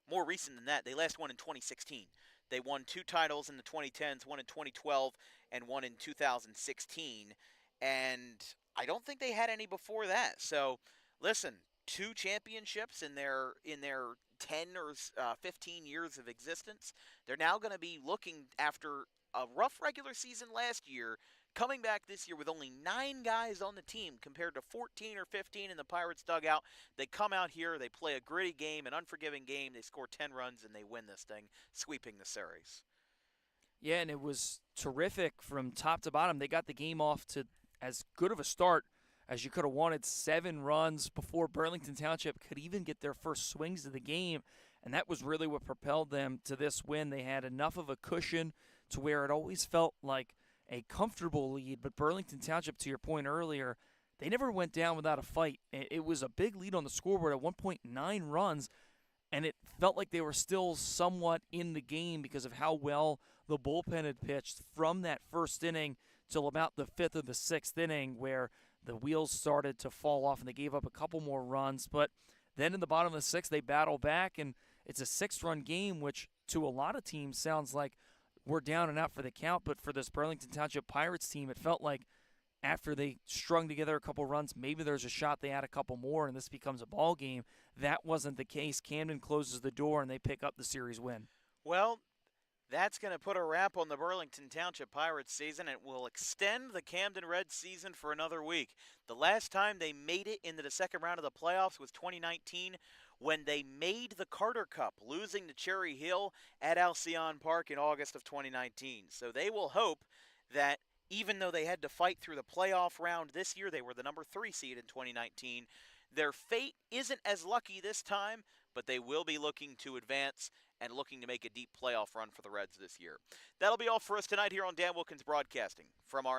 more recent than that. They last won in 2016. They won 2 titles in the 2010s, one in 2012 and one in 2016. And I don't think they had any before that. So, listen, 2 championships in their 10 or 15 years of existence. They're now going to be looking after a rough regular season last year, coming back this year with only 9 guys on the team compared to 14 or 15 in the Pirates dugout. They come out here, they play a gritty game, an unforgiving game, they score 10 runs, and they win this thing, sweeping the series. Yeah, and it was terrific from top to bottom. They got the game off to as good of a start as you could have wanted. 7 runs before Burlington Township could even get their first swings of the game, and that was really what propelled them to this win. They had enough of a cushion to where it always felt like a comfortable lead, but Burlington Township, to your point earlier, they never went down without a fight. It was a big lead on the scoreboard at 1.9 runs, and it felt like they were still somewhat in the game because of how well the bullpen had pitched from that first inning till about the 5th or the 6th inning, where the wheels started to fall off and they gave up a couple more runs. But then in the bottom of the 6th, they battle back, and it's a 6-run game, which to a lot of teams sounds like we're down and out for the count. But for this Burlington Township Pirates team, it felt like after they strung together a couple runs, maybe there's a shot they add a couple more and this becomes a ball game. That wasn't the case. Camden closes the door and they pick up the series win. Well, that's going to put a wrap on the Burlington Township Pirates season. It will extend the Camden Reds season for another week. The last time they made it into the second round of the playoffs was 2019 when they made the Carter Cup, losing to Cherry Hill at Alcyon Park in August of 2019. So they will hope that even though they had to fight through the playoff round this year, they were the number 3 seed in 2019. Their fate isn't as lucky this time, but they will be looking to advance and looking to make a deep playoff run for the Reds this year. That'll be all for us tonight here on Dan Wilkins Broadcasting. From our